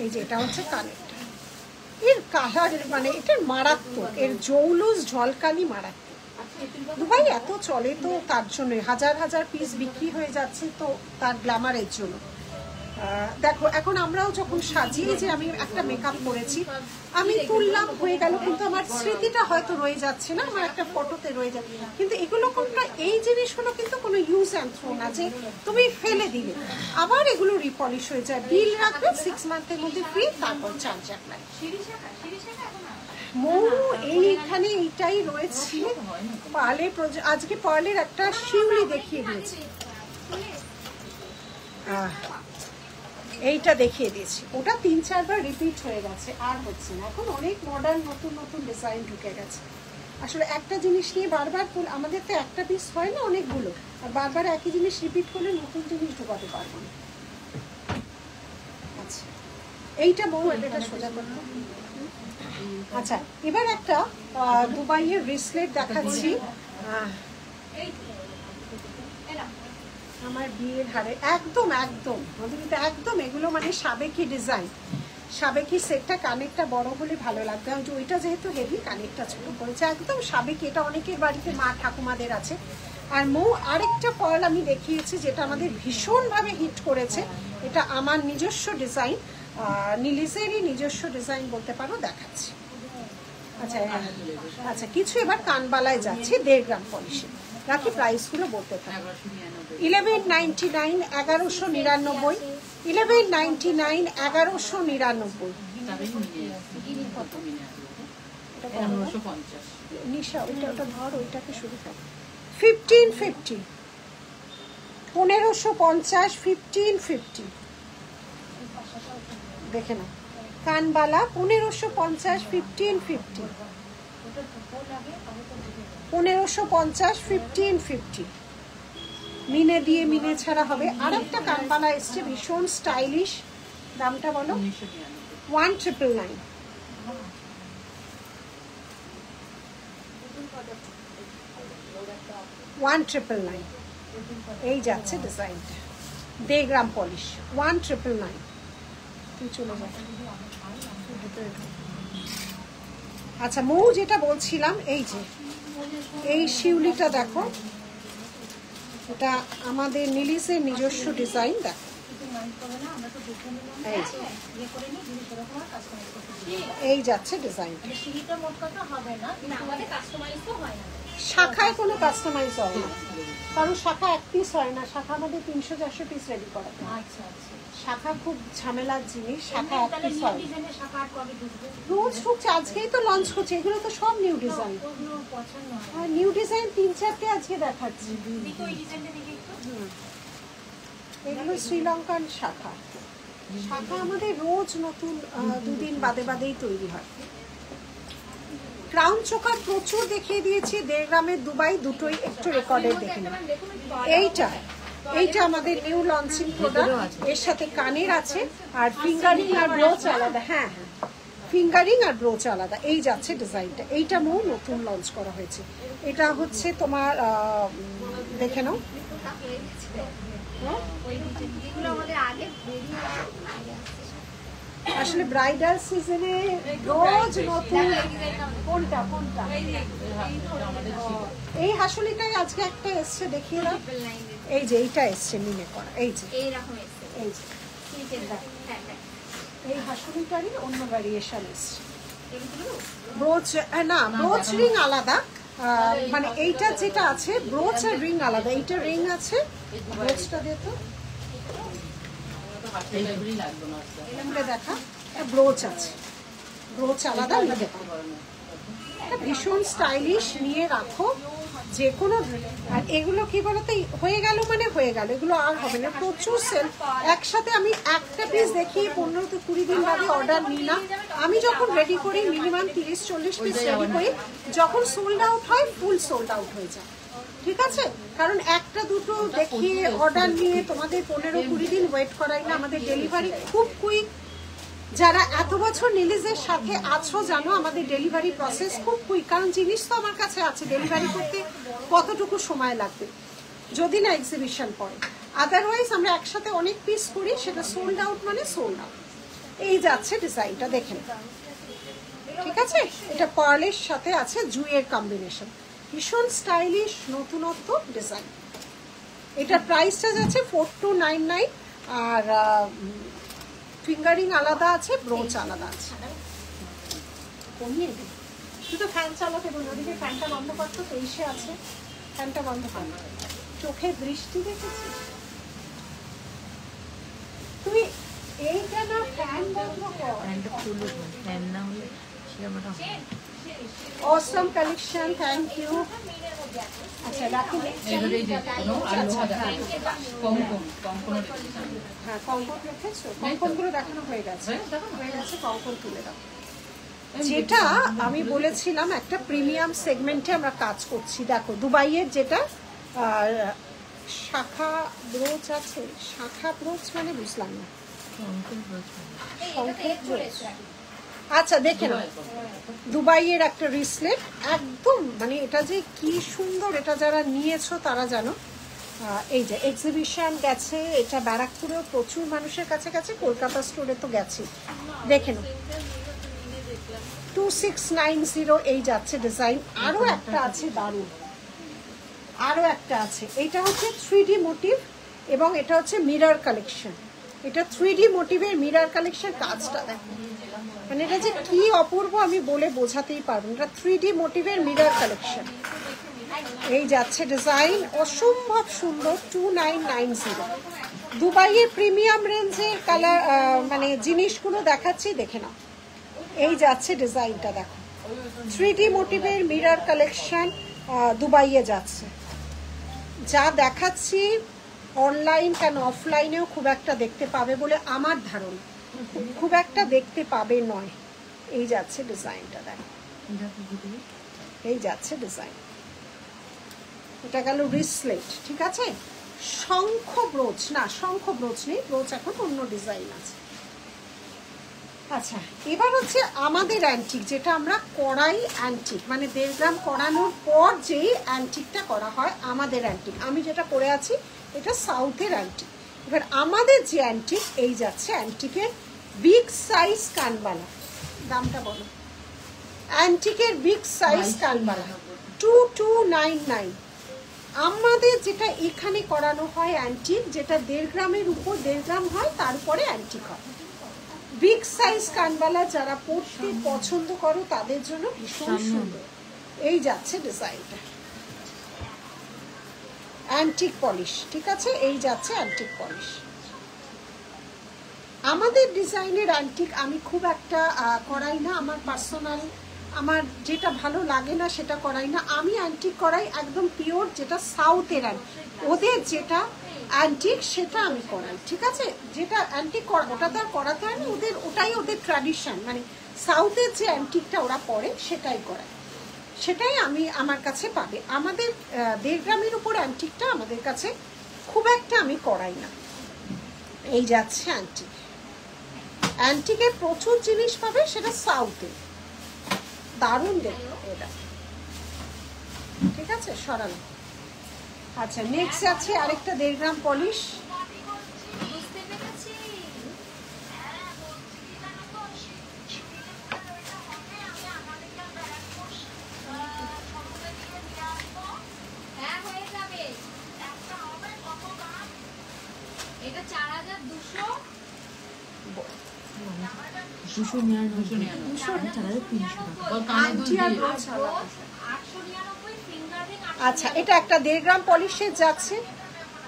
এই যে এটা হচ্ছে কানেরটা, এর কালার মানে এটার মারাত্মক, এর জৌলুস ঝলকানি মারাত্মক। দুবাই এত চলে তো তার জন্য হাজার হাজার পিস বিক্রি হয়ে যাচ্ছে, তো তার গ্ল্যামারের জন্য। দেখো এখন আমরাও যখন সাজিয়ে যে আমি একটা মেকআপ করেছি, আমি তুললাম হয়ে গেল, কিন্তু আমার স্মৃতিটা হয়তো রয়ে যাচ্ছে না, আমার একটা ফটোতে রয়ে যাচ্ছে। কিন্তু এগুলো কোনটা, এই জিনিসগুলো কিন্তু কোনো ইউজ অ্যান্ড থ্রো না যে তুমি ফেলে দিলে, আবার এগুলো রিপলিশ হয়ে যায়। বিল রাখবে 6 মান্থের মধ্যে ফ্রি, তারপর চার্জ অ্যাপ্লাই। মৌ এইখানে এইটাই রয়েছে, পার্লে আজকে পার্লের একটা শিউলি দেখিয়ে দিয়েছি, এইটা দেখিয়ে দিয়েছি, ওটা 3-4 বার রিপিট হয়ে গেছে, আর হচ্ছে না। এখন অনেক মডার্ন নতুন নতুন ডিজাইন ঢুকে গেছে। আসলে একটা জিনিস নিয়ে বারবার আমাদের তো একটা পিস হয় না, অনেকগুলো, আর বারবার একই জিনিস রিপিট করলে নতুন জিনিস ঢুকাতে পারবো না। আচ্ছা এইটা বউ এটা সোজা করতে। আচ্ছা এবার একটা দুবাইয়ের ব্রেসলেট দেখাচ্ছি, আমার বিয়ের হারে একদম একদম মধুমিতা, একদম এগুলো মানে সাবেকি ডিজাইন, সাবেকি সেটটা। কানেরটা বড় হলে ভালো লাগবে, যে ওইটা যেহেতু হেভি, কানেরটা ছোট করেছে, একদম সাবেকি। এটা অনেকের বাড়িতে মা ঠাকুমাদের আছে। আর মৌ আরেকটা পার্ল আমি দেখিয়েছি যেটা আমাদের ভীষণভাবে হিট করেছে, এটা আমার নিজস্ব ডিজাইন, নিলিসেরই নিজস্ব ডিজাইন বলতে পারো, দেখাচ্ছি। আচ্ছা আচ্ছা কিছু এবার কানবালায় যাচ্ছে 1.5 গ্রাম পলিশে, রাখি প্রাইসগুলো বলতে থাকি। 1199 1199, 1199 1199। নিশা ওইটা ওটা ধর, ওইটাকে শুরু কর। 1550, 1550, 1550 দেখে না, কানবালা 1550, 1550, 1550, 1550। মিনে দিয়ে মিনে ছাড়া হবে। আর একটা কানবালা এসছে ভীষণ স্টাইলিশ, দামটা বলো। 1999, 1999 এই যাচ্ছে ডিজাইনটা, 1.5 গ্রাম পলিশ, 1999। তুই চলে যা। আচ্ছা মৌ যেটা বলছিলাম, এই যে এই শিউলিটা দেখো, এটা আমাদের নিলিসের নিজস্ব ডিজাইন। দেখো এই যাচ্ছে ডিজাইনটা, শাখায় কোনো কাস্টমাইজ হয় না, কারণ শাখা এক পিস হয় না, শাখা আমাদের 300-400 পিস রেডি করা। শাখা খুব ঝামেলার জিনিস, শাখা এক পিস হয়। রোজ ঢুকছে, আজকেই তো লঞ্চ হচ্ছে, এগুলো তো সব নিউ ডিজাইন, নিউ ডিজাইন 3-4টে আজকে দেখাচ্ছি। এগুলো শ্রীলঙ্কান শাখা, শাখা আমাদের রোজ নতুন 2 দিন বাদে বাদেই তৈরি হয়। ক্রাউন চোকার প্রচুর দেখিয়ে দিয়েছি, 1.5 গ্রামের দুবাই দুটোই একটু রেকর্ডের দেখে নিন। এইটা আমাদের নিউ লঞ্চিং প্রোডাক্ট, এর সাথে কানের আছে, আর ফিঙ্গারিং আর ব্রোচ আলাদা। হ্যাঁ ফিঙ্গারিং আর ব্রোচ আলাদা। এই যাচ্ছে ডিজাইনটা, এইটা মৌ নতুন লঞ্চ করা হয়েছে। এটা হচ্ছে তোমার দেখে নাও, আসলে ব্রাইডাল সিজনে রোজ নতুন। কোনটা কোনটা? এই হাসুলিটাই আজকে একটা এসছে, দেখিয়ে দাও। এই যে এইটা এসছে মিনে করা, এই যে এই যে এই হাসুলিটারই অন্য ভ্যারিয়েশন এসছে। ব্রোচ না, ব্রোচ রিং আলাদা, মানে এইটা যেটা আছে ব্রোচ আর রিং আলাদা। এইটা রিং আছে, ব্রোচটা দিয়ে তো দেখা, ব্রোচ আছে, ব্রোচ আলাদা। ভীষণ স্টাইলিশ, নিয়ে রাখো যে কোনো। আর এগুলো কি বলতো, হয়ে গেল মানে হয়ে গেল, এগুলো আর হবে না, প্রচুর সেল। একসাথে আমি একটা পিস দেখি 15-20 দিন বাদে অর্ডার নিই না। আমি যখন রেডি করি মিনিমাম 30-40 পিস রেডি করি, যখন সোল্ড আউট হয় ফুল সোল্ড আউট হয়ে যায়। ঠিক আছে, কারণ একটা দুটো দেখিয়ে অর্ডার নিয়ে তোমাদের 15-20 দিন ওয়েট করাই না। আমাদের ডেলিভারি খুব কুইক, যারা এত বছর নিলিজের সাথে আছো জানো আমাদের ডেলিভারি প্রসেস খুব কুইক, কারণ জিনিস তো আমার কাছে আছে, ডেলিভারি করতে কতটুকু সময় লাগবে যদি না এক্সিবিশন পড়ে। আদারওয়াইজ আমরা একসাথে অনেক পিস করি, সেটা সোল্ড আউট মানে সোল্ড আউট। এই যাচ্ছে ডিজাইনটা, দেখেন ঠিক আছে। এটা পার্লের সাথে আছে জুয়ের কম্বিনেশন, ভীষণ স্টাইলিশ নতুনত্ব ডিজাইন। এটার প্রাইসটা যাচ্ছে 4299, আর ফিঙ্গারিং আলাদা আছে, ব্রোচ আলাদা আছে। কমিয়ে দিই, তুই তো ফ্যান চালাতে বলি, ওদিকে ফ্যানটা বন্ধ করতো, 23-এ আছে, ফ্যানটা বন্ধ কর। চোখে বৃষ্টি দেখেছিস তুই? এইটা না ফ্যান বন্ধ কর। ফ্যানটা খুলে ফ্যান না হলে সেরকম একটা অসম কালেকশন, থ্যাংক ইউ। আচ্ছা রাখি। এইভাবেই যে কোনো আর লোহা দেখা কঙ্কন কঙ্কনের হ্যাঁ কঙ্কন রেখেছো, কঙ্কনগুলো দেখানো হয়ে গেছে, হয়ে গেছে, কঙ্কন তুলে দাও। যেটা আমি বলেছিলাম একটা প্রিমিয়াম সেগমেন্টে আমরা কাজ করছি, দেখো দুবাইয়ের যেটা শাখা ব্রোচ আছে। শাখা ব্রোচ মানে বুঝলাম না। আচ্ছা দেখে নাও, দুবাইয়ের একটা রিসলেট একদম, মানে এটা যে কি সুন্দর, এটা যারা নিয়েছো তারা জানো। এই যে এক্সিবিশন গেছে, এটা ব্যারাকপুরেও প্রচুর মানুষের কাছে গেছে, কলকাতা স্টোরে তো গেছে, দেখে নাও। 2690 এই যাচ্ছে ডিজাইন। আরো একটা আছে দারুণ, আরো একটা আছে, এটা হচ্ছে 3D মোটিভ এবং এটা হচ্ছে মিরর কালেকশন। এটা 3D মোটিভের মিরর কালেকশন, কাজটা দেখো, মানে এটা যে কি অপূর্ব আমি বলে বোঝাতেই পারবো না। এটা 3D মোটিভের মিরর কালেকশন, এই যাচ্ছে ডিজাইন, অসম্ভব সুন্দর। 2990 দুবাইয়ের প্রিমিয়াম রেঞ্জের কালার মানে জিনিসগুলো দেখাচ্ছি, দেখে নাও। এই যাচ্ছে ডিজাইনটা দেখো, 3D মোটিভের মিরর কালেকশন দুবাইয়ে যাচ্ছে। যা দেখাচ্ছি অনলাইন কেন অফলাইনেও খুব একটা দেখতে পাবে বলে আমার ধারণা, খুব একটা দেখতে পাবে নয়। এই যাচ্ছে ডিজাইনটা দেখো, এই যাচ্ছে ডিজাইন। এটা গেল রিসলেট, ঠিক আছে। শঙ্খ ব্রোচ না, শঙ্খ ব্রোচ নেই, ব্রোচ এখন অন্য ডিজাইন আছে। আচ্ছা এবার হচ্ছে আমাদের অ্যান্টিক, যেটা আমরা কড়াই অ্যান্টিক, মানে 1.5 গ্রাম করানোর পর যেই অ্যান্টিকটা করা হয় আমাদের অ্যান্টিক। আমি যেটা পরে আছি এটা সাউথের অ্যান্টিক। এবার আমাদের যে অ্যান্টিক, এই যাচ্ছে অ্যান্টিকের বিগ সাইজ কানবালা। দামটা বলো, অ্যান্টিকের বিগ সাইজ কানবালা 2299। আমাদের যেটা এখানে করানো হয় অ্যান্টিক, যেটা 1.5 গ্রামের উপর, 1.5 গ্রাম হয় তার উপরে অ্যান্টিক হয়। বিগ সাইজ কানবালা যারা পড়তে পছন্দ করো তাদের জন্য ভীষণ সুন্দর। এই যাচ্ছে ডিজাইনটা, অ্যান্টিক পলিশ, ঠিক আছে। এই যাচ্ছে অ্যান্টিক পলিশ। আমাদের ডিজাইনের অ্যান্টিক আমি খুব একটা করাই না, আমার পার্সোনাল, আমার যেটা ভালো লাগে না সেটা করাই না। আমি অ্যান্টিক করাই একদম পিওর, যেটা সাউথের ওদের যেটা অ্যান্টিক সেটা আমি করাই, ঠিক আছে। যেটা অ্যান্টিক ওটা তো আর করাতে হয় না, ওদের ওটাই ওদের ট্র্যাডিশন, মানে সাউথের যে অ্যান্টিকটা ওরা পরে সেটাই করায়, সেটাই আমি আমার কাছে পাবে। আমাদের 1.5 গ্রামের উপর অ্যান্টিকটা আমাদের কাছে খুব একটা আমি করাই না। এই যাচ্ছে অ্যান্টিক, অ্যান্টিকের প্রচুর জিনিস পাবে, সেটা সাউথে দারুণ দেখো এটা, ঠিক আছে। সরানো। আচ্ছা নেক্সট আছে আরেকটা 1.5 গ্রাম পলিশ। বুঝতে পেরেছি। হ্যাঁ হয়ে যাবে। এটা 4200, 899 ফিঙ্গারিং। আচ্ছা এটা একটা 1.5 গ্রাম পলিশের যাচ্ছে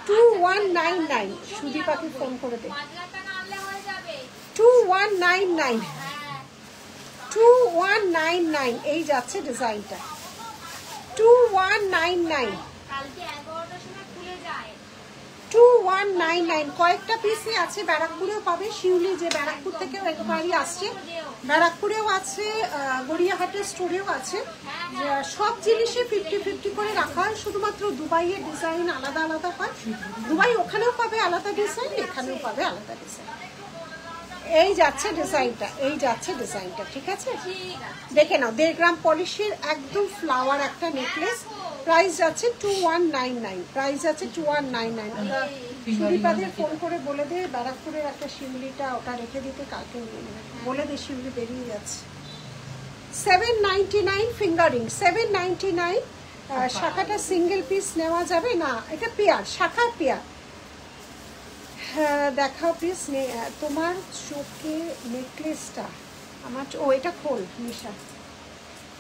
2199। সুদীপ পাখি ফোন করে দে। 5 লাখ টাকা আনলে হয়ে যাবে। 2199, হ্যাঁ 2199 এই যাচ্ছে ডিজাইনটা, 2199, কালকে 11টার সময় খুলে যায়। 2199। কয়েকটা পিসই আছে, ব্যারাকপুরেও পাবে, শিউলি যে ব্যারাকপুর থেকেও একবারই আসছে, ব্যারাকপুরেও আছে, গড়িয়াহাটের স্টোরেও আছে। সব জিনিসে 50-50 করে রাখা হয়, শুধুমাত্র দুবাইয়ের ডিজাইন আলাদা আলাদা হয়। দুবাই ওখানেও পাবে আলাদা ডিজাইন, এখানেও পাবে আলাদা ডিজাইন। এই যাচ্ছে ডিজাইনটা, এই যাচ্ছে ডিজাইনটা, ঠিক আছে? দেখে নাও 1.5 গ্রাম পলিশের একদম ফ্লাওয়ার একটা নেকলেস, প্রাইস যাচ্ছে 2199, প্রাইস যাচ্ছে 2199। ওটা সুদীপাদের ফোন করে বলে দে ব্যারাকপুরের একটা শিউলিটা ওটা রেখে দিতে, কালকে নিয়ে নেবে বলে দে, শিউলি বেরিয়ে যাচ্ছে। 799 ফিঙ্গারিং, 799। শাখাটা সিঙ্গেল পিস নেওয়া যাবে না, এটা পেয়ার, শাখা পেয়ার। দেখাও প্লিজ তোমার চোখে নেকলেসটা, আমার ও এটা খোল নিশা,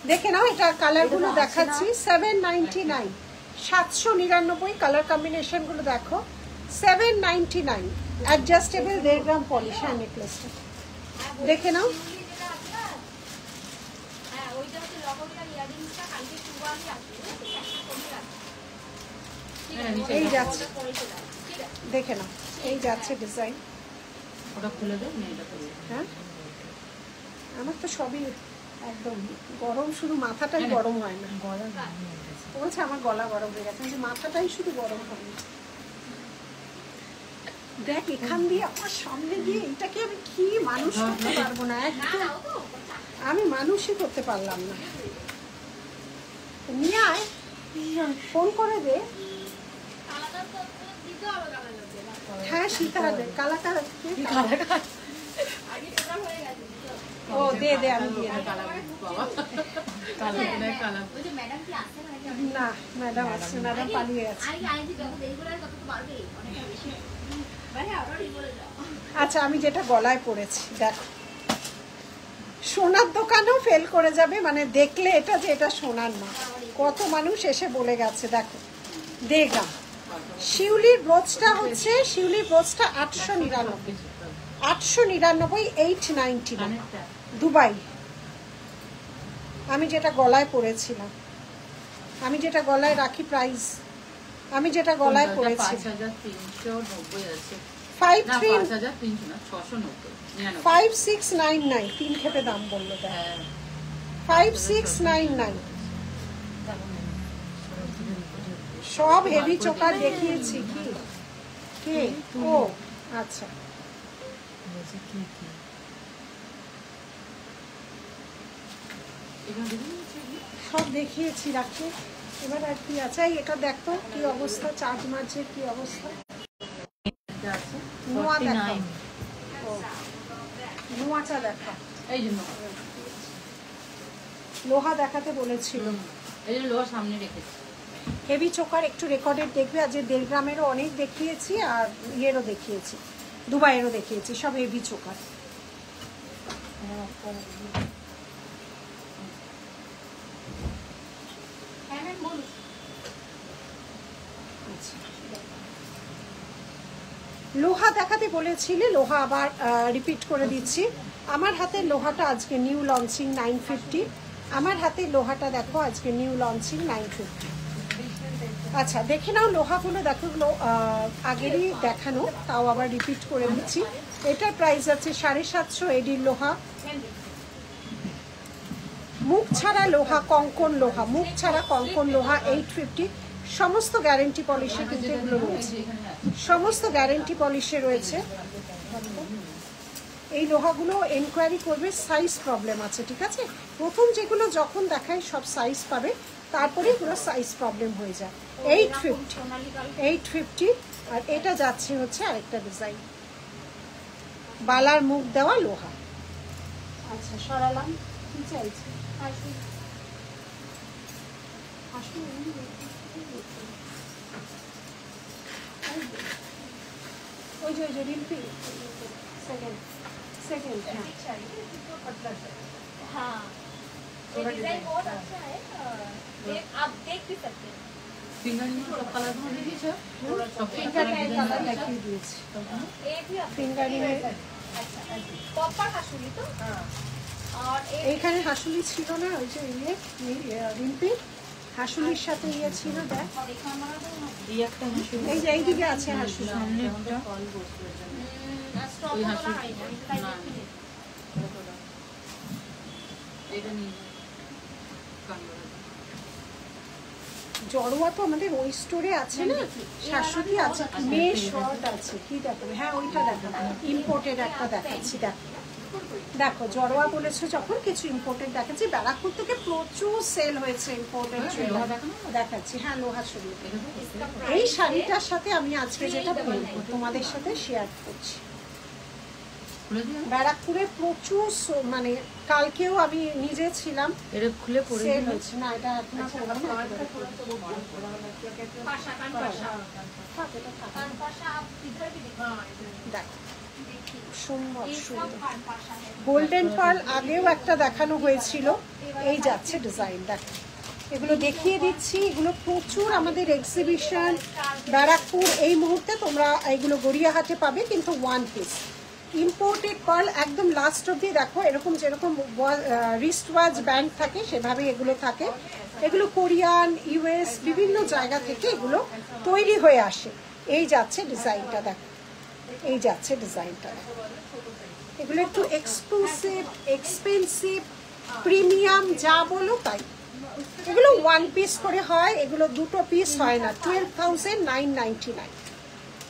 দেখে নাও এটা কালারগুলো দেখাচ্ছি। 799, 799 কালার কম্বিনেশনগুলো দেখো। 799 অ্যাডজাস্টেবল 1.5 গ্রাম পলিশ নেকলেসটা, দেখে নাও। হ্যাঁ ওইটা হচ্ছে লবণের ইয়ারিংসটা কালকে চুবালি আছে, এই যাচ্ছে, দেখে নাও এই যাচ্ছে ডিজাইন। ওটা খুলে দে, মেয়েটা খুলে দে। হ্যাঁ আমার তো সবই একদম গরম, শুধু মাথাটাই গরম হয় না। গলা বলছে আমার গলা গরম হয়ে গেছে, যে মাথাটাই শুধু গরম হয় না। দেখ এখান দিয়ে আমার সামনে দিয়ে এটাকে আমি কি মানুষ করতে পারবো না, একদম আমি মানুষই করতে পারলাম না। নিয়ে আয়, ফোন করে দে। আলাদা তো দিতে হবে কালার লাগবে না, হ্যাঁ শীত হবে, কালাকার আগে টোটাল হয়ে গেছে। ও দে দে আমি দিয়ে দেব। কালা বাবা, কালা কালা। ওই যে ম্যাডাম কি আসছে না, না ম্যাডাম আসছে, ম্যাডাম পালিয়ে গেছে। আরে আইজি যত দেরি করে তত তো পারবে অনেকটা বেশি। ভাই আরো বলে দাও। আচ্ছা আমি যেটা গলায় পরেছি দেখ, সোনার দোকানেও ফেল করে যাবে, মানে দেখলে এটা যে এটা সোনার না। কত মানুষ এসে বলে গেছে, দেখো দেগা শিউলির ব্রোচটা হচ্ছে, শিউলির ব্রোচটা 899, 899, 899 দুবাই। আমি যেটা গলায় পরেছিলাম, আমি যেটা গলায় রাখি প্রাইস, আমি যেটা গলায় পরেছি 5390 আছে। 53 5300 না, 690, 5699, 3 খেপে দাম বললো দেখ। হ্যাঁ 5699 সব হেভি চোকার দেখিয়েছি কি কে ও আচ্ছা বলছে কি কি এখানে দেখুন হচ্ছে কি? সব দেখিয়েছি রাখি। এবার আর কি আছে, এই এটা দেখতো কি অবস্থা, চার্জ মার্চের কি অবস্থা। এটা আছে নোয়া দেখা, 49 ও নোয়াটা দেখা, এই জন্য, লোহা দেখাতে বলেছিল। এই জন্য লোহার সামনে রেখেছি। হেভি চোকার একটু রেকর্ডেড দেখবে, আজ 1.5 গ্রামেরও অনেক দেখিয়েছি, আর ইয়েরও দেখিয়েছি, দুবাইয়েরও দেখিয়েছি, সব হেভি চোকার। হ্যাঁ ম্যাম বলুন। আচ্ছা। লোহা দেখাতে বলেছিলে, লোহা আবার রিপিট করে দিচ্ছি। আমার হাতের লোহাটা আজকে নিউ লঞ্চিং 950, আমার হাতের লোহাটা দেখো আজকে নিউ লঞ্চিং 950। আচ্ছা দেখে নাও লোহাগুলো, দেখো এগুলো আগেরই দেখানো, তাও আবার রিপিট করে দিচ্ছি। এটার প্রাইস আছে 750 এডির লোহা, মুখ ছাড়া লোহা, কঙ্কন লোহা, মুখ ছাড়া কঙ্কন লোহা 850। সমস্ত গ্যারেন্টি পলিশে কিন্তু এগুলো রয়েছে, সমস্ত গ্যারেন্টি পলিশে রয়েছে। এই লোহাগুলো এনকোয়ারি করবে, সাইজ প্রবলেম আছে, ঠিক আছে? প্রথম যেগুলো যখন দেখায় সব সাইজ পাবে, তারপরে এগুলো সাইজ প্রবলেম হয়ে যায়। 850, 850। আর এটা যাচ্ছে হচ্ছে আরেকটা ডিজাইন, বালার মুখ দেওয়া লোহা। আচ্ছা সরালাম, কি চাইছে? ওই যে রিম্পি সেকেন্ড सेकंड हाँ ये डिजाइन बहुत अच्छा है, आप देख भी सकते हैं। ফিঙ্গারিং সব কালার গুলো দেখিয়েছো, সব ফিঙ্গারিং এর কালার দেখিয়ে দিয়েছি। ये भी आप ফিঙ্গারিং এর अच्छा कॉपर हाशुली तो और एक এইখানে হাসুলি ছিল না, ওই যে রিম্পি হাসুলির সাথে ইয়ে ছিল, দেখ এই একটা হাসুলি, এই যে এইদিকে আছে হাসুলি। সামনে একটা स्टॉप ওই वाला হাসুলি है না, এটা নিয়ে কান জড়োয়া তো আমাদের ওই স্টোরে আছে না, শাশ্বতী আছে, মেয়ে শর্ট আছে, কি দেখো, হ্যাঁ ওইটা দেখো, ইম্পোর্টেড একটা দেখাচ্ছি, দেখো দেখো জড়োয়া বলেছো যখন কিছু ইম্পোর্টেড দেখাচ্ছি, ব্যারাকপুর থেকে প্রচুর সেল হয়েছে ইম্পোর্টেড দেখাচ্ছি। হ্যাঁ লোহা শরীর, এই শাড়িটার সাথে আমি আজকে যেটা পরবো তোমাদের সাথে শেয়ার করছি। ব্যারাকপুরে প্রচুর মানে কালকেও আমি নিজে ছিলাম, এটা খুলে পড়ে সেল হয়েছে না, এটা এখন দেখো সুন্দর সুন্দর গোল্ডেন পার্ল আগেও একটা দেখানো হয়েছিল, এই যাচ্ছে ডিজাইন দেখো, এগুলো দেখিয়ে দিচ্ছি, এগুলো প্রচুর আমাদের এক্সিবিশন ব্যারাকপুর এই মুহূর্তে তোমরা এগুলো গড়িয়াহাটে পাবে, কিন্তু ওয়ান পিস ইম্পোর্টেড পার্ল একদম লাস্ট অব্দি দেখো, এরকম যেরকম রিস্ট ওয়াচ ব্যান্ড থাকে সেভাবে এগুলো থাকে, এগুলো কোরিয়ান ইউএস বিভিন্ন জায়গা থেকে এগুলো তৈরি হয়ে আসে। এই যাচ্ছে ডিজাইনটা দেখো, এই যাচ্ছে ডিজাইনটা দেখো, এগুলো একটু এক্সক্লুসিভ এক্সপেন্সিভ প্রিমিয়াম যা বলো তাই, এগুলো ওয়ান পিস করে হয়, এগুলো দুটো পিস হয় না, 12,999।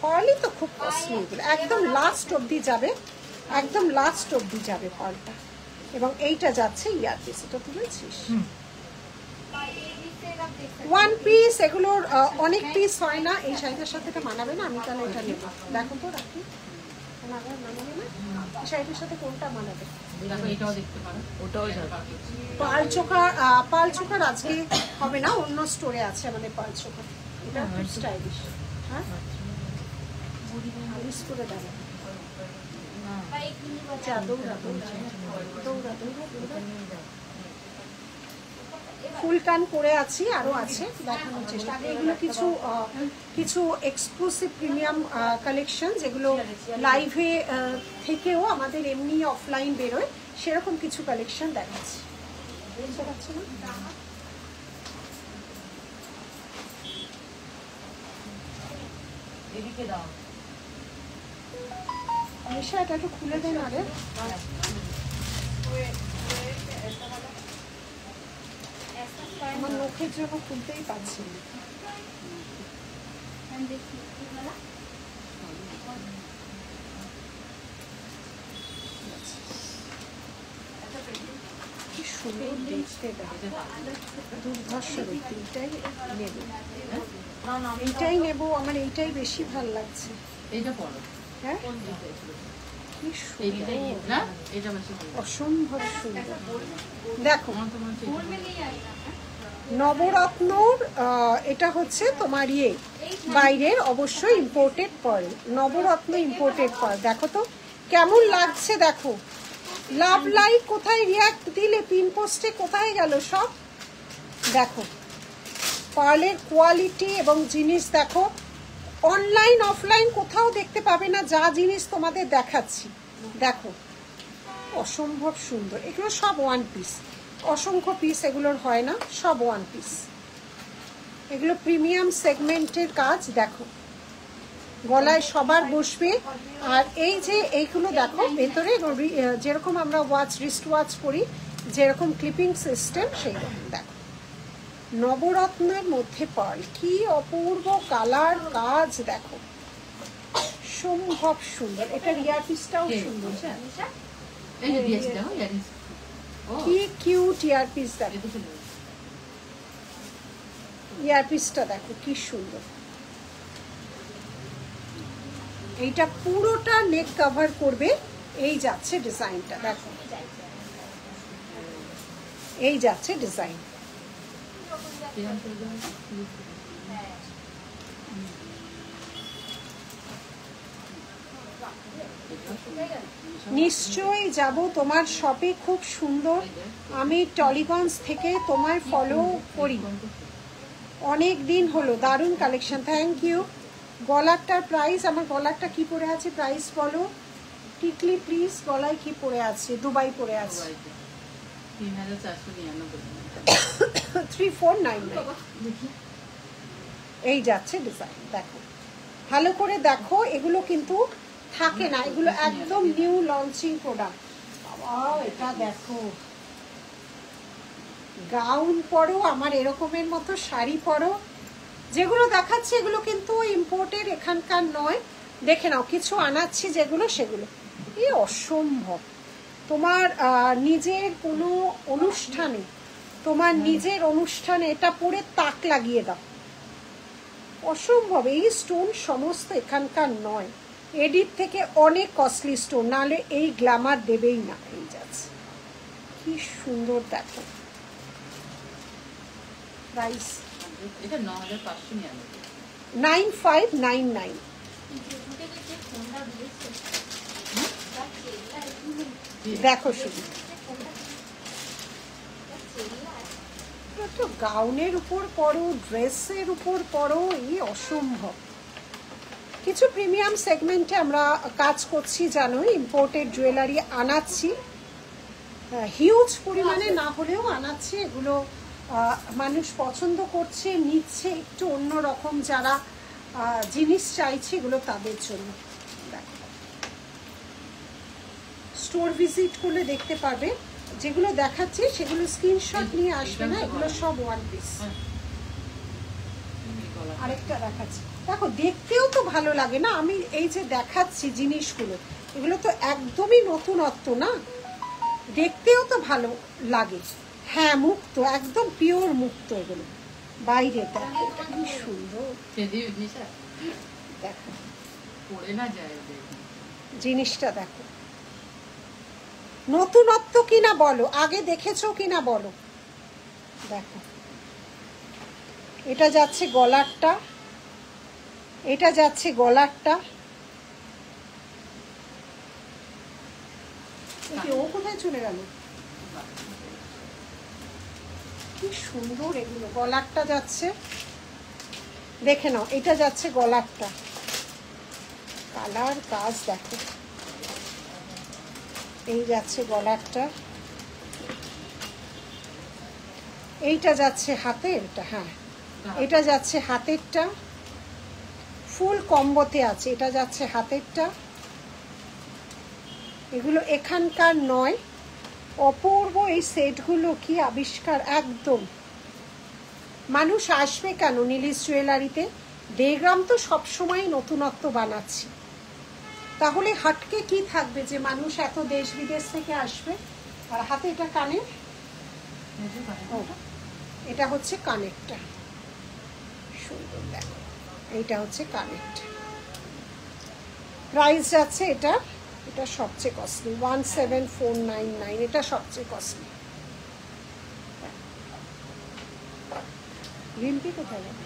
পার্লই তো খুব কস্টলি, এগুলো একদম লাস্ট অবধি যাবে, একদম লাস্ট অবধি যাবে পার্লটা। এবং এইটা যাচ্ছে ইয়ারপিস, এটা তুলেছিস ওয়ান পিস, এগুলোর অনেক পিস হয় না, এই শাড়িটার সাথে এটা মানাবে না, আমি তাহলে এটা নেব, দেখো তো রাখি মানাবে না, এই শাড়িটার সাথে কোনটা মানাবে, ওটাও যাবে। পাল চোখার আজকে হবে না, অন্য স্টোরে আছে আমাদের পাল চোখা, এটা খুব স্টাইলিশ। হ্যাঁ আলিশ করে দেবে, ফুল কান পরে আছি, আরো আছে দেখানোর চেষ্টা, এগুলো কিছু কিছু এক্সক্লুসিভ প্রিমিয়াম কালেকশন যেগুলো লাইভে থেকেও আমাদের এমনি অফলাইন বেরোয়, সেরকম কিছু কালেকশন দেখাচ্ছি। বুঝতে পারছো না, এদিকে দাও, নিশা এটা একটু খুলে দেন, আরে আমার নখের জন্য খুলতেই পারছি না। কি সুন্দর দেখতে, দুর্ধর্ষ দেখতে, এইটাই নেবো, আমার এইটাই বেশি ভাল লাগছে। এইটা পড়ো, হ্যাঁ কি সুন্দর, অসম্ভব সুন্দর দেখো, নবরত্নর এটা হচ্ছে তোমার ইয়ে বাইরের অবশ্যই ইম্পোর্টেড পার্ল, নবরত্ন ইম্পোর্টেড পার্ল, দেখো তো কেমন লাগছে, দেখো লাভ লাইক কোথায় রিয়াক্ট দিলে, পিন পোস্টে কোথায় গেল সব, দেখো পার্লের কোয়ালিটি এবং জিনিস দেখো, অনলাইন অফলাইন কোথাও দেখতে পাবে না যা জিনিস তোমাদের দেখাচ্ছি, দেখো অসম্ভব সুন্দর, এগুলো সব ওয়ান পিস, অসংখ্য পিস এগুলোর হয় না, সব ওয়ান পিস, এগুলো প্রিমিয়াম সেগমেন্টের কাজ, দেখো গলায় সবার বসবে। আর এই যে এইগুলো দেখো ভেতরে যেরকম আমরা ওয়াচ রিস্ট ওয়াচ করি যেরকম ক্লিপিং সিস্টেম সেইরকম, দেখো নবরত্নের মধ্যে পার্ল, কি অপূর্ব কালার কাজ, দেখো সম্ভব সুন্দর, এটা ইয়ার পিসটাও সুন্দর, কি কিউট ইয়ার পিস, দেখো ইয়ার পিসটা দেখো কি সুন্দর, এইটা পুরোটা নেক কভার করবে, এই যাচ্ছে ডিজাইনটা, দেখো এই যাচ্ছে ডিজাইন, নিশ্চয়ই যাব তোমার শপে, খুব সুন্দর, আমি টলিগঞ্জ থেকে তোমায় ফলো করি, অনেক দিন হলো, দারুণ কালেকশন, থ্যাংক ইউ। গলারটার প্রাইস, আমার গলারটা কি পরে আছে প্রাইস বলো টিকলি প্লিজ, গলায় কি পরে আছে, দুবাই পরে আছে 3499, এই যাচ্ছে ডিজাইন, দেখো ভালো করে দেখো, এগুলো কিন্তু থাকে না, এগুলো একদম নিউ লঞ্চিং প্রোডাক্ট, বাবা এটা দেখো, গাউন পরো, আমার এরকমের মতো শাড়ি পরো, যেগুলো দেখাচ্ছি এগুলো কিন্তু ইম্পোর্টেড, এখানকার নয়। দেখে নাও, কিছু আনাচ্ছি যেগুলো সেগুলো এই অসম্ভব। তোমার নিজের কোনো অনুষ্ঠানে, তোমার নিজের অনুষ্ঠানে এটা পরে তাক লাগিয়ে দাও, অসম্ভব। এই স্টোন সমস্ত এখানকার নয়, এডিট থেকে অনেক কস্টলি স্টোন, নাহলে এই গ্ল্যামার দেবেই না। এই যাচ্ছে কি সুন্দর, দেখো প্রাইস এটা 9599। 9599। দেখো শুধু গাউনের উপর পরো, ড্রেসের উপর পরো, এই অসম্ভব। কিছু প্রিমিয়াম সেগমেন্টে আমরা কাজ করছি, জানো, ইম্পোর্টেড জুয়েলারি আনাচ্ছি, হিউজ পরিমাণে না হলেও আনাচ্ছি। এগুলো মানুষ পছন্দ করছে, নিচ্ছে, একটু অন্য রকম যারা জিনিস চাইছে এগুলো তাদের জন্য। দেখো, স্টোর ভিজিট করলে দেখতে পাবে। যেগুলো দেখাচ্ছি সেগুলো স্ক্রিনশট নিয়ে আসবে না, এগুলো সব ওয়ান পিস। আরেকটা দেখাচ্ছি, দেখো দেখতেও তো ভালো লাগে না। আমি এই যে দেখাচ্ছি জিনিসগুলো, এগুলো তো একদমই নতুনত্ব না, দেখতেও তো ভালো লাগে। হ্যাঁ, মুক্ত, একদম পিওর মুক্ত এগুলো। বাইরে দেখো এটা কি সুন্দর, দেখো জিনিসটা দেখো, নতুনত্ব কিনা বলো, আগে দেখেছো কিনা বলো। দেখো এটা যাচ্ছে গলারটা, এটা যাচ্ছে গলারটা। ও কোথায় চলে গেল? কি সুন্দর এগুলো। গলারটা যাচ্ছে, দেখে নাও, এটা যাচ্ছে গলারটা। কালার কাজ দেখো, এই যাচ্ছে গলারটা, এইটা যাচ্ছে হাতেরটা। হ্যাঁ, এটা যাচ্ছে হাতেরটা, ফুল কম্বোতে আছে। এটা যাচ্ছে হাতেরটা। এগুলো এখানকার নয়, অপূর্ব এই সেটগুলো, কি আবিষ্কার একদম। মানুষ আসবে কেন নীলিশ জুয়েলারিতে? দেড়গ্রাম তো সবসময় নতুনত্ব বানাচ্ছি, তাহলে হাটকে কি থাকবে যে মানুষ এত দেশ বিদেশ থেকে আসবে? আর হাতে এটা কানের, এটা হচ্ছে কানেরটা, সুন্দর দেখো, এইটা হচ্ছে কানেরটা। প্রাইস যাচ্ছে এটা, এটা সবচেয়ে কস্টলি, 17499, এটা সবচেয়ে কস্টলি। রিম্পি কোথায় যাবে?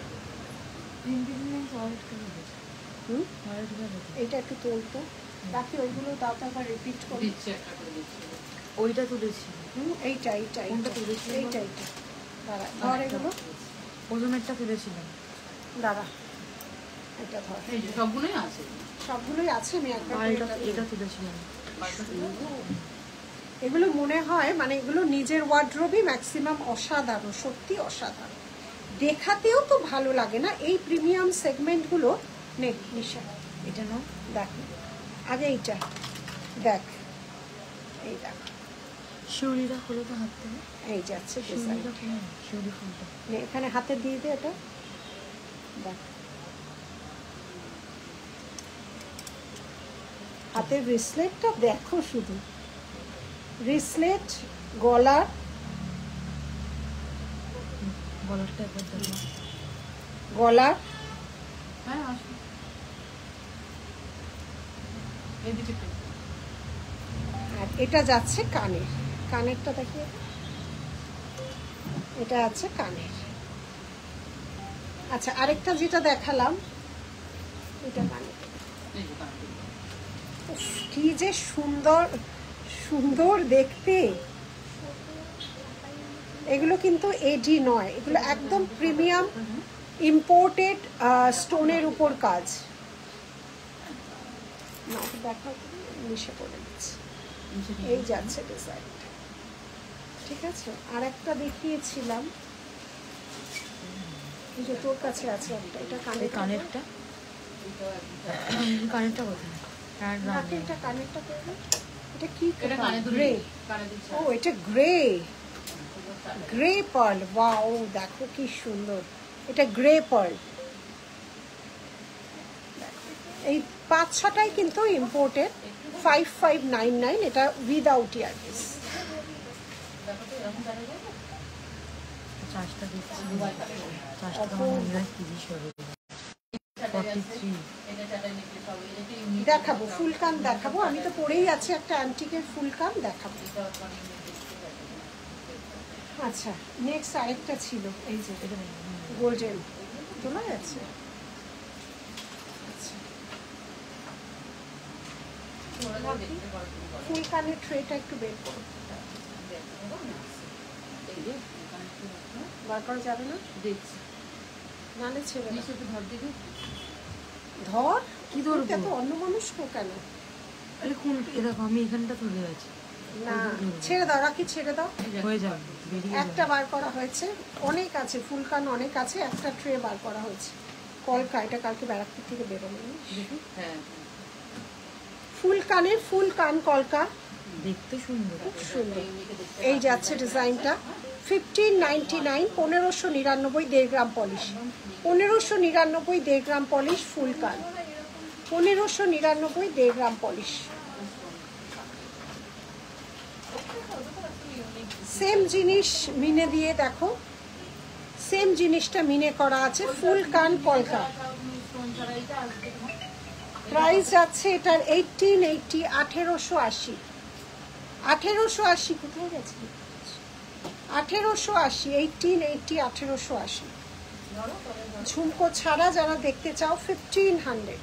এইটা একটু তোলতো, বাকি ওইগুলো দাও, তারপর রিপিট করি। ওইটা তুলেছি, এইটা এইটা এইটা তুলেছি, এইটা এইটা দাঁড়া, ধর এগুলো, প্রথমেরটা তুলেছিলাম। দাঁড়া, এটা ধর, সবগুলোই আছে, সবগুলোই আছে। আমি একবার আর এটা তুলেছিলাম। এগুলো মনে হয় মানে এগুলো নিজের ওয়ার্ড্রোবই ম্যাক্সিমাম অসাধারণ, সত্যি অসাধারণ, দেখাতেও তো ভালো লাগে না এই প্রিমিয়াম সেগমেন্টগুলো। নে নিশা, এটা নাও, দেখ আগে এইটা দেখ, এই দেখ, শিউলিটা হলো তো হাত থেকে, এই যাচ্ছে শিউলিটা খুলে, শিউলি ফুলটা এখানে হাতে দিয়ে দে। এটা দেখ, হাতের ব্রেসলেটটা দেখো শুধু, ব্রেসলেট, গলার, গলারটা একবার দেখো, গলার, হ্যাঁ আসো এদিকে। আর এটা যাচ্ছে কানের, কানেরটা দেখিয়ে, এটা আছে কানের। আচ্ছা, আরেকটা যেটা দেখালাম এটা কানের। উফ, কি যে সুন্দর সুন্দর দেখতে। এগুলো কিন্তু এডি নয়, এগুলো একদম প্রিমিয়াম ইম্পোর্টেড স্টোনের উপর কাজ। না দেখা মিশে পড়ে গেছে, এই যাচ্ছে ডিজাইনটা, ঠিক আছে। আর একটা দেখিয়েছিলাম, এই যে তোর কাছে আছে একটা, এটা কানের, কানেরটা, কানেরটা কোথায়? এটা কানেরটা করবে, এটা কি এটা কানে দুল, গ্রে? কানে দুল। ও এটা গ্রে, গ্রে পার্ল, ওয়াও দেখো কি সুন্দর, এটা গ্রে পার্ল। এই 5-6টাই কিন্তু ইম্পোর্টেড, 5599, এটা উইদাউট ইয়ারপিস। চার্জটা দিচ্ছি, চার্জটা আমার মনে হয় 30 হবে, 43। দেখাবো ফুল কান দেখাবো, আমি তো পরেই আছি একটা অ্যান্টিকের ফুল কান দেখাবো। আচ্ছা নেক্সট আরেকটা ছিল এই যে গোল্ডেন, তোলা যাচ্ছে। আচ্ছা ফুল কানের ট্রেটা একটু বের করো, বার করা যাবে না দেখছি নালে ছেড়ে দাও। নিচে একটু ধর দিবি। ধর কি ধরবো? এটা তো অন্য মানুষকে কেন? আরে কোন, এ দেখো আমি এখানটা ধরে আছি, না ছেড়ে দাও, রাখি ছেড়ে দাও। হয়ে যাবে, বেরিয়ে একটা বার করা হয়েছে, অনেক আছে ফুলকান, অনেক আছে, একটা ট্রে বার করা হয়েছে। কলকা, এটা কালকে ব্যারাকপুর থেকে বেরোনো। হ্যাঁ ফুল কানের ফুল কান কলকা, দেখতে সুন্দর। খুব সুন্দর। এই যাচ্ছে ডিজাইনটা 1599, 1599, 1.5 গ্রাম পলিশ, 1599, 1.5 গ্রাম পলিশ ফুল কান, 1599, 1.5 গ্রাম পলিশ। সেম জিনিস মিনে দিয়ে দেখো, সেম জিনিসটা মিনে করা আছে, ফুল কান কলকা। প্রাইস আছে এটার 1880, 1880, 1880, কোথায় গেছে? 1880, 1880, 1880। ঝুমকো ছাড়া যারা দেখতে চাও 1500।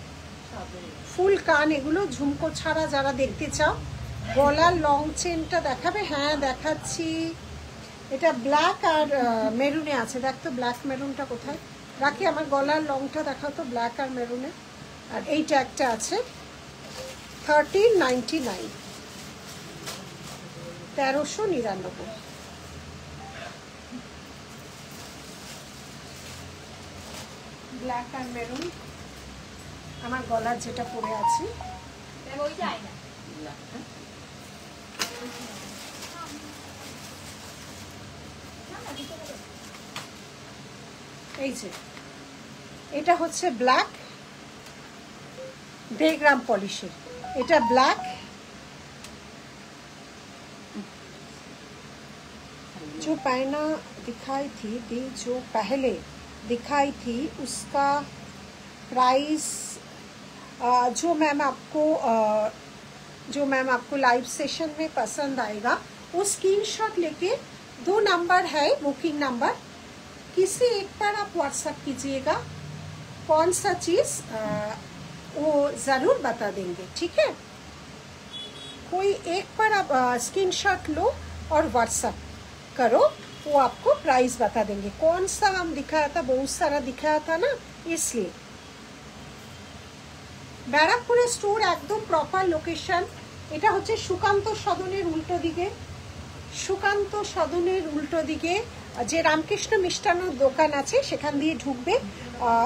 ফুল কান এগুলো ঝুমকো ছাড়া যারা দেখতে চাও। গলার লং চেনটা দেখাবে? হ্যাঁ দেখাচ্ছি। এটা ব্ল্যাক আর মেরুনে আছে, দেখ তো ব্ল্যাক মেরুনটা কোথায় রাখি। আমার গলার লংটা দেখাও তো, ব্ল্যাক আর মেরুনে। আর এইটা একটা আছে 1399, 1399। ব্ল্যাক আর মেরুন আমার গলার যেটা পরে আছি। ওই যায় না। এই যে এটা হচ্ছে ব্ল্যাক, 1.5 গ্রাম পলিশের। এটা ব্ল্যাক, जो पहना दिखाई थी जो पहले दिखाई थी उसका प्राइस जो मैम आपको लाइव सेशन में पसंद आएगा वो स्क्रीनशॉट लेके 2 नंबर है बुकिंग नंबर, किसी एक पर आप व्हाट्सएप कीजिएगा, कौन सा चीज़ वो ज़रूर बता देंगे, ठीक है। कोई एक पर आप स्क्रीनशॉट लो और व्हाट्सएप करो, वो आपको प्राइस बता देंगे। कौन सा हम दिखाया था, बहुत सारा दिखाया था ना, इसलिए। ব্যারাকপুরের স্টোর একদম প্রপার লোকেশন। এটা হচ্ছে সুকান্ত সদনের উল্টো দিকে, সুকান্ত সদনের উল্টো দিকে যে রামকৃষ্ণ মিষ্টান্ন দোকান আছে সেখান দিয়ে ঢুকবে।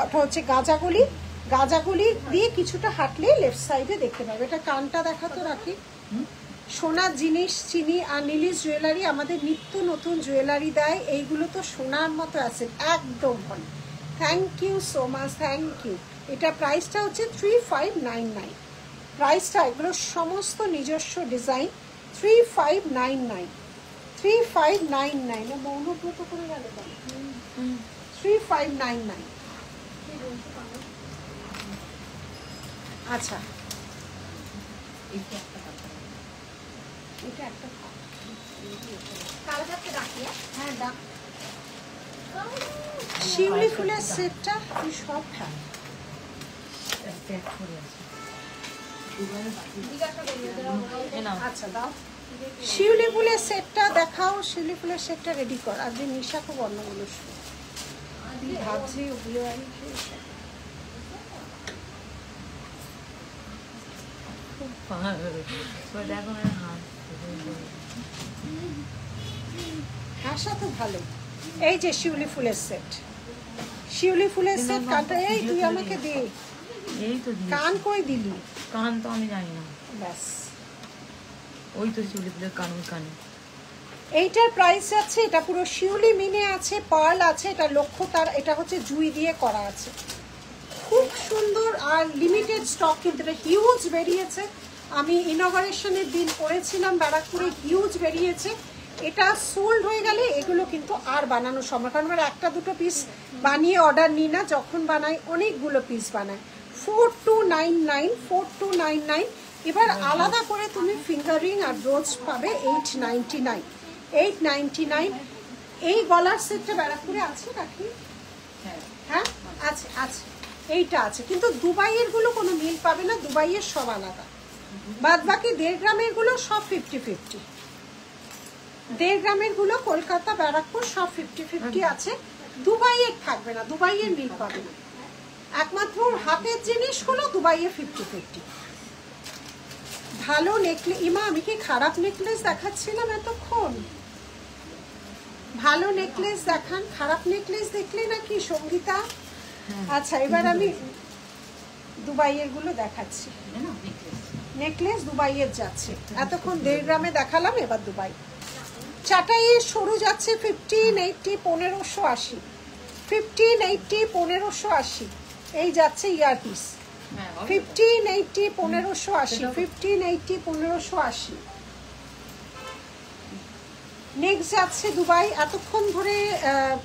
ওটা হচ্ছে গাজাগলি, গাজাগলি দিয়ে কিছুটা হাঁটলে লেফট সাইডে দেখতে পাবে। এটা কানটা দেখাতো রাখি। সোনার জিনিস চিনি আর নীলিশ জুয়েলারি আমাদের নিত্য নতুন জুয়েলারি দেয়, এইগুলো তো সোনার মতো আছে একদম ভালো। Thank you so much, thank you. এটা প্রাইসটা হচ্ছে 3599 প্রাইসটা, এগুলো সমস্ত নিজস্ব ডিজাইন। 3599, 3599। মৌনব্রত করে গেল 3599। আচ্ছা এটা একটা কালো থাকতে রাখিয়া হ্যাঁ ডাক। শিউলি ফুলের সেটটা কি সব হ্যাঁ প্যাক করে আছে। জিজ্ঞাসা করি এ নাও। আচ্ছা দাও। শিউলি ফুলের সেটটা দেখাও, শিউলি ফুলের সেটটা রেডি কর। আজকে নিশা খুব অন্যগুলো ভাবছি ওগুলো খুব ভালো। তো দেখো না হাত হাসা তো ভালো। এই যে শিউলি ফুলের সেট, শিউলি ফুলের সেট কানটা। এই তুই আমাকে দে, এই তো দিয়েছি। কান কই দিলি? কান তো আমি জানি না, ব্যাস ওই তো শিউলি ফুলের কান, ওই কানে। এইটার প্রাইস আছে, এটা পুরো শিউলি মিনে আছে, পার্ল আছে, এটা লক্ষ্য তার, এটা হচ্ছে জুই দিয়ে করা আছে, খুব সুন্দর আর লিমিটেড স্টক, কিন্তু এটা হিউজ বেরিয়েছে। আমি ইনগরেশনের দিন করেছিলাম ব্যারাকপুরে, হিউজ বেরিয়েছে। এটা সোল্ড হয়ে গেলে এগুলো কিন্তু আর বানানো সম্ভব, কারণ আমরা একটা দুটো পিস বানিয়ে অর্ডার নিই না, যখন বানাই অনেকগুলো পিস বানাই। 4299, 4299। এবার আলাদা করে তুমি ফিঙ্গারিং আর রোজ পাবে 899, 899। এই গলার সেটটা ব্যারাকপুরে আছে নাকি? হ্যাঁ আছে, আছে, এইটা আছে, কিন্তু দুবাইয়ের গুলো কোনো মিল পাবে না, দুবাইয়ের সব আলাদা। বাদ বাকি 1.5 গ্রামের গুলো সব 50-50, 1.5 গ্রামের গুলো কলকাতা ব্যারাকপুর সব 50-50 আছে। দুবাইয়ের থাকবে না, দুবাইয়ের মিল পাবে না। একমাত্র হাতের জিনিসগুলো দুবাইয়ে 50-50। ভালো নেকলেস, ইমা আমি কি খারাপ নেকলেস দেখাচ্ছিলাম এতক্ষণ? ভালো নেকলেস দেখান, খারাপ নেকলেস দেখলে নাকি সঙ্গীতা? আচ্ছা এবার আমি দুবাইয়ের গুলো দেখাচ্ছি। নেকলেস দুবাইয়ের যাচ্ছে, এতক্ষণ 1.5 গ্রামে দেখালাম, এবার দুবাই। চাটাইয়ের সরু যাচ্ছে 1580, 1580, 1580, 1580। এই যাচ্ছে ইয়ারপিস 1580, 1580, 1580, 1580। নেক্সট যাচ্ছে দুবাই। এতক্ষণ ধরে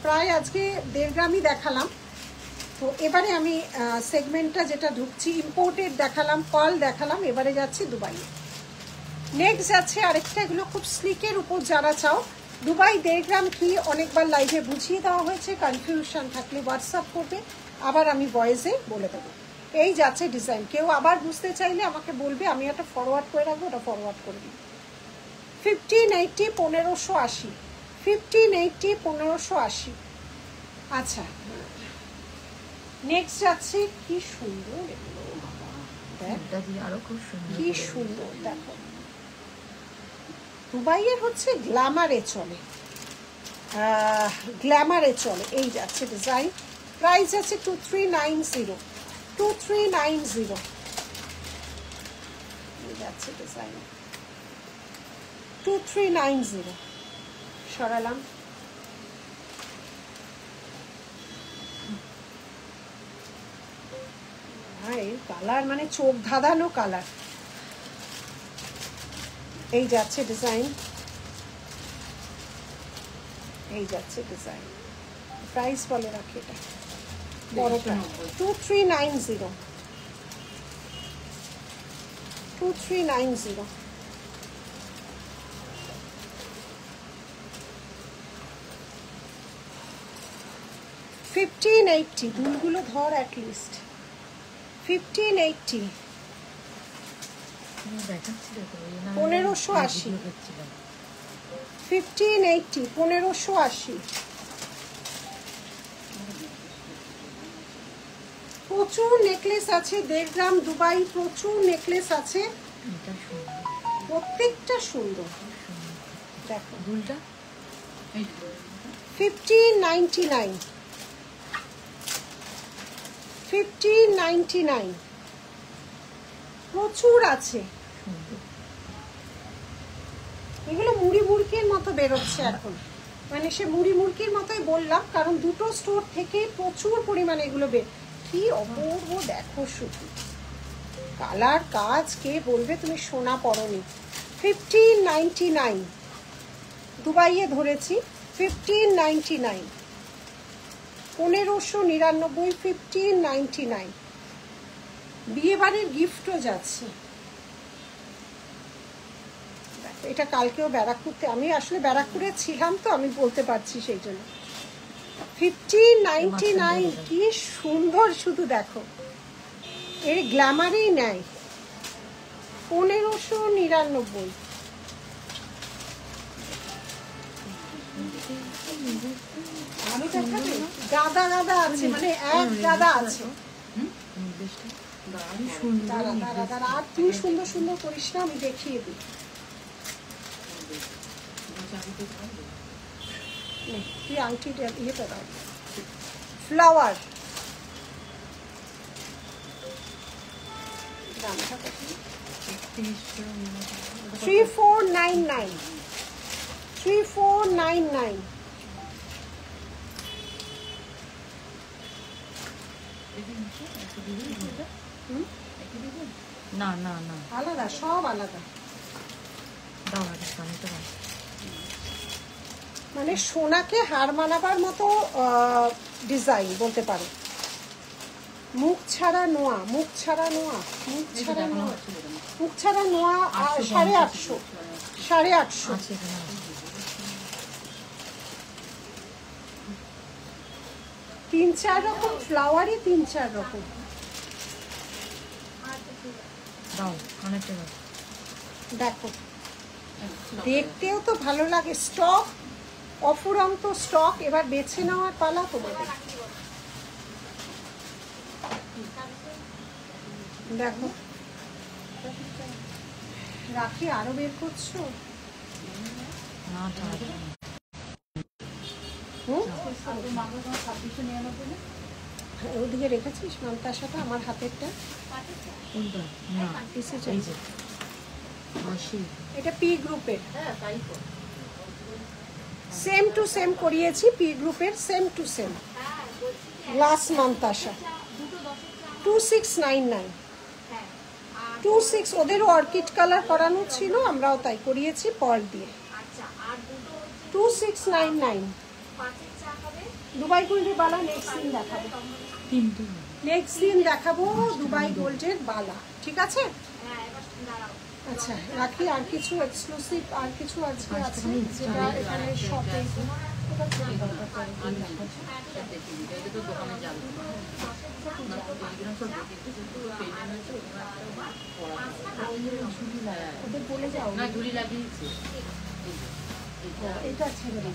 প্রায় আজকে 1.5 গ্রামই দেখালাম, তো এবারে আমি সেগমেন্টটা যেটা ঢুকছি, ইম্পোর্টেড দেখালাম, পার্ল দেখালাম, এবারে যাচ্ছি দুবাই। নেক্সট যাচ্ছে আরেকটা, এগুলো খুব স্লিকের উপর যারা চাও। দুবাই 1.5 গ্রাম কি অনেকবার লাইভে বুঝিয়ে দেওয়া হয়েছে, কনফিউশন থাকলে হোয়াটসঅ্যাপ করবে, আবার আমি ভয়েসে বলে দেবো। এই যাচ্ছে ডিজাইন, কেউ আবার বুঝতে চাইলে আমাকে বলবে, আমি একটা ফরওয়ার্ড করে রাখবো, ওটা ফরওয়ার্ড করে দিই। 1580, 1580, 1580, 1580। আচ্ছা নেক্সট যাচ্ছে, কি সুন্দর এগুলো, আরো খুব সুন্দর, কি সুন্দর দেখো। দুবাইয়ের হচ্ছে গ্ল্যামারে চলে, গ্ল্যামারে চলে। এই যাচ্ছে ডিজাইন, প্রাইস আছে 2390, 2390। এই যাচ্ছে ডিজাইন 2390। সরালাম। হ্যাঁ এই কালার মানে চোখ ধাঁধানো কালার। এই যাচ্ছে ডিজাইন, এই যাচ্ছে ডিজাইন। প্রাইস বলে রাখি এটা বড়টা 2390, 2390। $1580, দুলগুলো ধর অ্যাটলিস্ট। 1580, 1580, 1580, 1580। প্রচুর নেকলেস আছে 1.5 গ্রাম দুবাই, প্রচুর নেকলেস আছে, প্রত্যেকটা সুন্দর। দেখো দুলটা 1599, 1599, প্রচুর আছে। এগুলো মুড়ি মুড়কির মতো বেরোচ্ছে এখন, মানে সে মুড়ি মুড়কির মতোই বললাম, কারণ দুটো স্টোর থেকে প্রচুর পরিমাণে এগুলো কি অপূর্ব দেখো শুধু কালার কাজ, কে বলবে তুমি সোনা পরনি। 1599 দুবাইয়ে ধরেছি, 1599, 1599, 1599। বিয়ে বাড়ির গিফটও যাচ্ছে। এটা কালকেও ব্যারাকপুরতে, আমি আসলে ব্যারাকপুরে ছিলাম তো আমি বলতে পারছি সেই জন্য। 1599, কি সুন্দর শুধু দেখো, এর গ্ল্যামারেই নেয়। 1599। আমি দেখাবো, গাদা গাদা আছে, মানে এক গাদা আছে। দাঁড়া দাঁড়া দাঁড়া, আর তুই সুন্দর সুন্দর করিস না, আমি দেখিয়ে দিই। তুই আংটিটা ইয়েটা দাও, ফ্লাওয়ার। দামটা কত? 3499, 3499। না না না, আলাদা, সব আলাদা। দাও আগে সামনেটা দাও। মানে সোনাকে হার মানাবার মতো ডিজাইন বলতে পারো। মুখ ছাড়া নোয়া, মুখ ছাড়া নোয়া, মুখ ছাড়া নোয়া, মুখ ছাড়া নোয়া 850, 850। আছে এখানে আছে। 3-4 রকম ফ্লাওয়ারই 3-4 রকম। দাও কানেরটা দাও। দেখো দেখতেও তো ভালো লাগে, স্টক অফুরন্ত স্টক। এবার বেছে নেওয়ার পালা তোমাদের। দেখো রাখি আরো বের করছো? না থাক। হুম, ওদিকে রেখেছিস মান্তাসাটা, আমার হাতেরটা। কোনটা? না এই যে 80। এটা পি গ্রুপের, সেম টু সেম করিয়েছি, পি গ্রুপের same to same glass mantasha. 2699, 26। ওদেরও অর্কিড কালার করানো ছিল, আমরাও তাই করিয়েছি পার্ল দিয়ে। 2699। দুবাই গোল্ডের বালা নেক্সট দিন দেখাবো, তিনটে নেক্সট দিন দেখাবো দুবাই গোল্ডের বালা, ঠিক আছে? আচ্ছা রাখি, আর কিছু এক্সক্লুসিভ আর কিছু আজকে আছে যেটা এখানে শপে ওদের বলে যাও। না ঝুড়ি লাগিয়েছে, এটা ছেড়ে দাও,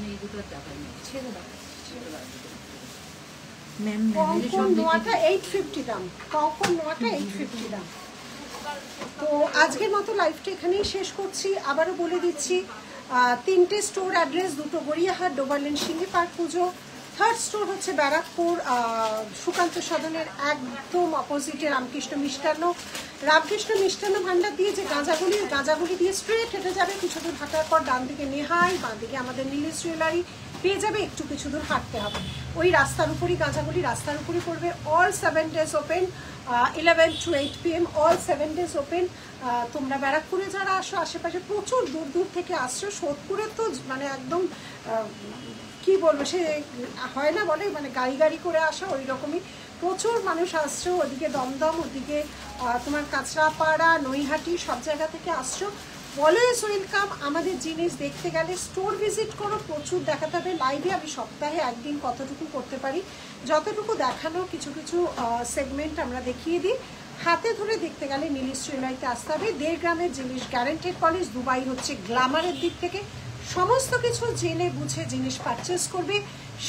এই দুটো দেখায়নি। ছেড়ে দাও। ম্যাম কঙ্কন নোয়াটা 850 দাম, কঙ্কন নোয়াটা 850 দাম। তো আজকের মতো লাইভটা এখানেই শেষ করছি। আবারও বলে দিচ্ছি, 3টে স্টোর অ্যাড্রেস, 2টো গড়িয়াহাট, ডোবারলেন সিঙ্গি পার্ক পুজো। 3rd স্টোর হচ্ছে ব্যারাকপুর সুকান্ত সদনের একদম অপোজিটে রামকৃষ্ণ মিষ্টান্ন। রামকৃষ্ণ মিষ্টান্ন ভান্ডার দিয়ে যে গাঁজাগুলি দিয়ে স্ট্রেট হেঁটে যাবে, কিছু দূর হাঁটার পর ডান দিকে নেহাই, বাঁ দিকে আমাদের নীলেশ জুয়েলারি পেয়ে যাবে, একটু কিছু দূর হাঁটতে হবে। ওই রাস্তার উপরই গাঁজাগুলি, রাস্তার উপরই পড়বে। All 7 days open, 11 to 8 PM, all 7 days open. তোমরা ব্যারাকপুরে যারা আসো, আশেপাশে প্রচুর দূর দূর থেকে আসছো। সোদপুরে তো মানে একদম কি বলবো, সে হয় না বলে, মানে গাড়ি গাড়ি করে আসা, ওই রকমই প্রচুর মানুষ আসছো। ওদিকে দমদম, ওদিকে তোমার কাঁচরাপাড়া, নৈহাটি, সব জায়গা থেকে আসছো। Always welcome. আমাদের জিনিস দেখতে গেলে স্টোর ভিজিট করো, প্রচুর দেখাতে হবে। লাইভে আমি সপ্তাহে একদিন কতটুকু করতে পারি, যতটুকু দেখানো, কিছু কিছু সেগমেন্ট আমরা দেখিয়ে দিই। হাতে ধরে দেখতে গেলে নীলেশ জুয়েলারিতে আসতে হবে। 1.5 গ্রামের জিনিস, গ্যারান্টেড পলিশ। দুবাই হচ্ছে গ্ল্যামারের দিক থেকে, সমস্ত কিছু জেনে বুঝে জিনিস পারচেস করবে।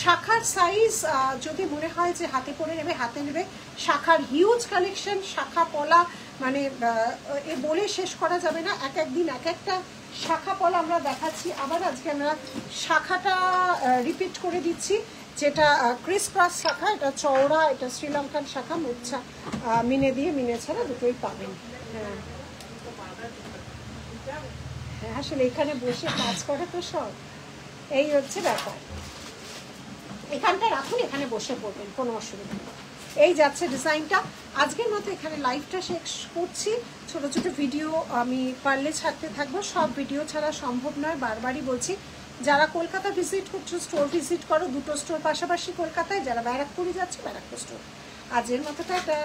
শাখার সাইজ যদি মনে হয় যে হাতে পরে নেবে, হাতে নেবে। শাখার হিউজ কালেকশন, শাখা পলা, মানে এ বলে শেষ করা যাবে না। এক একদিন এক একটা শাখা পলা আমরা দেখাচ্ছি। আবার আজকে আমরা শাখাটা রিপিট করে দিচ্ছি, যেটা ক্রিস ক্রস শাখা, এটা চওড়া, এটা শ্রীলঙ্কান শাখা, মুচ্ছা মিনে দিয়ে, মিনে ছাড়া দুটোই পাবেন। হ্যাঁ হ্যাঁ, আসলে এখানে বসে কাজ করে তো সব, এই হচ্ছে ব্যাপার। এখানটা রাখুন, এখানে বসে পড়বেন, কোনো অসুবিধা নেই। এই যাচ্ছে ডিজাইনটা। আজকের মতো এখানে লাইভটা শেষ করছি। ছোট ছোট ভিডিও আমি পারলে ছাড়তে থাকবো, সব ভিডিও ছাড়া সম্ভব নয়, বারবারই বলছি। যারা কলকাতা ভিজিট করছো, স্টোর ভিজিট করো, 2টো স্টোর পাশাপাশি কলকাতায়। যারা ব্যারাকপুরে যাচ্ছে, ব্যারাকপুর স্টোর। আজকের মতো টাটা।